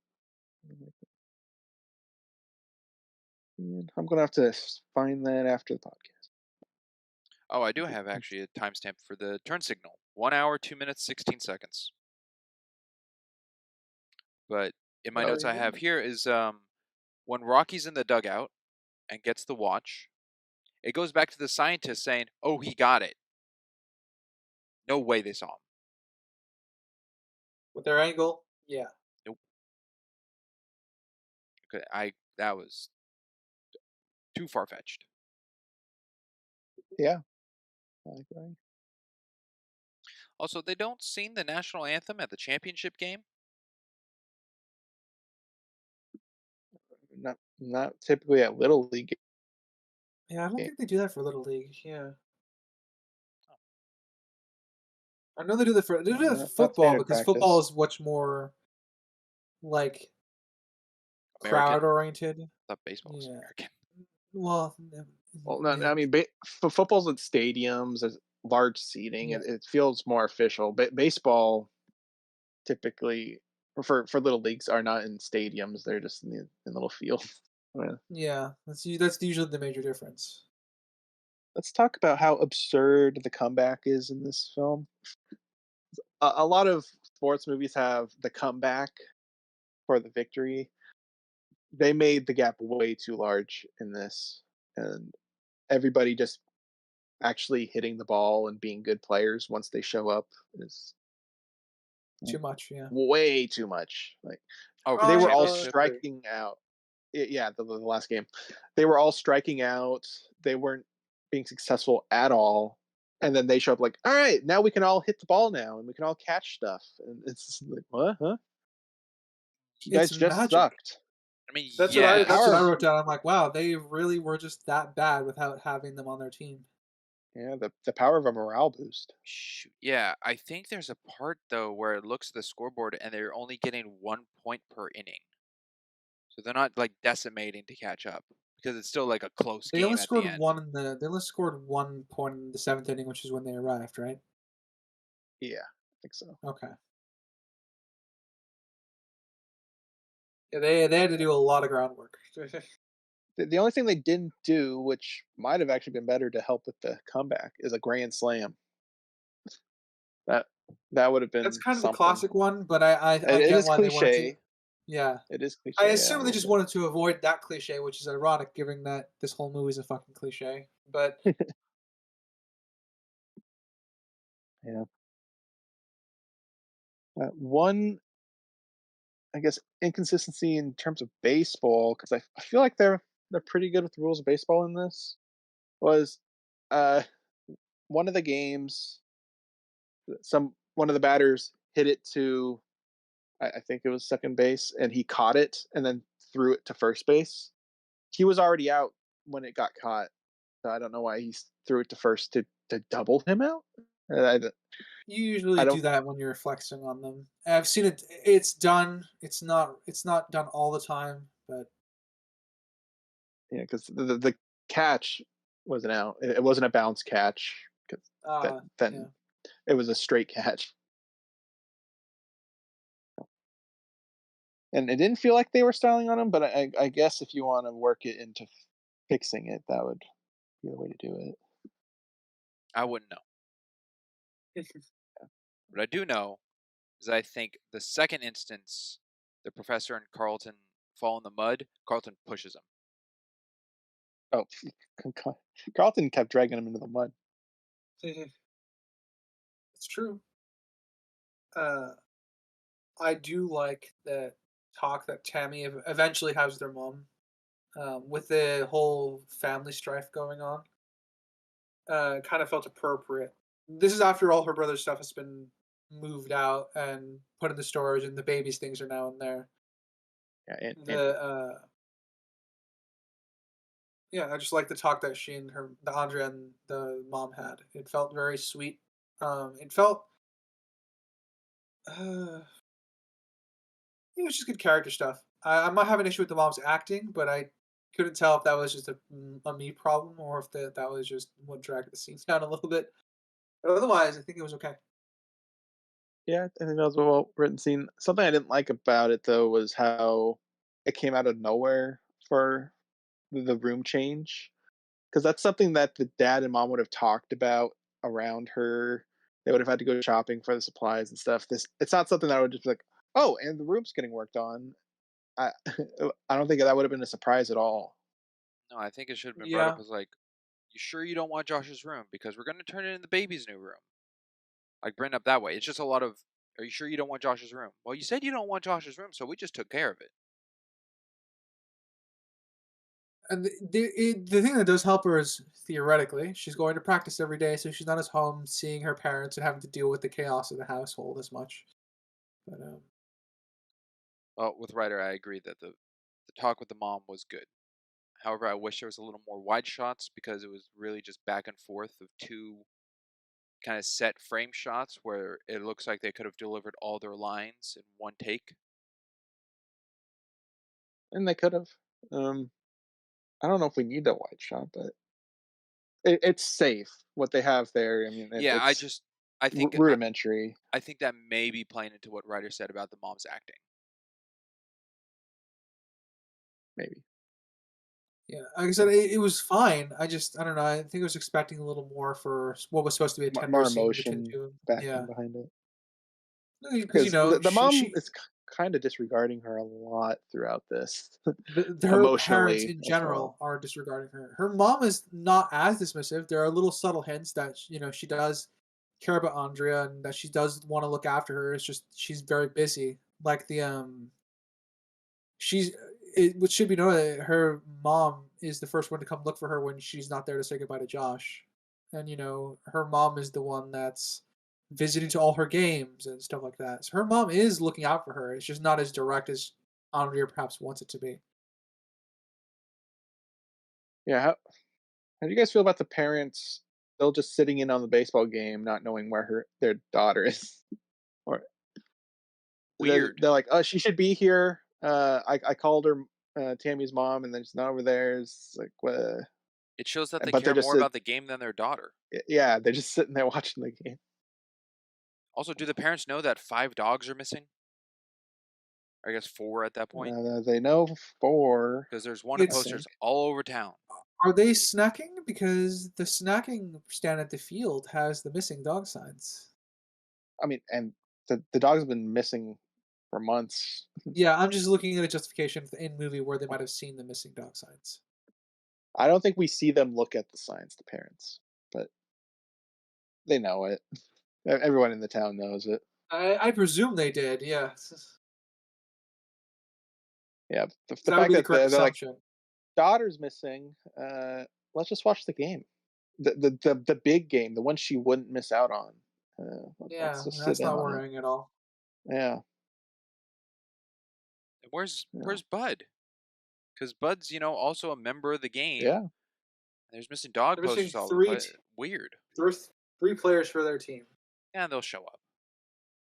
C: And I'm gonna have to find that after the podcast.
B: Oh, I do have actually a timestamp for the turn signal. 1 hour, 2 minutes, 16 seconds. But in my
C: Oh,
B: notes I have here is when Rocky's in the dugout and gets the watch, it goes back to the scientist saying, "Oh, he got it." No way they saw him.
A: With their angle, yeah.
B: Nope. Okay, that was too far fetched.
C: yeah. I agree.
B: Also, they don't sing the national anthem at the championship game.
C: Not typically at Little League
A: Yeah, I don't
C: game.
A: think they do that for Little League. Yeah. I know they do that for
C: Not
A: football
C: standard
A: because football
C: practice.
A: is much more like
B: American.
A: crowd oriented.
B: I thought baseball was
A: Yeah.
B: American.
A: Well,
C: Well, no,
A: yeah,
C: I mean, for footballs at stadiums, there's large seating.
A: yeah,
C: It feels more official. But baseball typically, for little leagues, are not in stadiums. They're just in little fields. Yeah.
A: yeah. That's usually the major difference.
C: Let's talk about how absurd the comeback is in this film. A lot of sports movies have the comeback for the victory. They made the gap way too large in this, and everybody just actually hitting the ball and being good players once they show up is
A: Too much, yeah.
C: way too much. Like
B: Oh, for
C: they
B: the
C: were all
B: championship.
A: Agree.
C: striking out. Yeah, the last game, they were all striking out. They weren't being successful at all. And then they show up like, all right, now we can all hit the ball now, and we can all catch stuff. And it's just like, what? Huh? You
A: It's
C: guys just
A: magic.
C: sucked.
B: I mean,
A: That's what I. That's
C: Power
A: what I
B: yes.
C: of
A: wrote down. I'm like, wow, they really were just that bad without having them on their team.
C: yeah, the power of a morale boost.
B: Shoot. Yeah, I think there's a part though where it looks at the scoreboard and they're only getting 1 point per inning. So they're not like decimating to catch up because it's still like a close
A: They only
B: game at the
A: scored
B: end.
A: one in the. They only scored 1 point in the seventh inning, which is when they arrived, right?
C: Yeah, I think so.
A: Okay. Yeah, they had to do a lot of groundwork.
C: The only thing they didn't do, which might have actually been better to help with the comeback, is a grand slam. That that would have
A: That's
C: been
A: kind of a
C: something.
A: classic one, but I
C: It
A: get
C: is
A: why they wanted to.
C: cliche.
A: Yeah,
C: It is
A: I
C: cliche, yeah, a
A: assume they
C: little
A: just
C: bit.
A: wanted to avoid that cliche, which is ironic, given that this whole movie is a fucking cliche. But
C: Yeah. One, I guess, inconsistency in terms of baseball, because I feel like they're pretty good with the rules of baseball in this. Was uh one of the games, one of the batters hit it to, I think it was second base, and he caught it and then threw it to first base. He was already out when it got caught. So I don't know why he threw it to first to double him out. I,
A: you
C: I
A: usually do
C: don't.
A: that when you're flexing on them. I've seen it. It's done. It's not done all the time, but
C: Yeah, because the catch wasn't out. It wasn't a bounce catch. 'Cause
A: yeah.
C: then it was a straight catch, and it didn't feel like they were styling on him. But I guess if you want to work it into fixing it, that would be the way to do it.
B: I wouldn't know. What I do know is I think the second instance, the professor and Carlton fall in the mud, Carlton pushes him.
C: Oh, Carlton kept dragging him into the mud.
A: It's true. Uh, I do like that talk that Tammy eventually has with their mom, with the whole family strife going on. Kind of felt appropriate. This is after all her brother's stuff has been moved out and put in the storage, and the baby's things are now in there.
C: Yeah,
A: The Yeah, I just like the talk that she and the Andrea and the mom had. It felt very sweet. It felt uh, it was just good character stuff. I might have an issue with the mom's acting, but I couldn't tell if that was just a me problem or if that was just what dragged the scenes down a little bit. But otherwise, I think it was okay.
C: Yeah, I think that was a well written scene. Something I didn't like about it though was how it came out of nowhere for the room change, because that's something that the dad and mom would have talked about around her. They would have had to go shopping for the supplies and stuff. This it's not something that I would just be like, oh, and the room's getting worked on. I I don't think that would have been a surprise at all.
B: No, I think it should have been brought up
A: Yeah.
B: as like, you sure you don't want Josh's room? Because we're going to turn it in the baby's new room. Like, bring it up that way. It's just a lot of, are you sure you don't want Josh's room? Well, you said you don't want Josh's room, so we just took care of it.
A: And the thing that does help her is theoretically she's going to practice every day, so she's not as home seeing her parents and having to deal with the chaos of the household as much. But
B: Well, with Ryder, I agree that the talk with the mom was good. However, I wish there was a little more wide shots because it was really just back and forth of two kind of set frame shots where it looks like they could have delivered all their lines in one take.
C: And they could have. Um, I don't know if we need a wide shot, but it's safe what they have there. I mean,
B: Yeah,
C: it's
B: I think
C: rudimentary,
B: I think that may be playing into what Ryder said about the mom's acting.
C: maybe.
A: yeah, like I said, it was fine. I don't know. I think I was expecting a little more for what was supposed to be a tender
C: More
A: scene between the
C: emotion
A: two of them.
C: backing
A: Yeah,
C: behind it.
A: because
C: Because the mom
A: she
C: is kind of disregarding her a lot throughout this,
A: her parents
C: emotionally
A: in
C: as well.
A: general are disregarding her. Her mom is not as dismissive. There are little subtle hints that she does care about Andrea and that she does want to look after her. It's just she's very busy. Like she's which should be noted that her mom is the first one to come look for her when she's not there to say goodbye to Josh, and her mom is the one that's visiting to all her games and stuff like that. So her mom is looking out for her. It's just not as direct as Andrea perhaps wants it to be.
C: Yeah, how do you guys feel about the parents still just sitting in on the baseball game, not knowing where their daughter is? Or
B: Weird.
C: they're like, "Oh, she should be here." I called her, Tammy's mom, and then she's not over there. It's like,
B: It shows that they
C: but they're
B: care
C: just
B: more about the game than their daughter.
C: yeah, they're just sitting there watching the game.
B: Also, do the parents know that 5 dogs are missing? Or I guess 4 at that point,
C: They know for
B: because there's wanted
C: I
A: It's
B: posters
C: think.
B: all over town.
A: Are they snacking? Because the snacking stand at the field has the missing dog signs.
C: I mean, and the dog's been missing for months.
A: Yeah, I'm just looking at a justification in movie where they might have seen the missing dog signs.
C: I don't think we see them look at the signs, the parents, but they know it. Everyone in the town knows it.
A: I presume they did. Yeah,
C: Yeah, the
A: that would
C: fact
A: be the
C: that
A: correct
C: they're like,
A: assumption.
C: daughter's missing. Let's just watch the game. The big game, the one she wouldn't miss out on. Let's
A: Yeah,
C: just sit
A: that's
C: in
A: not
C: on it.
A: worrying at all.
C: Yeah,
B: And where's
C: yeah,
B: where's Bud? Because Bud's also a member of the game.
C: yeah.
B: There's missing dog
A: They're missing
B: posters all over the place. Weird.
A: there's three players for their team.
B: Yeah, they'll show up.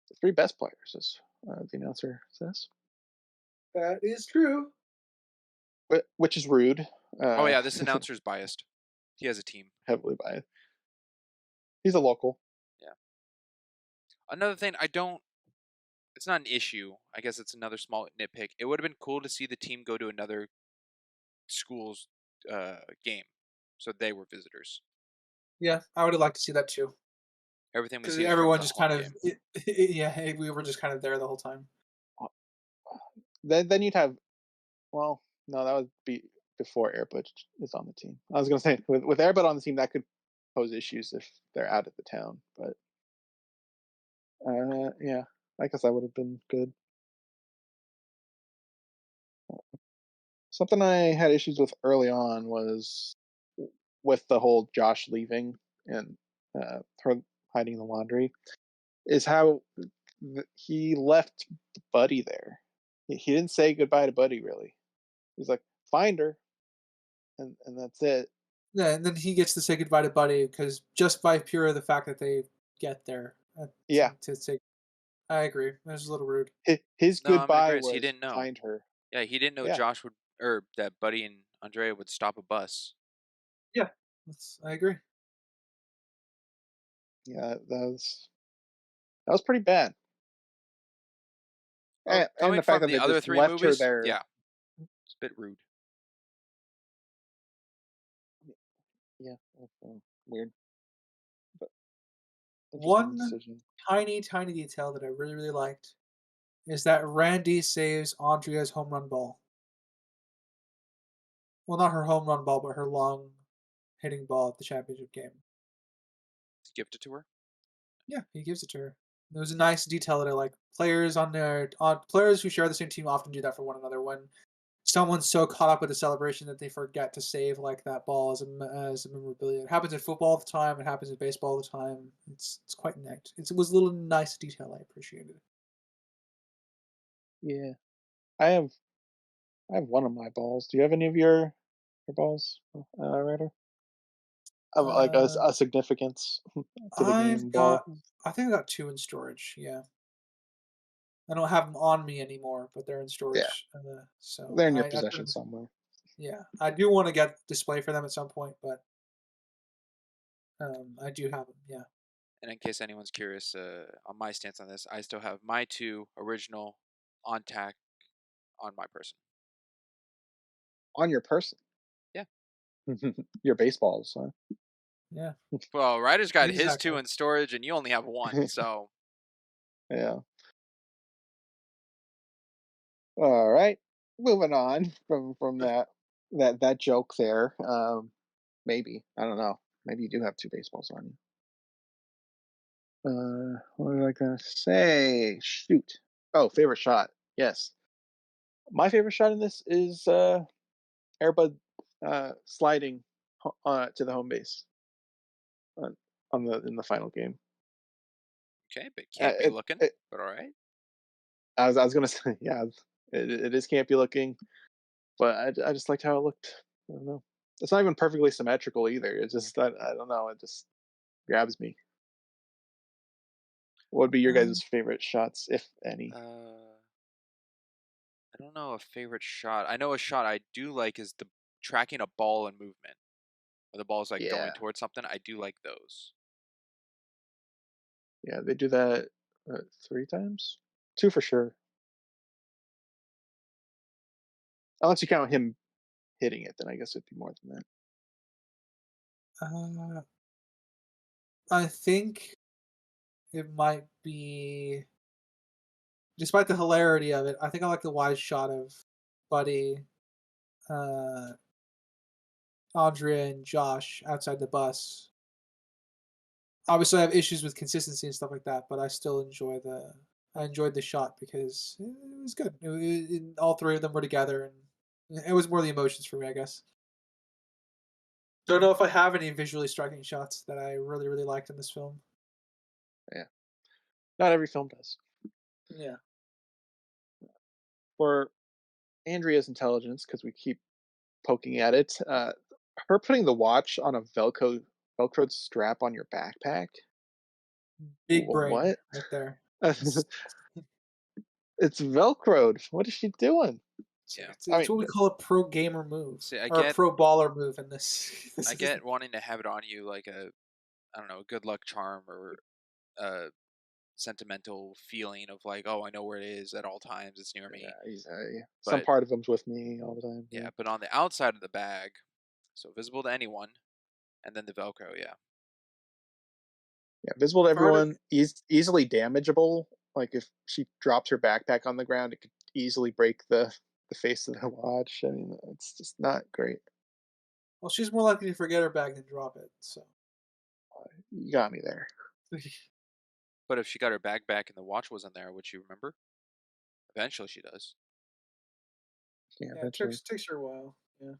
C: The three best players, as the announcer says,
A: That is true.
C: which is rude.
B: Oh
C: Uh,
B: yeah, this announcer's biased. He has a team.
C: heavily biased. He's a local.
B: Yeah. Another thing, I don't. It's not an issue. I guess it's another small nitpick. It would have been cool to see the team go to another school's game, so they were visitors.
A: Yeah, I would have liked to see that too.
B: Everything we
A: Because
B: see is from
A: everyone
B: the
A: just
B: home
A: kind of,
B: game.
A: yeah, hey, we were just kind of there the whole time.
C: Then you'd have, well, no, that would be before Airbud is on the team. I was going to say with Airbud on the team, that could pose issues if they're out of the town. But yeah, I guess that would have been good. Something I had issues with early on was with the whole Josh leaving and her hiding in the laundry. Is how he left Buddy there. He didn't say goodbye to Buddy really. He's like, find her, and that's it.
A: Yeah, and then he gets to say goodbye to Buddy because just by pure the fact that they get there
C: Yeah,
A: to say, I agree. That was a little rude.
C: his
B: No, I'm in
C: goodbye
B: agreement. He
C: was
B: didn't know.
C: find her.
B: Yeah, he didn't know
C: Yeah,
B: Josh would, or that Buddy and Andrea would stop a bus.
A: Yeah, I agree.
C: yeah, that was pretty bad.
B: Well,
C: And
B: coming
C: the fact
B: from
C: that
B: the
C: they
B: other
C: just
B: 3
C: left her
B: movies,
C: there.
B: yeah, it's a bit rude.
C: Yeah, weird, but interesting
A: One
C: decision.
A: tiny, tiny detail that I really, really liked is that Randy saves Andrea's home run ball. Well, not her home run ball, but her long hitting ball at the championship game.
B: Gift it to her.
A: Yeah, he gives it to her. It was a nice detail that I like. Players who share the same team often do that for one another. When someone's so caught up with the celebration that they forget to save like that ball as a memorabilia. It happens in football all the time. It happens in baseball all the time. It's quite neat. It was a little nice detail. I appreciated.
C: Yeah, I have I have one of my balls. Do you have any of your balls, Ryder? Of like
A: Uh,
C: a significance to the
A: I've
C: game
A: got.
C: ball?
A: I think I got two in storage. Yeah, I don't have them on me anymore, but they're in
C: Yeah,
A: storage. So
C: they're in your
A: I put
C: possession
A: them.
C: somewhere.
A: Yeah, I do want to get display for them at some point, but I do have them. Yeah.
B: And in case anyone's curious on my stance on this, I still have my 2 original on tack on my person.
C: On your person.
B: Yeah.
C: Your baseballs, huh?
A: Yeah.
B: Well, Ryder's got his 2
A: Exactly.
B: in storage, and you only have 1, so
C: Yeah. All right. Moving on from that joke there. Maybe I don't know. Maybe you do have two baseballs on you. What was I gonna say? Shoot. Oh, favorite shot. Yes, my favorite shot in this is Airbud sliding to the home base on, on the in the final game.
B: okay, but
C: Uh,
B: can't be
C: it,
B: looking,
C: it,
B: but all right.
C: I was gonna say, yeah, it is campy looking, but I just liked how it looked. I don't know. It's not even perfectly symmetrical either. It's just that I don't know. It just grabs me. What would be your
A: Um,
C: guys' favorite shots, if any?
B: I don't know a favorite shot. I know a shot I do like is the tracking a ball in movement, where the ball's like going
C: Yeah,
B: towards something. I do like those.
C: yeah, they do that three times, two for sure. Unless you count him hitting it, then I guess it'd be more than that.
A: uh, I think it might be, despite the hilarity of it, I think I like the wide shot of Buddy, uh, Andrea, and Josh outside the bus. Obviously, I have issues with consistency and stuff like that, but I enjoyed the shot because it was good. All three of them were together, and it was more the emotions for me, I guess. Don't know if I have any visually striking shots that I really, really liked in this film.
C: Yeah, not every film does.
A: Yeah.
C: For Andrea's intelligence, because we keep poking at it, her putting the watch on a velcroed strap on your backpack.
A: Big brain
C: What?
A: right there.
C: It's
A: It's
C: velcroed. What is she doing?
B: Yeah.
C: I
A: it's
C: mean,
A: what we call a pro gamer move
B: See,
A: or a pro baller move in this.
B: I get wanting to have it on you like a, I don't know, a good luck charm or a sentimental feeling of like, oh, I know where it is at all times. It's near
C: yeah,
B: me.
C: some
B: But
C: part of him's with me all the time.
B: yeah, but on the outside of the bag, so visible to anyone, and then the Velcro. Yeah.
C: Yeah, visible to
A: Part of
C: everyone, easily damageable. Like if she drops her backpack on the ground, it could easily break the face of the watch. I mean, it's just not great.
A: well, she's more likely to forget her bag than drop it. So
C: You got me there.
B: But if she got her bag back and the watch wasn't there, would she remember? Eventually, she does.
C: Yeah,
A: yeah, it
C: eventually.
A: takes her a while. Yeah.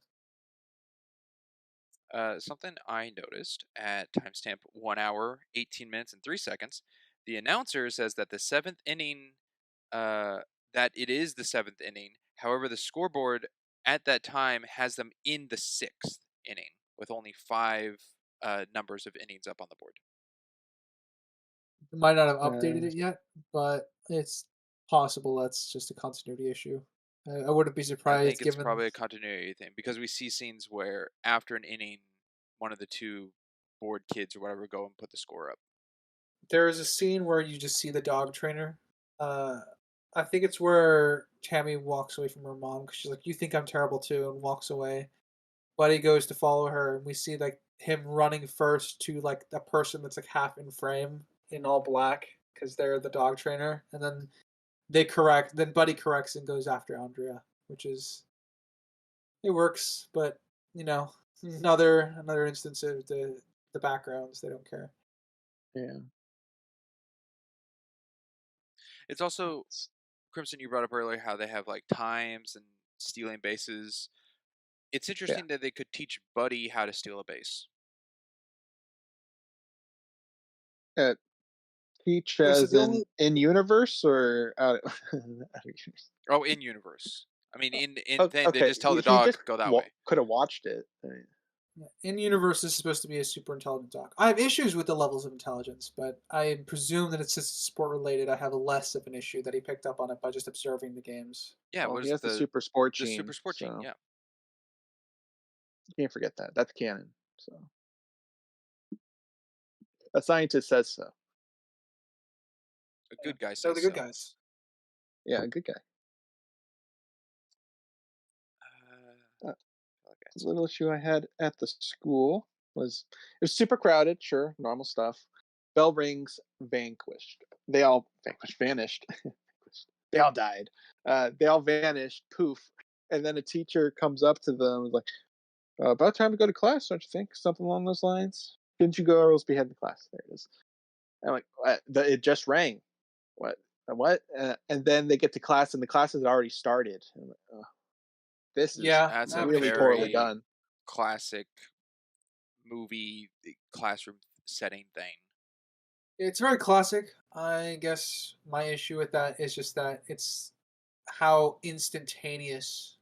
B: Something I noticed at timestamp 1 hour, 18 minutes, and 3 seconds. The announcer says that the seventh inning, that it is the seventh inning. However, the scoreboard at that time has them in the sixth inning with only 5 numbers of innings up on the board.
A: They might not have updated
C: Uh,
A: it yet, but it's possible that's just a continuity issue. I wouldn't be
B: I
A: surprised
B: think it's
A: given
B: probably a continuity thing because we see scenes where after an inning, one of the 2 bored kids or whatever go and put the score up.
A: there is a scene where you just see the dog trainer uh, I think it's where Tammy walks away from her mom because she's like, "You think I'm terrible too," and walks away. Buddy goes to follow her, and we see like him running first to like a person that's like half in frame in all black because they're the dog trainer, and then they correct. Then Buddy corrects and goes after Andrea, which is it works, but you know another instance of the backgrounds they don't care.
C: Yeah.
B: It's also
C: It's-
B: Crimson. You brought up earlier how they have like times and stealing bases. It's
C: yeah.
B: interesting that they could teach Buddy how to steal a base.
C: Uh, Teach
A: Wait, so
C: as
A: the
C: in
A: only
C: universe or out, out of universe?
B: Oh, in universe. I mean, in
C: Oh,
B: thing they
C: okay,
B: just tell the
C: he
B: dog
C: just
B: go that way.
C: could have watched it. I mean,
A: in universe this is supposed to be a super intelligent dog. I have issues with the levels of intelligence, but I presume that it's just sport related. I have less of an issue that he picked up on it by just observing the games.
B: Yeah,
C: well,
B: what
C: he
B: is
C: has the super sport
B: the super
C: gene,
B: sport gene?
C: so
B: Yeah,
C: you can't forget that. That's canon. So a scientist says so.
B: a
A: Yeah.
B: good guy
A: They're
B: says
A: the good
B: so.
A: guys.
C: Yeah, good guy.
B: Uh,
C: Uh,
B: okay,
C: the
B: so
C: little issue I had at the school was it was super crowded. Sure, normal stuff. Bell rings. Vanquished. They all vanished. They all died. They all vanished. Poof. And then a teacher comes up to them like, "About time to go to class, don't you think? Something along those lines. Didn't you go or else behead the class?" There it is. I'm like, it just rang. What? What? And then they get to class, and the class has already started. I'm like, this is
A: Yeah,
B: that's a
A: that makes
C: really
A: it pretty
C: poorly
A: bad.
B: very
C: done.
B: classic movie classroom setting thing.
A: It's very classic. I guess my issue with that is just that it's how instantaneous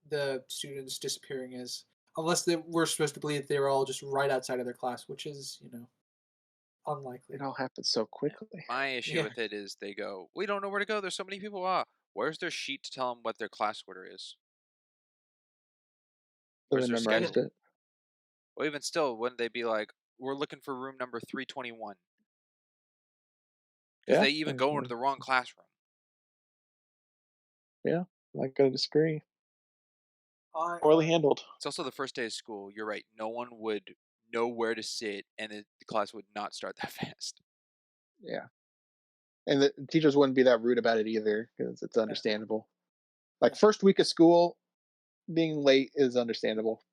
A: the students disappearing is. Unless we're supposed to believe they were all just right outside of their class, which is,
C: It
A: unlikely.
C: all happened so
B: Yeah.
C: quickly.
B: My issue
A: Yeah.
B: with it is they go, we don't know where to go. There's so many people. Ah, where's their sheet to tell them what their class order is?
C: So
B: Where's
C: they
B: their
C: memorized
B: schedule?
C: it.
B: Well, even still, wouldn't they be like, we're looking for room number 321? Because
C: Yeah.
B: they even go into the wrong classroom.
C: Yeah. I'm not gonna disagree.
A: I,
C: Poorly handled.
B: It's also the first day of school. You're right. No one would know where to sit, and the class would not start that fast.
C: Yeah. And the teachers wouldn't be that rude about it either because it's
A: yeah.
C: understandable. Like first week of school, being late is understandable.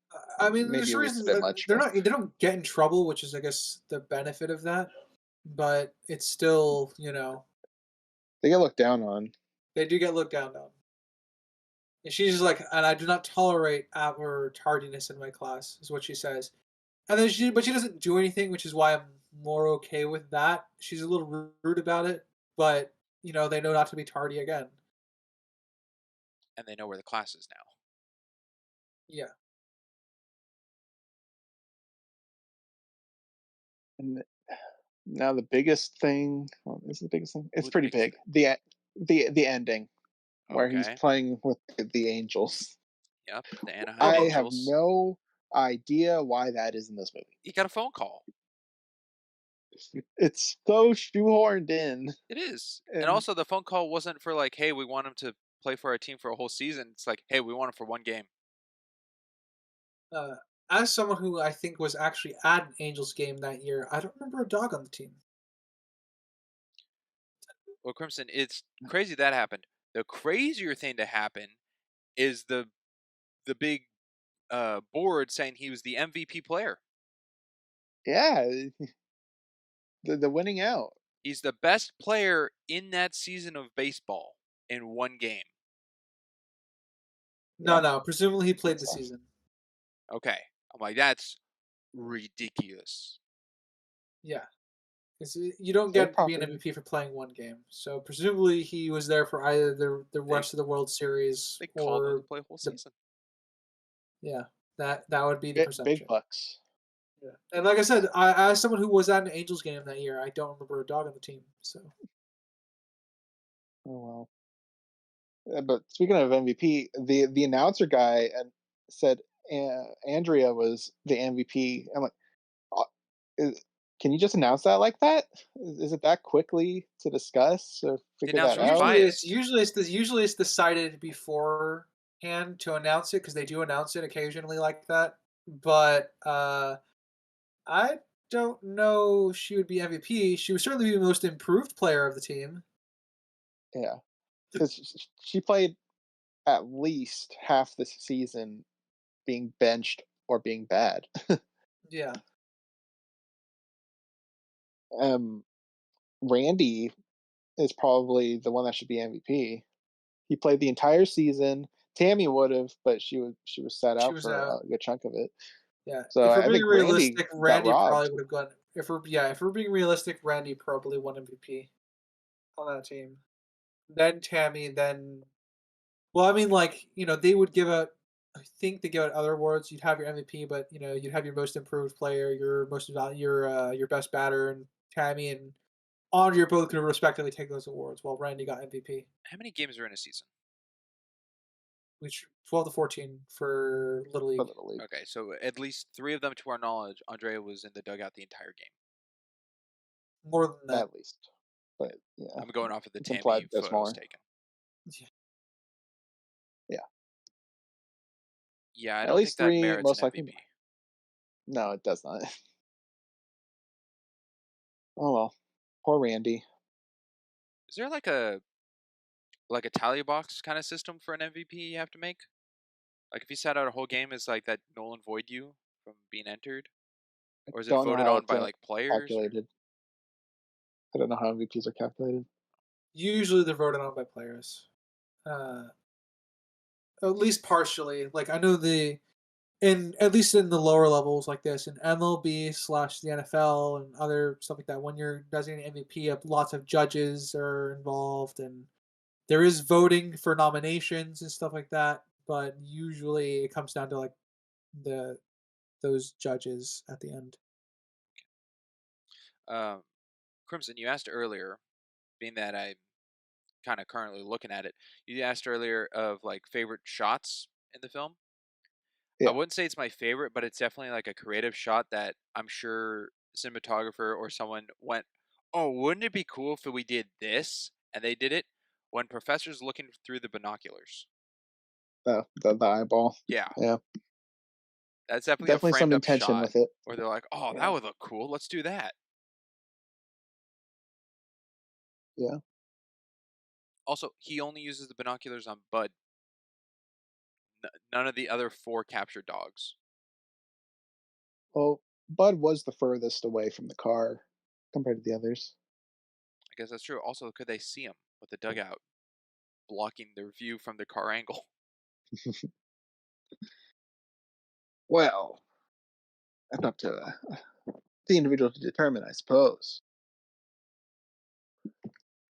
A: I mean,
C: Maybe
A: there's
C: a week's a
A: reasons
C: bit much,
A: they're
C: but
A: not. They don't get in trouble, which is, I guess, the benefit of that. But it's still,
C: they get looked down on.
A: they do get looked down on. And she's just like, and I do not tolerate our tardiness in my class, is what she says. And then but she doesn't do anything, which is why I'm more okay with that. She's a little rude about it, but they know not to be tardy again.
B: And they know where the class is now.
A: Yeah.
C: And now the biggest thing, well, this is the biggest thing. It's
B: Ooh, the
C: pretty
B: biggest
C: big.
B: thing.
C: The ending where he's
B: Okay.
C: playing with the angels.
B: Yep. The Anaheim
A: Oh,
C: I have
B: Angels.
C: no idea why that is in this movie.
B: He got a phone call.
C: It's so shoehorned in.
B: It is. And
C: And
B: also, the phone call wasn't for like, hey, we want him to play for our team for a whole season. It's like, hey, we want him for one game.
A: uh, as someone who I think was actually at an Angels game that year, I don't remember a dog on the team.
B: Well, Crimson, it's crazy that happened. The crazier thing to happen is the big board saying he was the MVP player.
C: yeah, the winning out.
B: He's the best player in that season of baseball in one game.
A: No,
C: Yeah,
A: no. Presumably he played
C: that's
A: the
C: awesome.
A: season.
B: Okay. I'm like, that's ridiculous.
A: Yeah. You don't
C: Third
A: get to be an
C: property.
A: MVP for playing one game. So presumably he was there for either the
B: They
A: rest of the World Series
B: they called him to
A: or
B: play a whole
A: the
B: season.
A: yeah. That would be the
C: Big
A: perception.
C: bucks.
A: Yeah. And like I said, as someone who was at an Angels game that year, I don't remember a dog on the team. So
C: Oh well. But speaking of MVP, the announcer guy said Andrea was the MVP. I'm like, uh, Can you just announce that like that? Is it that quickly to discuss or
B: The
C: figure that
B: announcer was
C: out?
B: biased.
A: Usually it's decided beforehand to announce it because they do announce it occasionally like that. But I don't know she would be MVP. She would certainly be the most improved player of the team.
C: Yeah, because she played at least half the season being benched or being bad.
A: Yeah,
C: um, Randy is probably the one that should be MVP. He played the entire season. Tammy would have, but she was set
A: she
C: out
A: was
C: for
A: out.
C: a good chunk of it.
A: Yeah,
C: So
A: if we're
C: I
A: being
C: think Randy
A: realistic,
C: got
A: Randy probably
C: robbed.
A: would have gone. If we're being realistic, Randy probably won MVP on that team. Then Tammy, then well, I mean, like they would give out. I think they give out other awards. You'd have your MVP, but you'd have your most improved player, your your best batter, and Tammy and Andre both could respectively take those awards, while Randy got MVP.
B: How many games are in a season?
A: Which 12 to 14 for Little League.
C: Little League.
B: Okay, so at least 3 of them, to our knowledge, Andrea was in the dugout the entire game.
A: More than that.
C: At least. But yeah,
B: I'm going off of the
C: it's
B: Tammy
C: implied there's
B: photos
C: more.
B: taken.
A: Yeah.
C: Yeah.
B: Yeah, I
C: At
B: don't think
C: least
B: that
C: 3,
B: merits
C: most
B: an
C: likely.
B: MVP.
C: No, it does not. Oh well, poor Randy.
B: Is there like a tally box kind of system for an MVP you have to make? Like if you sat out a whole game, is like that null and void you from being entered, or is it
C: Don't know
B: voted
C: how
B: on
C: it's
B: by like players? Or...
C: calculated. I don't know how MVPs are calculated.
A: Usually they're voted on by players. Uh, at least partially. Like I know at least in the lower levels like this in MLB slash the NFL and other stuff like that, when you're designating MVP, lots of judges are involved and there is voting for nominations and stuff like that. But usually it comes down to like the those judges at the end.
B: Crimson, you asked earlier, being that I'm kind of currently looking at it, you asked earlier of like favorite shots in the film.
C: Yeah.
B: I wouldn't say it's my favorite, but it's definitely like a creative shot that I'm sure cinematographer or someone went, "Oh, wouldn't it be cool if we did this?" And they did it when Professor's looking through the binoculars.
C: The eyeball.
B: Yeah,
C: Yeah.
B: that's definitely a
C: Definitely some
B: framed up
C: intention
B: shot
C: with it.
B: where they're like, "Oh, that
C: Yeah.
B: would look cool. Let's do that."
C: Yeah.
B: Also, he only uses the binoculars on Bud. None of the other 4 captured dogs.
C: Well, Bud was the furthest away from the car compared to the others.
B: I guess that's true. Also, could they see him with the dugout blocking their view from the car angle?
C: Well, that's up to the individual to determine, I suppose.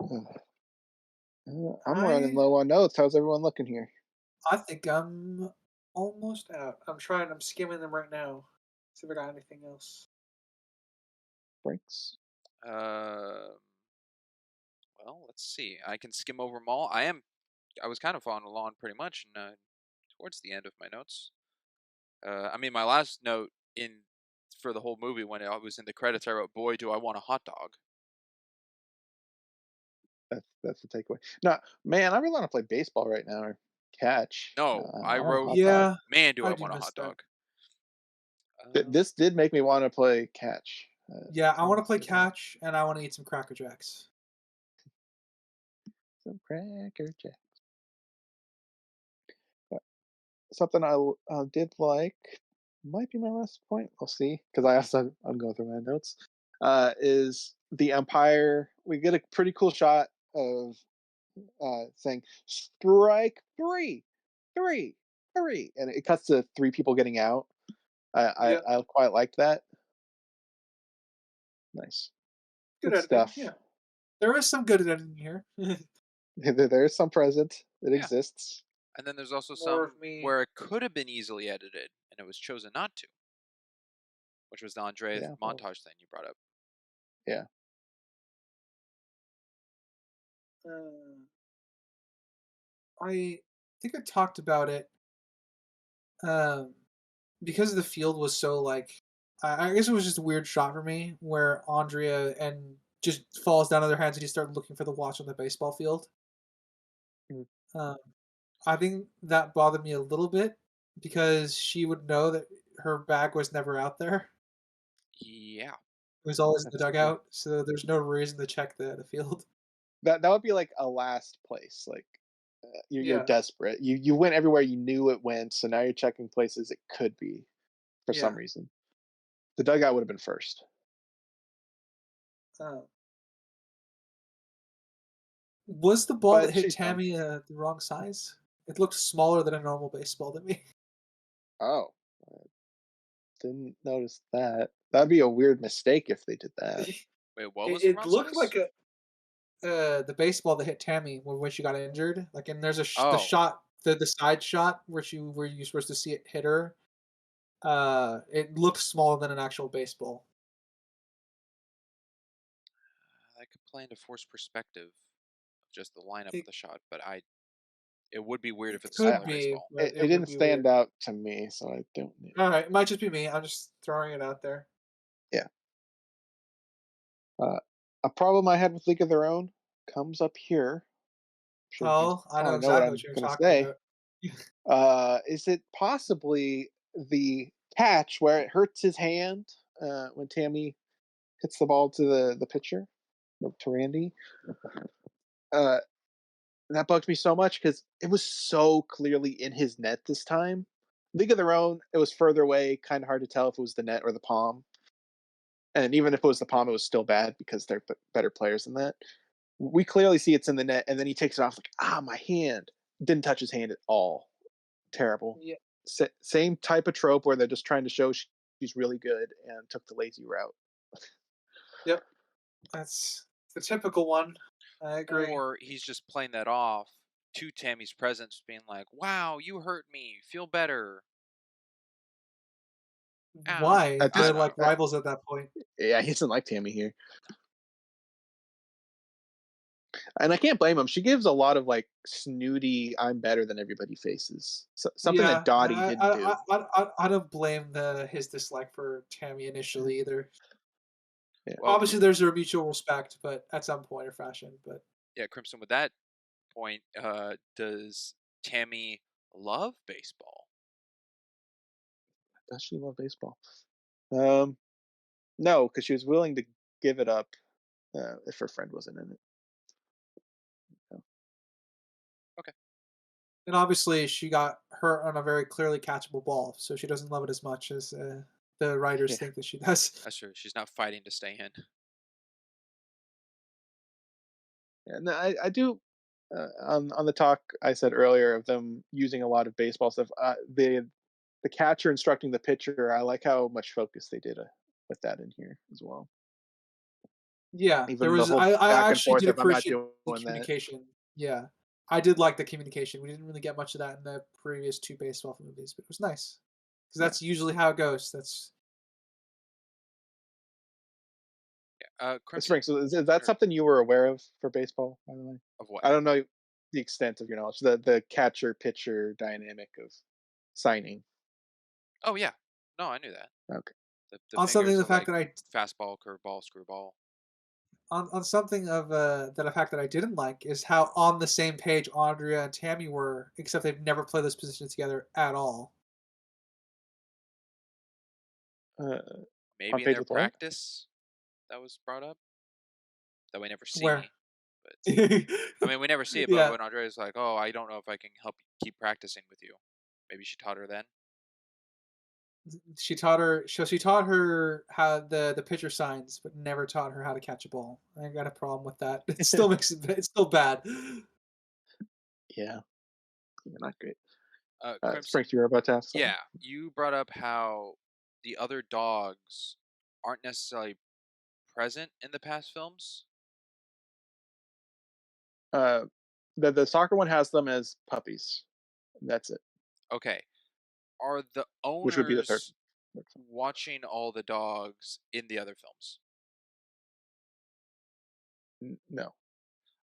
C: I'm running
A: I
C: low on notes. How's everyone looking here?
A: I think I'm almost out. I'm skimming them right now. See if I got anything else.
C: Brinks?
B: Well, let's see. I can skim over them all. I was kind of following along pretty much towards the end of my notes. I mean, my last note for the whole movie, when I was in the credits, I wrote, "Boy, do I want a hot dog."
C: That's the takeaway. No, man, I really want to play baseball right now or catch.
B: No, I
C: I want a
B: wrote,
C: hot dog.
A: Yeah,
B: "Man, do I
A: I do
B: want a
A: miss
B: hot
A: that.
B: dog."
C: This did make me want to play catch.
A: Yeah, I want to play
C: Say that.
A: catch and I want to eat some Cracker Jacks.
C: Some Cracker Jacks. But something I did like, might be my last point. We'll see, because I'm going through my notes. Is the umpire? We get a pretty cool shot of saying strike three, three, three, and it cuts to 3 people getting out.
A: Yeah,
C: I quite liked that. Nice,
A: good
C: good
A: editing.
C: stuff.
A: Yeah, there is some good editing here.
C: There's some present. It
B: Yeah.
C: exists.
B: And then there's also
A: More
B: some
A: of me.
B: where it could have been easily edited, and it was chosen not to, which was the Andre
C: Yeah, well,
B: montage thing you brought up.
C: yeah.
A: I think I talked about it. Um, because the field was so like I guess it was just a weird shot for me where Andrea and just falls down on their hands and you start looking for the watch on the baseball field.
C: Mm.
A: Um, I think that bothered me a little bit because she would know that her bag was never out there.
B: Yeah.
A: It was always in the
C: That's true.
A: dugout, so there's no reason to check the field.
C: That would be like a last place. Like you're
A: Yeah,
C: desperate. You went everywhere you knew it went, so now you're checking places it could be for some
A: yeah.
C: reason. The dugout would have been first.
A: Uh, was the ball that
C: But
A: hit
C: she's gone.
A: Tammy the wrong size? It looked smaller than a normal baseball to me.
C: Oh, I didn't notice that. That'd be a weird mistake if they did that.
A: it,
B: Wait, what was the
A: it
B: wrong
A: looked
B: size?
A: like a the baseball that hit Tammy when she got injured. Like, and there's the
B: Oh,
A: shot, the side shot where you're supposed to see it hit her. It looked smaller than an actual baseball.
B: that could play into forced perspective of just the lineup of
A: It,
B: the shot, but it would be weird
A: it
B: if it's a
C: I,
A: could
B: smaller
A: be,
B: baseball.
A: but
C: it
A: it would
C: didn't
A: be
C: stand
A: weird.
C: out to me, so I don't know.
A: All right, it might just be me. I'm just throwing it out there.
C: Yeah. Uh, a problem I had with League of Their Own comes up here. I'm sure you
A: Oh, I know
C: probably know what
A: exactly what
C: I'm
A: you're
C: going to
A: talking
C: say.
A: about.
C: Is it possibly the catch where it hurts his hand when Tammy hits the ball to the pitcher, to Randy? Uh, that bugged me so much because it was so clearly in his net this time. League of Their Own, it was further away, kind of hard to tell if it was the net or the palm. And even if it was the palm, it was still bad because they're better players than that. We clearly see it's in the net, and then he takes it off like, my hand. Didn't touch his hand at all. Terrible.
A: Yeah.
C: Same type of trope where they're just trying to show she's really good and took the lazy route.
A: Yep. That's the typical one. I agree.
B: Or he's just playing that off to Tammy's presence, being like, "Wow, you hurt me. Feel better." Ow,
A: Why?
C: At
B: I
C: this,
A: They're
B: don't know.
A: like rivals at that point.
C: yeah, he doesn't like Tammy here, and I can't blame him. She gives a lot of like snooty "I'm better than everybody" faces, something that
A: Yeah,
C: Dottie didn't do.
A: I don't blame his dislike for Tammy initially either.
C: Yeah,
B: Well,
A: Obviously, there's a mutual respect, but at some point or fashion. But
B: yeah, Crimson. With that point, does Tammy love baseball?
C: does she love baseball? Um, no, because she was willing to give it up if her friend wasn't in it. So,
B: Okay,
A: and obviously, she got hurt on a very clearly catchable ball, so she doesn't love it as much as the writers
C: yeah,
A: think that she does.
B: that's true. She's not fighting to stay in.
C: and I do on the talk I said earlier of them using a lot of baseball stuff. The catcher instructing the pitcher. I like how much focus they did with that in here as well.
A: Yeah, there
C: Even the
A: was.
C: whole back
A: I
C: and
A: actually
C: forth
A: did
C: of I'm not
A: appreciate
C: doing
A: the
C: that.
A: communication. Yeah, I did like the communication. We didn't really get much of that in the previous two baseball movies, but it was nice because
C: Yeah,
A: that's usually how it goes. That's
B: Yeah, Crimson.
C: Spring. So is that
B: Or,
C: something you were aware of for baseball? By the way,
B: of what?
C: I don't know the extent of your knowledge. The catcher pitcher dynamic of signing.
B: Oh yeah, no, I knew that.
C: Okay.
B: The
A: on something.
B: fingers
A: The
B: of
A: fact
B: like
A: that I
B: fastball, curveball, screwball.
A: on something of that a fact that I didn't like is how on the same page Andrea and Tammy were, except they've never played this position together at all.
C: Uh, on
B: Maybe in
C: page
B: their
C: with what?
B: practice that was brought up that we never
A: Where?
B: see. But I mean, we never see it. But
A: Yeah,
B: when Andrea's like, "Oh, I don't know if I can help you keep practicing with you," maybe she taught her then.
A: she taught her how the pitcher signs, but never taught her how to catch a ball. I got a problem with that. It still makes it's still bad.
C: Yeah, yeah, not great.
B: Crimson.
C: Springs, you were about to ask something.
B: Yeah, you brought up how the other dogs aren't necessarily present in the past films.
C: Uh, the soccer one has them as puppies. That's it,
B: Okay, are the
C: which would be the third.
B: owners watching all the dogs in the other films?
C: No.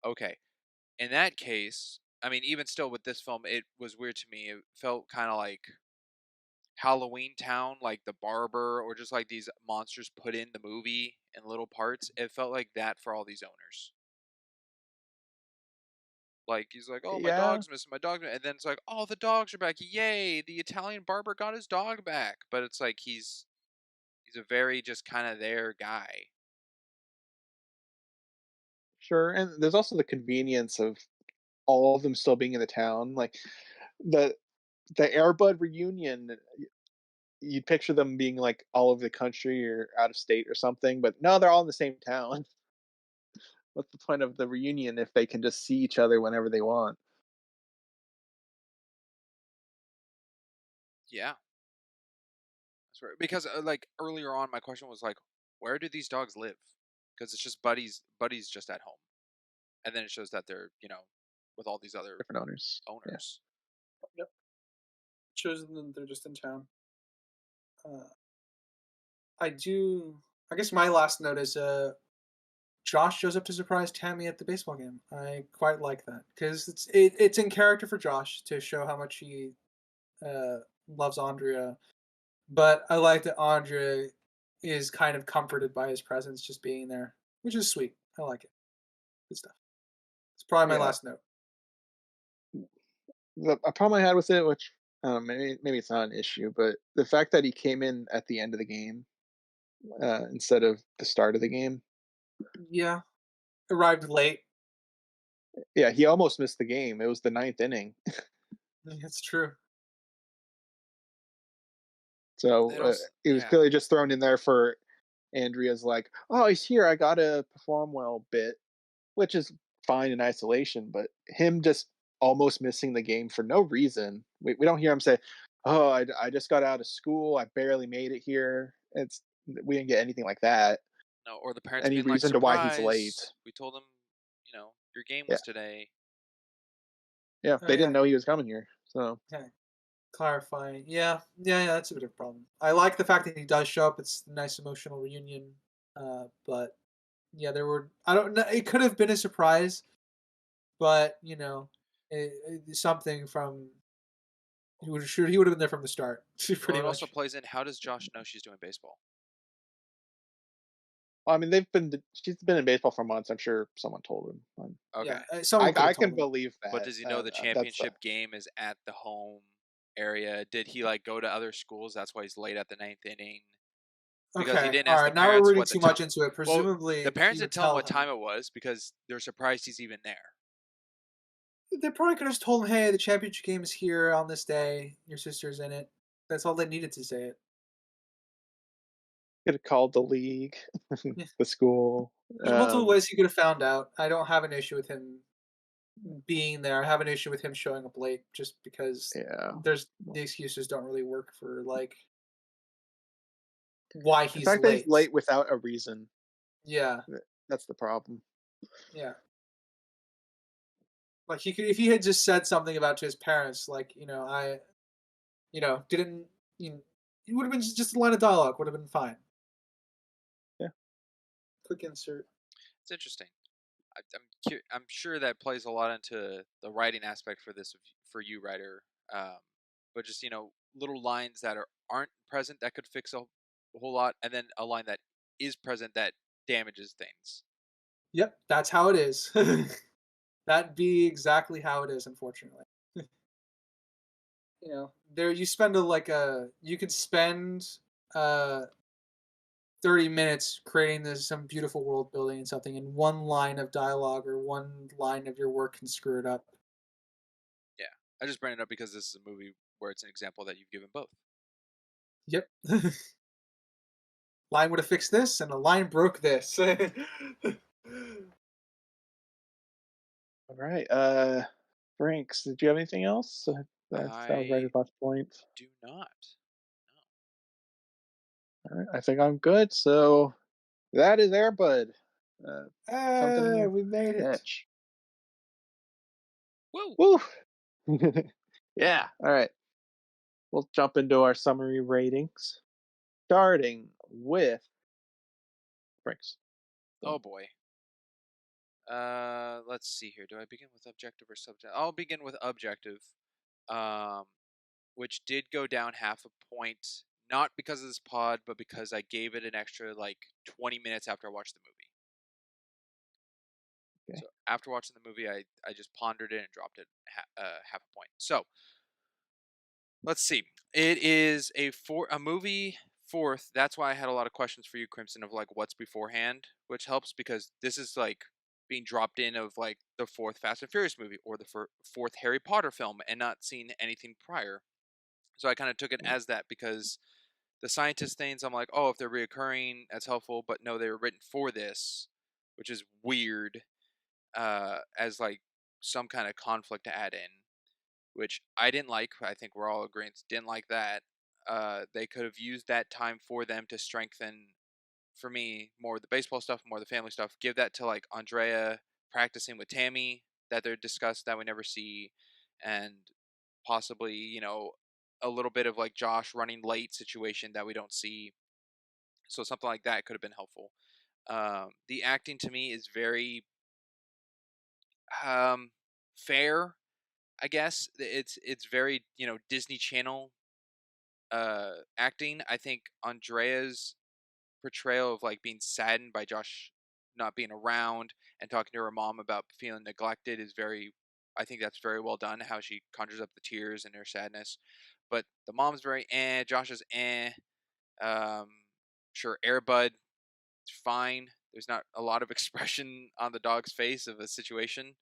B: Okay, in that case, I mean, even still with this film, it was weird to me. It felt kind of like Halloween Town, like the barber, or just like these monsters put in the movie in little parts. It felt like that for all these owners. Like he's like, oh, my
C: Yeah,
B: dog's missing, my dog, and then it's like, oh, the dogs are back, yay! The Italian barber got his dog back. But it's like he's a very just kind of there guy.
C: sure. And there's also the convenience of all of them still being in the town. Like the Airbud reunion, you'd picture them being like all over the country or out of state or something, but no, they're all in the same town. What's the point of the reunion if they can just see each other whenever they want?
B: Yeah, that's right. Because like earlier on, my question was like, where do these dogs live? Because it's just Buddy's just at home, and then it shows that they're with all these other
C: Different owners. Yeah.
B: owners.
A: Yep. Shows them they're just in town. I do. I guess my last note is Josh shows up to surprise Tammy at the baseball game. I quite like that because it's in character for Josh to show how much he uh, loves Andrea, but I like that Andrea is kind of comforted by his presence just being there, which is sweet. I like it. Good stuff. It's probably my
C: Yeah.
A: last note.
C: A problem I had with it, which maybe it's not an issue, but the fact that he came in at the end of the game instead of the start of the game.
A: Yeah, arrived late.
C: Yeah, he almost missed the game. It was the ninth inning.
A: It's true.
C: So
B: It also,
C: it was
B: yeah,
C: clearly just thrown in there for Andrea's like, oh, he's here. I got to perform well bit, which is fine in isolation. But him just almost missing the game for no reason. We don't hear him say, oh, I just got out of school. I barely made it here. We didn't get anything like that.
B: no, or the parents
C: Any
B: being like,
C: reason to why he's late.
B: surprise, we told them, your game
C: Yeah.
B: was today.
C: Yeah.
A: Oh
C: They
A: yeah.
C: didn't know he was coming here. So
A: Okay. Clarifying. Yeah, that's a bit of a problem. I like the fact that he does show up. It's a nice emotional reunion. But yeah, there were. I don't know. It could have been a surprise, but something from he would have been there from the start,
B: Well,
A: pretty
B: it also
A: much.
B: plays in, how does Josh know she's doing baseball?
C: I mean, she's been in baseball for months. I'm sure someone told him.
B: Okay.
A: Yeah, someone could
C: I
A: have
C: can
A: told him.
C: believe
B: But
C: that.
B: does he know the
C: That's
B: championship game is at the home area? Did he like go to other schools? That's why he's late at the ninth inning. Because he
A: Okay,
B: didn't
A: all
B: ask the
A: right. Now we're
B: parents
A: reading
B: what the
A: too
B: time.
A: much into it.
B: Well, the
A: Presumably,
B: parents
A: he
B: didn't
A: would
B: tell him
A: tell
B: what
A: him.
B: time it was because they're surprised he's even there.
A: They probably could have just told him, "Hey, the championship game is here on this day. Your sister's in it." That's all they needed to say it.
C: could have called the league,
A: Yeah.
C: the school.
A: There's multiple ways he could have found out. I don't have an issue with him being there. I have an issue with him showing up late just because
C: Yeah.
A: the excuses don't really work for like why
C: The
A: he's
C: fact that he's
A: late.
C: late without a reason,
A: Yeah,
C: that's the problem.
A: yeah. Like he could if he had just said something about to his parents, like I, didn't. You know, it would have been just a line of dialogue. Would have been fine.
C: Yeah.
A: Quick insert.
B: It's interesting. I'm sure that plays a lot into the writing aspect for this for you, writer. But just little lines that aren't present that could fix a whole lot, and then a line that is present that damages things.
A: Yep, that's how it is. That'd be exactly how it is, unfortunately. There you spend you could spend uh 30 minutes creating some beautiful world building and something, and one line of dialogue or one line of your work can screw it up.
B: Yeah, I just bring it up because this is a movie where it's an example that you've given both.
A: Yep. Line would have fixed this, and a line broke this.
C: All right. Franks, did you have anything else? That was right
B: I
C: at last point.
B: do not.
C: All right. I think I'm good. So that is Airbud.
A: Hey,
C: Something
A: we made it.
C: fetch.
B: Woo!
C: Woo! Yeah. All right. We'll jump into our summary ratings, starting with Franks.
B: Oh boy. Let's see here. Do I begin with objective or subjective? I'll begin with objective. Um, which did go down half a point, not because of this pod, but because I gave it an extra like 20 minutes after I watched the movie.
C: Okay.
B: So after watching the movie, I just pondered it and dropped it half a point. So let's see. It is a movie fourth. That's why I had a lot of questions for you, Crimson, of like what's beforehand, which helps because this is like being dropped in of like the fourth Fast and Furious movie or the fourth Harry Potter film and not seen anything prior. So I kind of took it as that because the scientist things, I'm like, oh, if they're reoccurring, that's helpful. But no, they were written for this, which is weird, as like some kind of conflict to add in, which I didn't like. I think we're all agreeing, didn't like that. They could have used that time for them to strengthen, for me, more of the baseball stuff, more of the family stuff. Give that to like Andrea practicing with Tammy that they're discussed that we never see, and possibly, a little bit of like Josh running late situation that we don't see. So something like that could have been helpful. The acting to me is very fair, I guess. It's very, Disney Channel acting. I think Andrea's portrayal of like being saddened by Josh not being around and talking to her mom about feeling neglected is very, I think that's very well done, how she conjures up the tears and her sadness. But the mom's very Josh is sure, Airbud, fine. There's not a lot of expression on the dog's face of a situation.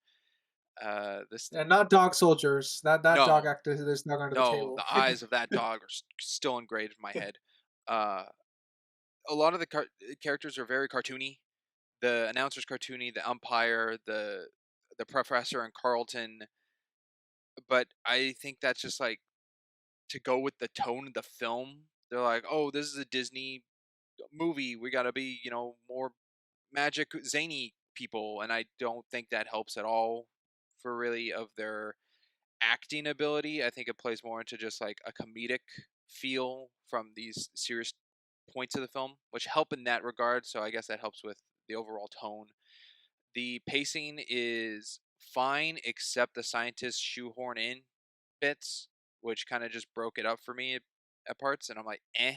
B: This
A: And not dog soldiers. That dog
B: No,
A: acted this dog under the
B: no,
A: table.
B: the eyes of that dog are still engraved in my head. Uh, a lot of the characters are very cartoony. The announcer's cartoony, the umpire, the professor and Carlton. But I think that's just like to go with the tone of the film. They're like, oh, this is a Disney movie. We gotta be, more magic zany people, and I don't think that helps at all for really of their acting ability. I think it plays more into just like a comedic feel from these serious points of the film, which help in that regard. So I guess that helps with the overall tone. The pacing is fine, except the scientists shoehorn in bits, which kind of just broke it up for me at parts, and I'm like, eh.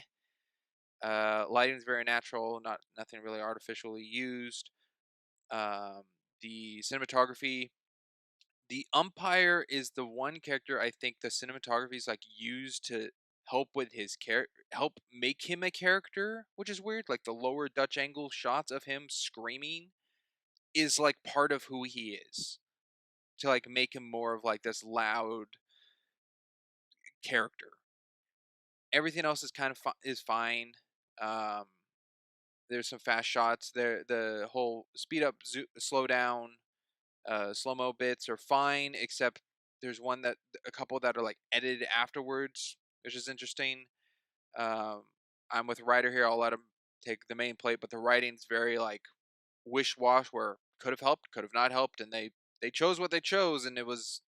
B: Lighting is very natural, nothing really artificially used. Um, the cinematography, the umpire is the one character I think the cinematography is like used to help with his help make him a character, which is weird. Like the lower Dutch angle shots of him screaming is like part of who he is, to like make him more of like this loud character. Everything else is kind of is fine. Um, there's some fast shots. There, the whole speed up, slow down, slow mo bits are fine, except there's a couple that are like edited afterwards, which is interesting. I'm with Ryder here. I'll let him take the main plate, but the writing's very like wish wash, where could have helped, could have not helped, and they chose what they chose, and it was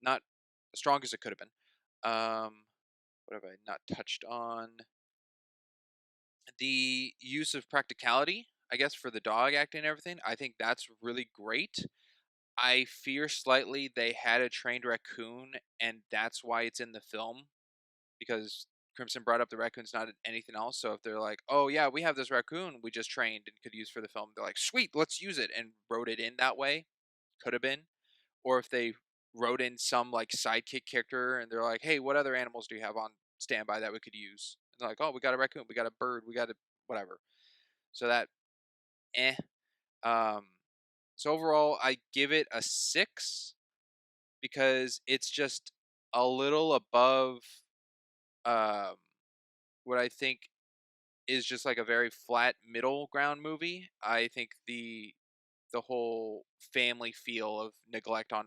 B: not as strong as it could have been. What have I not touched on? The use of practicality, I guess, for the dog acting and everything. I think that's really great. I fear slightly they had a trained raccoon, and that's why it's in the film, because Crimson brought up the raccoon's not anything else. So if they're like, oh yeah, we have this raccoon we just trained and could use for the film, they're like, sweet, let's use it, and wrote it in that way. Could have been. Or if they wrote in some like sidekick character and they're like, hey, what other animals do you have on standby that we could use? And they're like, oh, we got a raccoon, we got a bird, we got a whatever. So that, eh. Um, so overall, I give it a 6 because it's just a little above um, what I think is just like a very flat middle ground movie. I think the whole family feel of neglect on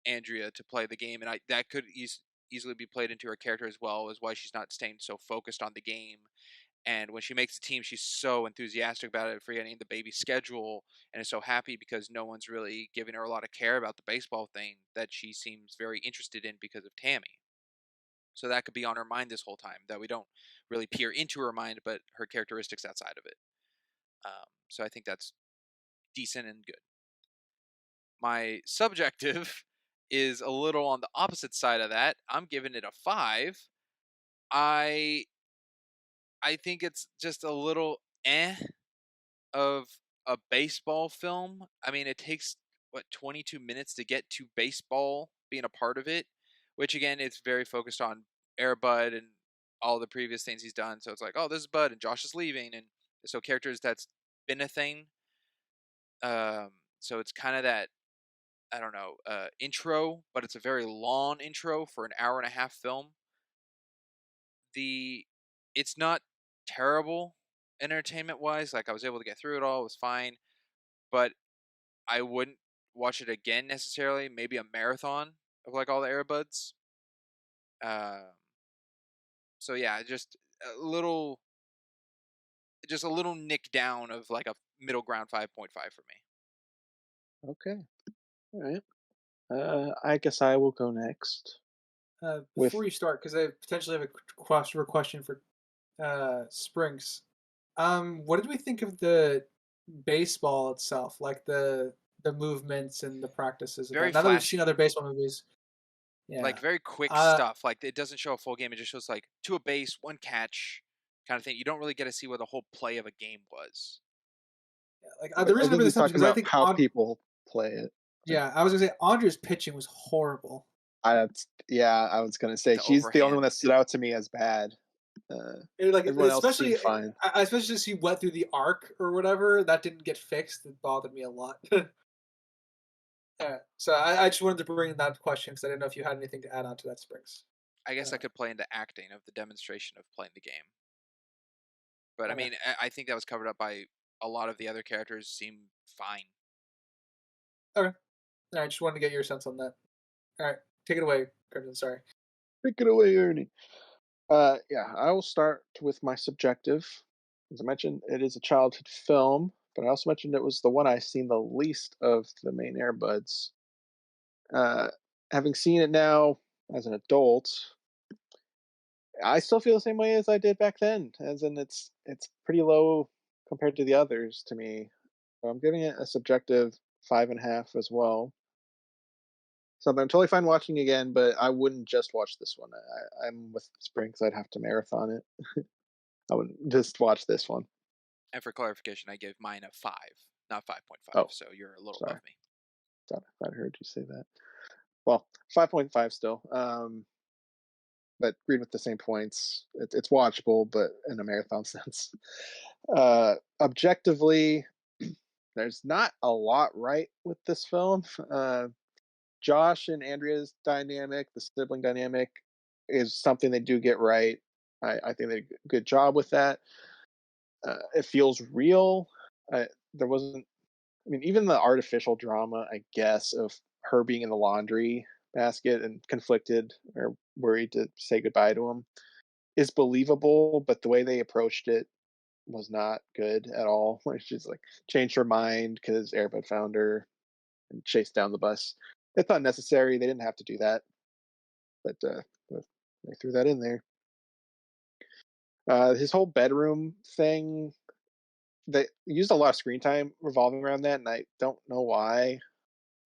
B: Andrea to play the game, and that could easily be played into her character as well, as why she's not staying so focused on the game. And when she makes the team, she's so enthusiastic about it, forgetting the baby schedule, and is so happy because no one's really giving her a lot of care about the baseball thing that she seems very interested in because of Tammy. So that could be on her mind this whole time, that we don't really peer into her mind, but her characteristics outside of it. So I think that's decent and good. My subjective is a little on the opposite side of that. I'm giving it a 5. I think it's just a little of a baseball film. I mean, it takes what 22 minutes to get to baseball being a part of it, which again, it's very focused on Air Bud and all the previous things he's done. So it's like, oh, this is Bud and Josh is leaving, and so characters that's been a thing. So it's kind of that, I don't know, intro, but it's a very long intro for an hour and a half film. It's not terrible entertainment wise. Like I was able to get through it all, it was fine, but I wouldn't watch it again necessarily. Maybe a marathon of like all the Airbuds. Um, so yeah, just a little nick down of like a middle ground 5.5 for me.
C: Okay. All right. I guess I will go next. With
A: Before you start, because I potentially have a question for Springs. What did we think of the baseball itself, like the movements and the practices of
B: Very
A: that? Now that we've seen
B: flashy,
A: other baseball movies,
B: like
A: yeah.
B: very quick
A: Uh,
B: stuff. Like it doesn't show a full game; it just shows like to a base, one catch, kind of thing. You don't really get to see what the whole play of a game was.
A: like
C: I
A: the reason I
C: think
A: bring
C: he's
A: this up is
C: talking
A: because I
C: about
A: think
C: how people play it.
A: yeah, I was gonna say Andre's pitching was horrible.
C: I was gonna say
B: The
C: she's the only
B: overhand.
C: one that stood out to me as bad.
A: Like
C: Everyone else seemed
A: especially,
C: fine.
A: especially since he went through the arc or whatever, that didn't get fixed. It bothered me a lot. Yeah. So I just wanted to bring that question because I didn't know if you had anything to add on to that, Springs.
B: I guess
A: Uh,
B: I could play into acting of the demonstration of playing the game. But I
A: okay.
B: mean, I think that was covered up by a lot of the other characters. Seem fine.
A: Okay. I just wanted to get your sense on that. All right, take it away, Crimson. Sorry.
C: Pick it away, Ernie. Yeah, I will start with my subjective. As I mentioned, it is a childhood film, but I also mentioned it was the one I've seen the least of the main Airbuds. Uh, Having seen it now as an adult, I still feel the same way as I did back then, as in it's pretty low compared to the others to me. So I'm giving it a subjective 5.5 as well. Something I'm totally fine watching again, but I wouldn't just watch this one. I'm with Spring because I'd have to marathon it. I wouldn't just watch this one.
B: And for clarification, I gave mine a 5, not 5.5.
C: Oh,
B: So you're a little
C: sorry.
B: above me.
C: Thought I heard you say that. Well, 5.5 still. But agreed with the same points. It's watchable, but in a marathon sense. Objectively, there's not a lot right with this film. Josh and Andrea's dynamic, the sibling dynamic, is something they do get right. I think they did a good job with that. It feels real. There wasn't, I mean, even the artificial drama, I guess, of her being in the laundry basket and conflicted or worried to say goodbye to him is believable, but the way they approached it was not good at all. Like she's like changed her mind because Airbud found her and chased down the bus. It's not necessary. They didn't have to do that, but they threw that in there. His whole bedroom thing, they used a lot of screen time revolving around that, and I don't know why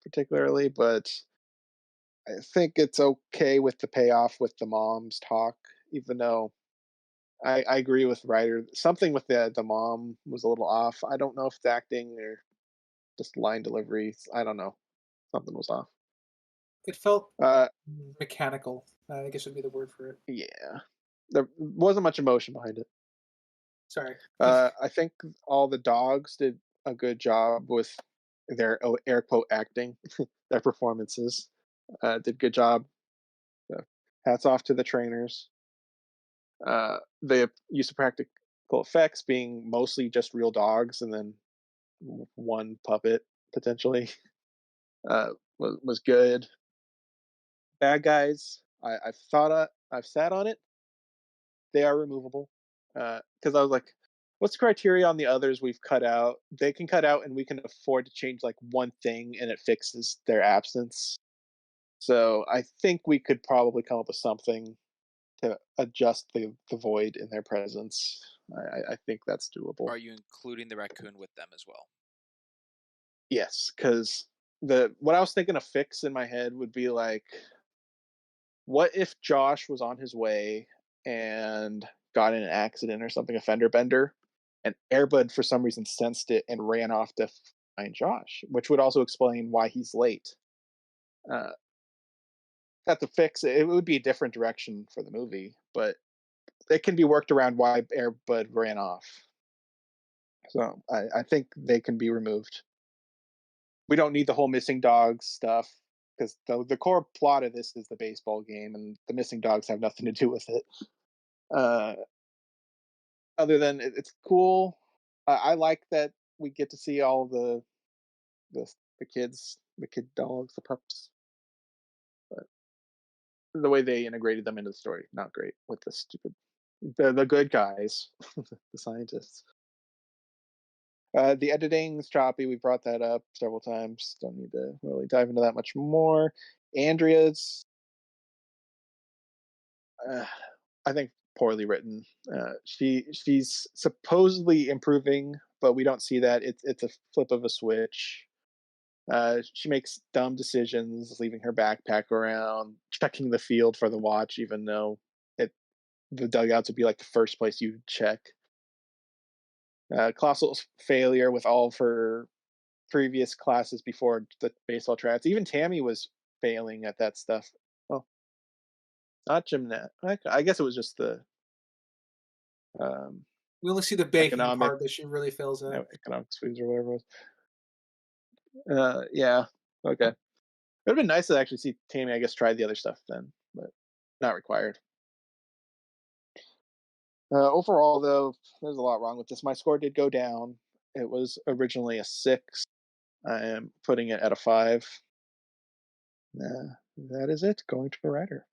C: particularly, but I think it's okay with the payoff with the mom's talk, even though I agree with the writer. Something with the mom was a little off. I don't know if it's acting or just line delivery. I don't know. Something was off.
A: It felt
C: Uh,
A: mechanical. I guess would be the word for it.
C: yeah, there wasn't much emotion behind it.
A: Sorry.
C: I think all the dogs did a good job with their air quote acting, their performances. Did good job. So, hats off to the trainers. The use of practical effects being mostly just real dogs and then one puppet potentially was good. Bad guys, I've sat on it. They are removable because I was like, what's the criteria on the others we've cut out? They can cut out, and we can afford to change like one thing, and it fixes their absence. So I think we could probably come up with something to adjust the void in their presence. I think that's doable.
B: Are you including the raccoon with them as well?
C: Yes, because what I was thinking a fix in my head would be like, what if Josh was on his way and got in an accident or something, a fender bender, and Airbud for some reason sensed it and ran off to find Josh, which would also explain why he's late. Uh, that to fix it, it would be a different direction for the movie, but it can be worked around why Airbud ran off. So I think they can be removed. We don't need the whole missing dogs stuff because the core plot of this is the baseball game, and the missing dogs have nothing to do with it. Uh, Other than it's cool. I like that we get to see all the kids, the kid dogs, the pups. But the way they integrated them into the story, not great with the stupid, the good guys, the scientists. The editing's choppy. We brought that up several times. Don't need to really dive into that much more. Andrea's, I think, poorly written. She's supposedly improving, but we don't see that. It's a flip of a switch. She makes dumb decisions, leaving her backpack around, checking the field for the watch, even though the dugouts would be like the first place you check. Colossal failure with all of her previous classes before the baseball tryouts. Even Tammy was failing at that stuff. Well, not gymnast. I guess it was just the
A: We only see the baking
C: economic,
A: part that she really fails at.
C: economics foods or whatever it was. Yeah. Okay. It would have been nice to actually see Tammy, I guess, try the other stuff then, but not required. Overall, though, there's a lot wrong with this. My score did go down. It was originally a 6. I am putting it at a 5. That is it. Going to the writer.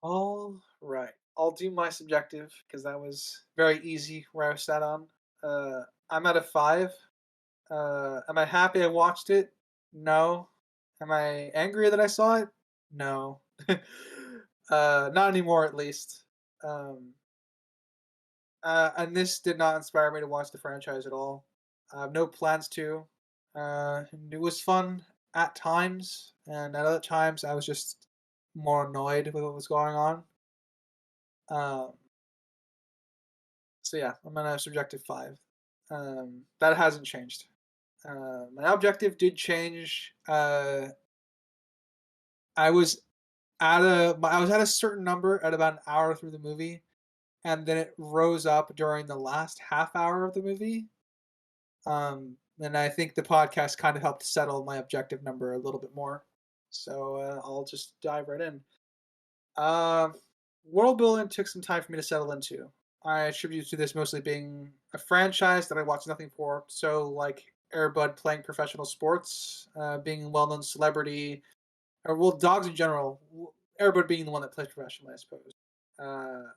A: All right. I'll do my subjective because that was very easy where I sat on. I'm at a 5. Am I happy I watched it? No. Am I angry that I saw it? No. Not anymore, at least. Um, and this did not inspire me to watch the franchise at all. I have no plans to. It was fun at times, and at other times I was just more annoyed with what was going on. Um, so yeah, I'm on a subjective 5. That hasn't changed. My objective did change. I was I was at a certain number at about an hour through the movie, and then it rose up during the last half hour of the movie. And I think the podcast kind of helped settle my objective number a little bit more. So I'll just dive right in. Uh, World building took some time for me to settle into. I attribute to this mostly being a franchise that I watched nothing for. So like Airbud playing professional sports, being a well-known celebrity, or well, dogs in general. Airbud being the one that plays professionally, I suppose. Uh,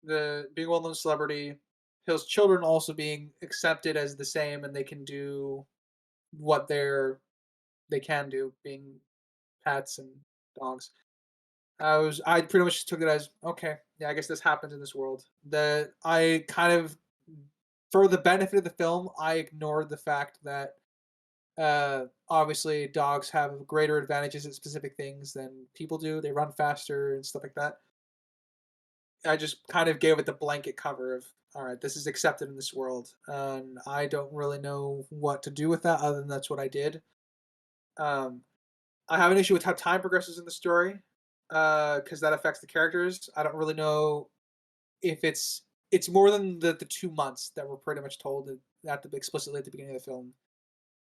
A: the being a well-known celebrity, his children also being accepted as the same, and they can do what they can do, being pets and dogs. I pretty much took it as okay, yeah, I guess this happens in this world. That I kind of, for the benefit of the film, I ignored the fact that obviously dogs have greater advantages at specific things than people do. They run faster and stuff like that. I just kind of gave it the blanket cover of all right, this is accepted in this world, and I don't really know what to do with that other than that's what I did. Um, I have an issue with how time progresses in the story because that affects the characters. I don't really know if it's more than the 2 months that were pretty much told explicitly at the beginning of the film.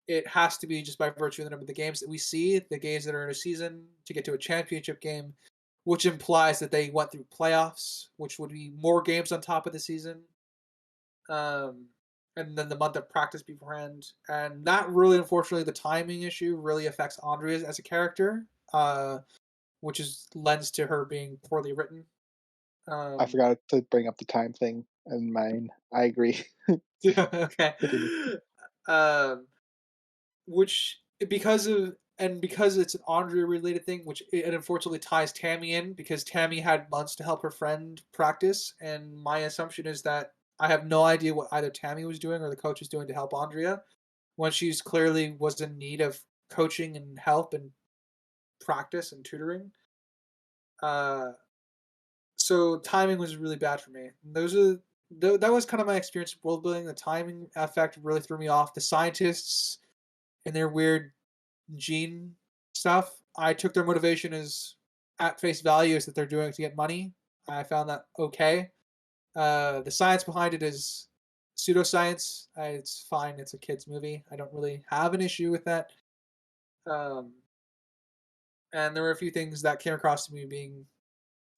A: It has to be just by virtue of the number of the games that we see, the games that are in a season to get to a championship game, which implies that they went through playoffs, which would be more games on top of the season. Um, and then the month of practice beforehand. And that really, unfortunately, the timing issue really affects Andrea as a character, which is lends to her being poorly written.
C: I forgot to bring up the time thing in mine. I agree.
A: Okay. Which because it's an Andrea related thing, which it unfortunately ties Tammy in because Tammy had months to help her friend practice, and my assumption is that I have no idea what either Tammy was doing or the coach was doing to help Andrea. when she's clearly was in need of coaching and help and practice and tutoring. Uh, so timing was really bad for me. That was kind of my experience with world building. The timing effect really threw me off. The scientists and their weird gene stuff, I took their motivation as at face value is that they're doing it to get money. I found that okay. The science behind it is pseudoscience. It's fine. It's a kids movie. I don't really have an issue with that. Um, and there were a few things that came across to me being,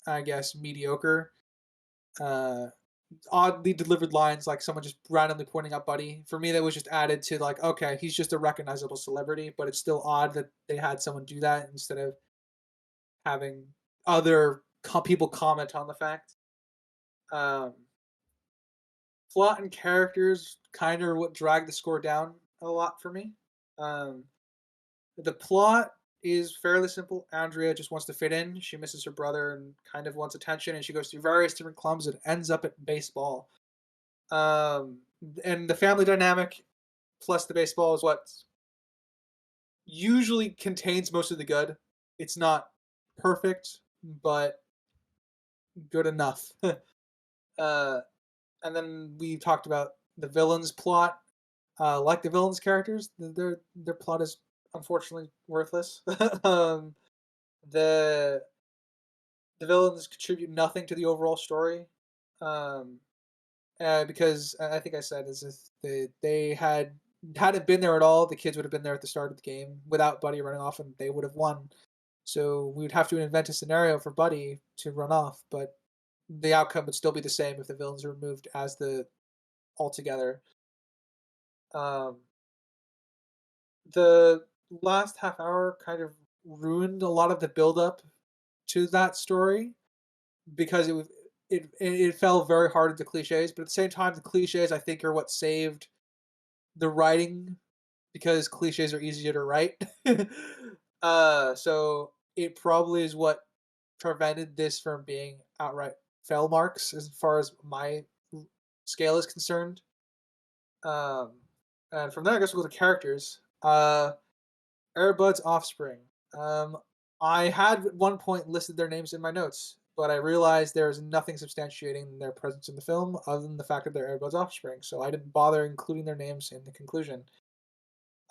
A: I guess, mediocre. Uh, Oddly delivered lines, like someone just randomly pointing out Buddy. For me, that was just added to like, okay, he's just a recognizable celebrity, but it's still odd that they had someone do that instead of having other people comment on the fact. Um, Plot and characters kind of what dragged the score down a lot for me. Um, the plot is fairly simple. Andrea just wants to fit in. She misses her brother and kind of wants attention, and she goes through various different clubs and ends up at baseball. Um, and the family dynamic plus the baseball is what usually contains most of the good. It's not perfect, but good enough. uh, and then we talked about the villains plot. Like the villains characters, their plot is unfortunately worthless. um, the the villains contribute nothing to the overall story. Um, because I think I said is if they hadn't been there at all, the kids would have been there at the start of the game without Buddy running off, and they would have won. So we would have to invent a scenario for Buddy to run off, but the outcome would still be the same if the villains are removed as the altogether. Um, the last half hour kind of ruined a lot of the build up to that story because it fell very hard into cliches, but at the same time, the cliches I think are what saved the writing because cliches are easier to write. So it probably is what prevented this from being outright fail marks as far as my scale is concerned. Um, and from there, I guess we'll go to characters. Airbud's offspring. Um, I had at one point listed their names in my notes, but I realized there is nothing substantiating their presence in the film other than the fact that they're Airbud's offspring, so I didn't bother including their names in the conclusion.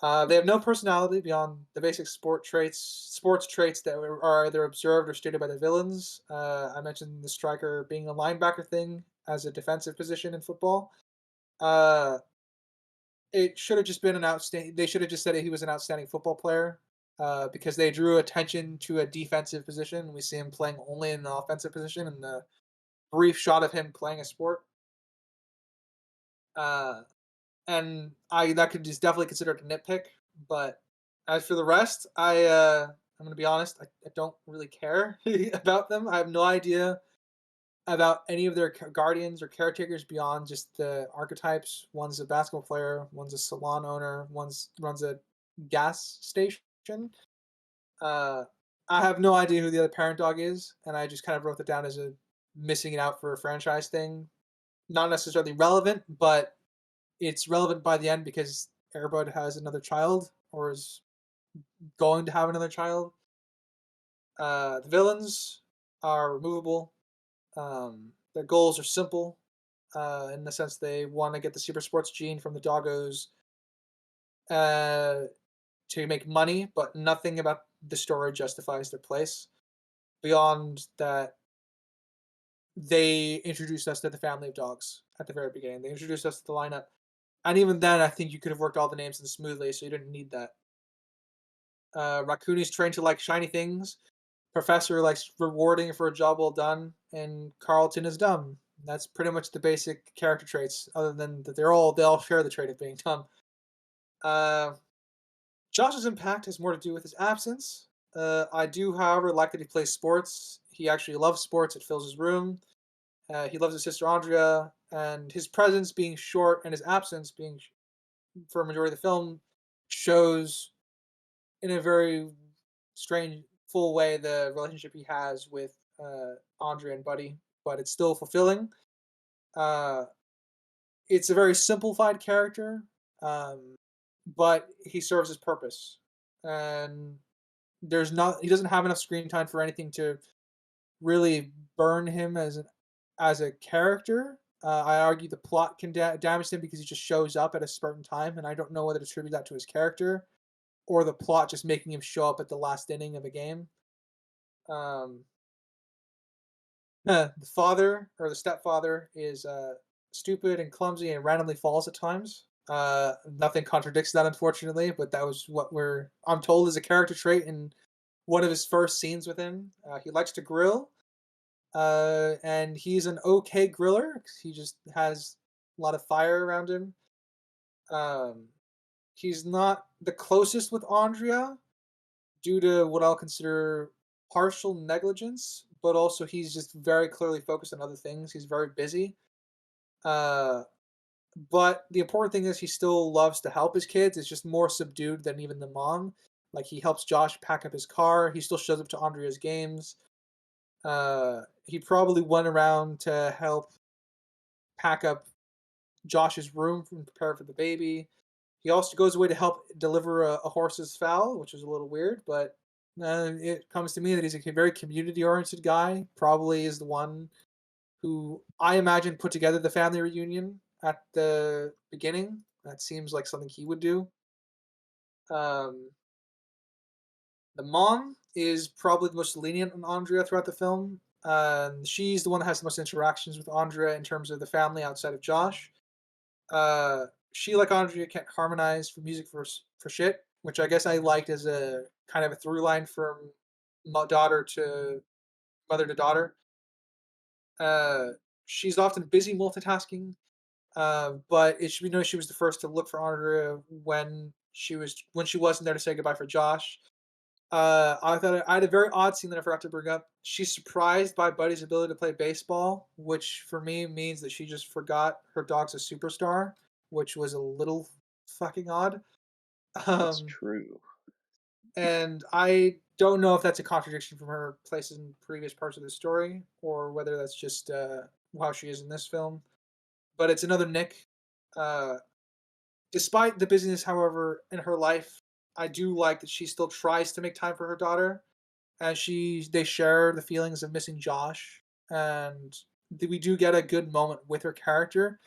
A: They have no personality beyond the basic sports traits that are either observed or stated by the villains. I mentioned the striker being a linebacker thing as a defensive position in football. Uh, it should have just been an outstanding. They should have just said he was an outstanding football player, because they drew attention to a defensive position. We see him playing only in an offensive position in the brief shot of him playing a sport. Uh, and I that could just definitely consider it a nitpick. But as for the rest, I'm gonna be honest. I don't really care about them. I have no idea about any of their guardians or caretakers beyond just the archetypes. One's a basketball player, one's a salon owner, one's runs a gas station. Uh, I have no idea who the other parent dog is, and I just kind of wrote that down as a missing it out for a franchise thing. Not necessarily relevant, but it's relevant by the end because Airbud has another child or is going to have another child. The villains are removable. Their goals are simple, in the sense they want to get the super sports gene from the doggos uh, to make money, but nothing about the story justifies their place. Beyond that, they introduced us to the family of dogs at the very beginning. They introduced us to the lineup. And even then, I think you could have worked all the names in smoothly, so you didn't need that. Raccoon is trained to like shiny things. Professor likes rewarding for a job well done, and Carlton is dumb. That's pretty much the basic character traits. Other than that, they all share the trait of being dumb. Uh, Josh's impact has more to do with his absence. I do, however, like that he plays sports. He actually loves sports. It fills his room. He loves his sister Andrea, and his presence being short and his absence being for a majority of the film shows in a very strange, full way the relationship he has with Andrea and Buddy, but it's still fulfilling. Uh, it's a very simplified character. Um, but he serves his purpose, and he doesn't have enough screen time for anything to really burn him as a character. I argue the plot can damage him because he just shows up at a certain time, and I don't know whether to attribute that to his character or the plot just making him show up at the last inning of a game. Um, the father or the stepfather is stupid and clumsy and randomly falls at times. Nothing contradicts that, unfortunately, but that was what I'm told is a character trait in one of his first scenes with him. He likes to grill, and he's an okay griller. He just has a lot of fire around him. Um, he's not the closest with Andrea due to what I'll consider partial negligence, but also he's just very clearly focused on other things. He's very busy. Uh, but the important thing is he still loves to help his kids. It's just more subdued than even the mom. Like he helps Josh pack up his car. He still shows up to Andrea's games. He probably went around to help pack up Josh's room and prepare for the baby. He also goes away to help deliver a horse's fowl, which is a little weird, but it comes to me that he's a very community-oriented guy. Probably is the one who I imagine put together the family reunion at the beginning. That seems like something he would do. Um, the mom is probably the most lenient on Andrea throughout the film. She's the one that has the most interactions with Andrea in terms of the family outside of Josh. She, like Andrea, can't harmonize for music for shit, which I guess I liked as a kind of a through line from daughter to mother to daughter. Uh, she's often busy multitasking, but it should be noted she was the first to look for Andrea when she wasn't there to say goodbye for Josh. I had a very odd scene that I forgot to bring up. She's surprised by Buddy's ability to play baseball, which for me means that she just forgot her dog's a superstar, which was a little fucking odd.
C: That's
A: Um,
C: true.
A: and I don't know if that's a contradiction from her places in previous parts of the story, or whether that's just how she is in this film. But it's another Nick. Uh, Despite the busyness, however, in her life, I do like that she still tries to make time for her daughter, and they share the feelings of missing Josh, and we do get a good moment with her character.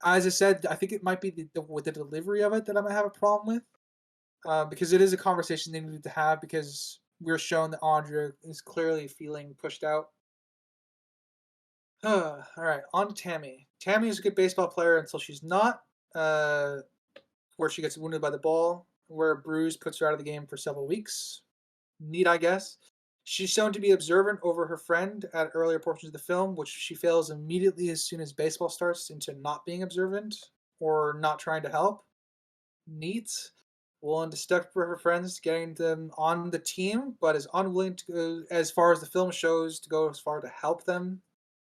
A: As I said, I think it might be with the delivery of it that I might have a problem with, because it is a conversation they need to have because we're shown that Andrea is clearly feeling pushed out. All right, on to Tammy. Tammy is a good baseball player until she's not. Uh, where she gets wounded by the ball, where a bruise puts her out of the game for several weeks. Neat, I guess. She's shown to be observant over her friend at earlier portions of the film, which she fails immediately as soon as baseball starts into not being observant or not trying to help. Neat. Willing to stick for her friends, getting them on the team, but is unwilling to go as far as the film shows to go as far to help them.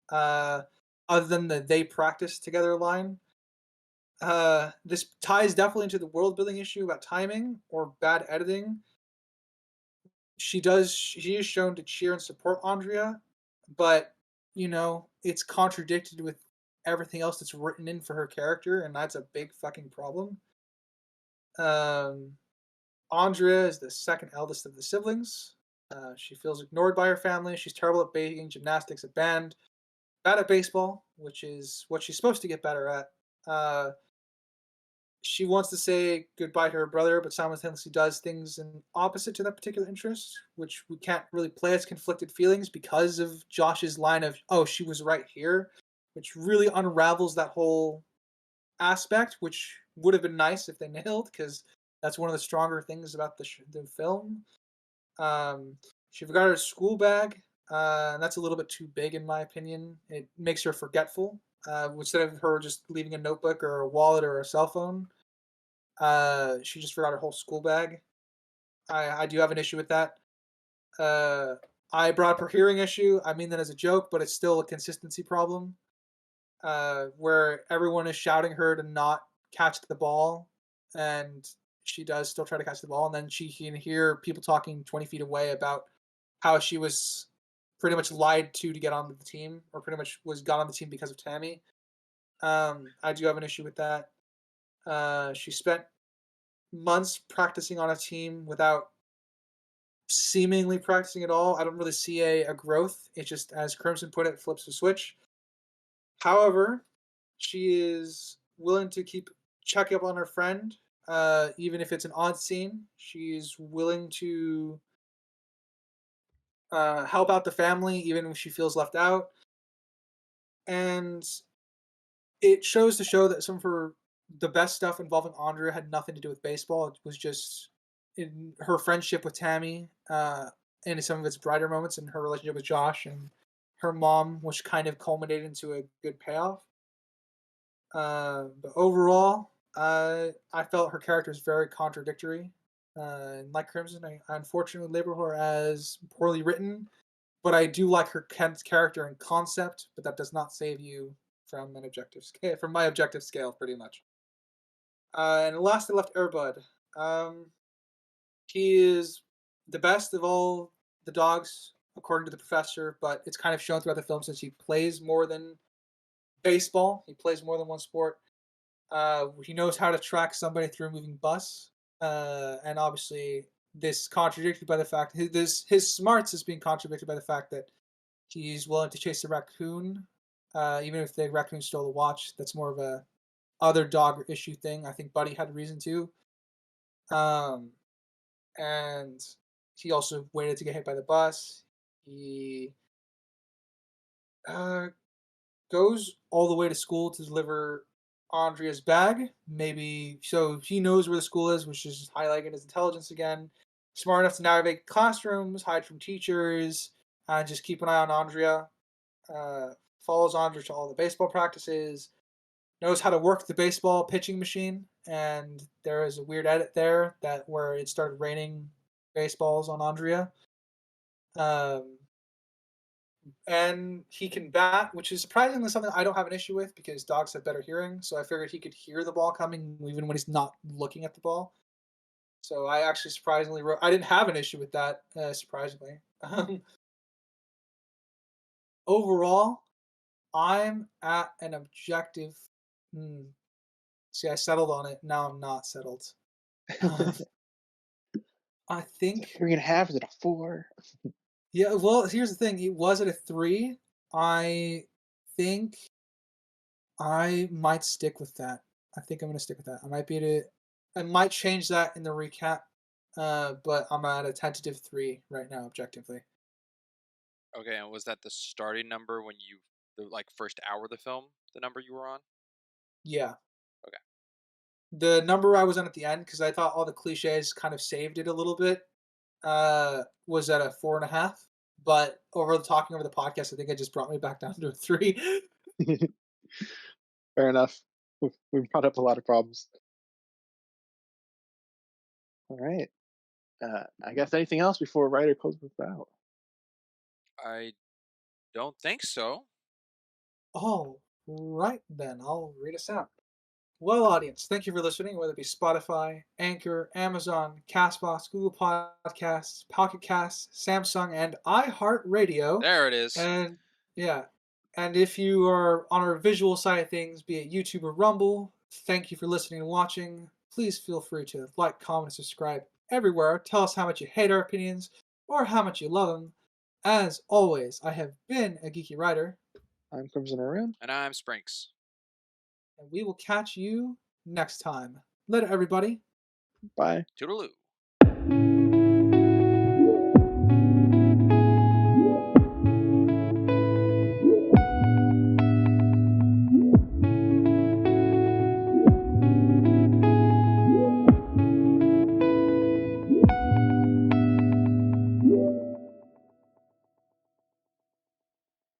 A: Uh, Other than the "they practice together" line. This ties definitely into the world building issue about timing or bad editing. She is shown to cheer and support Andrea, but it's contradicted with everything else that's written in for her character, and that's a big fucking problem. Um, Andrea is the second eldest of the siblings. She feels ignored by her family. She's terrible at baking, gymnastics, at band, bad at baseball, which is what she's supposed to get better at. She wants to say goodbye to her brother, but simultaneously does things in opposite to that particular interest, which we can't really play as conflicted feelings because of Josh's line of "oh, she was right here," which really unravels that whole aspect, which would have been nice if they nailed, because that's one of the stronger things about the film. Um, she forgot her school bag. And that's a little bit too big, in my opinion. It makes her forgetful. Instead of her just leaving a notebook or a wallet or a cell phone, she just forgot her whole school bag. I do have an issue with that. Uh, I brought up her hearing issue. I mean that as a joke, but it's still a consistency problem. Where everyone is shouting her to not catch the ball, and she does still try to catch the ball, and then she can hear people talking 20 feet away about how she was pretty much lied to get onto the team, or pretty much got on the team because of Tammy. I do have an issue with that. She spent months practicing on a team without seemingly practicing at all. I don't really see a growth. It just, as Crimson put it, flips the switch. However, she is willing to keep checking up on her friend, even if it's an odd scene. She's willing to help out the family, even if she feels left out. And it shows to show that some of the best stuff involving Andrea had nothing to do with baseball. It was just in her friendship with Tammy, and some of its brighter moments, and her relationship with Josh and her mom, which kind of culminated into a good payoff. But overall, I felt her character is very contradictory. And like Crimson, I unfortunately label her as poorly written, but I do like her character and concept. But that does not save you from an objective scale, from my objective scale, pretty much. And last, I left Airbud. Um, he is the best of all the dogs, according to the professor. But it's kind of shown throughout the film since he plays more than baseball. He plays more than one sport. He knows how to track somebody through a moving bus, and obviously this contradicted by the fact his smarts is being contradicted by the fact that he's willing to chase a raccoon, even if the raccoon stole the watch. That's more of a other dog issue thing. I think Buddy had reason to, um, and he also waited to get hit by the bus. He uh, goes all the way to school to deliver Andrea's bag. Maybe so he knows where the school is, which is highlighting his intelligence again. Smart enough to navigate classrooms, hide from teachers, and just keep an eye on Andrea. Follows Andrea to all the baseball practices. Knows how to work the baseball pitching machine, and there is a weird edit there that where it started raining baseballs on Andrea. Um, and he can bat, which is surprisingly something I don't have an issue with because dogs have better hearing. So I figured he could hear the ball coming even when he's not looking at the ball. So I actually surprisingly I didn't have an issue with that. Surprisingly, overall, I'm at an objective. Hmm, see, I settled on it. Now I'm not settled. I
C: Is it
A: think
C: 3.5? Is it a 4?
A: yeah. Well, here's the thing. It was at a 3. I think I might stick with that. I think I'm gonna stick with that. I might change that in the recap, but I'm at a tentative 3 right now, objectively.
B: Okay, and was that the starting number when the like first hour of the film, the number you were on?
A: Yeah.
B: Okay.
A: The number I was on at the end, because I thought all the cliches kind of saved it a little bit, was at a 4.5. But talking over the podcast, I think it just brought me back down to a 3.
C: Fair enough. We've brought up a lot of problems. All right. I guess anything else before Ryder closes us out?
B: I don't think so.
A: All right, then I'll read us out. Well, audience, thank you for listening, whether it be Spotify, Anchor, Amazon, Castbox, Google Podcasts, Pocket Casts, Samsung, and iHeartRadio.
B: There it is.
A: And yeah, and if you are on our visual side of things, be it YouTube or Rumble, thank you for listening and watching. Please feel free to like, comment, and subscribe everywhere. Tell us how much you hate our opinions or how much you love them. As always, I have been a Geeky Writer,
C: I'm Crimson Maroon.
B: And I'm Sprinks.
A: and we will catch you next time. Later, everybody.
C: Bye.
B: Toodaloo.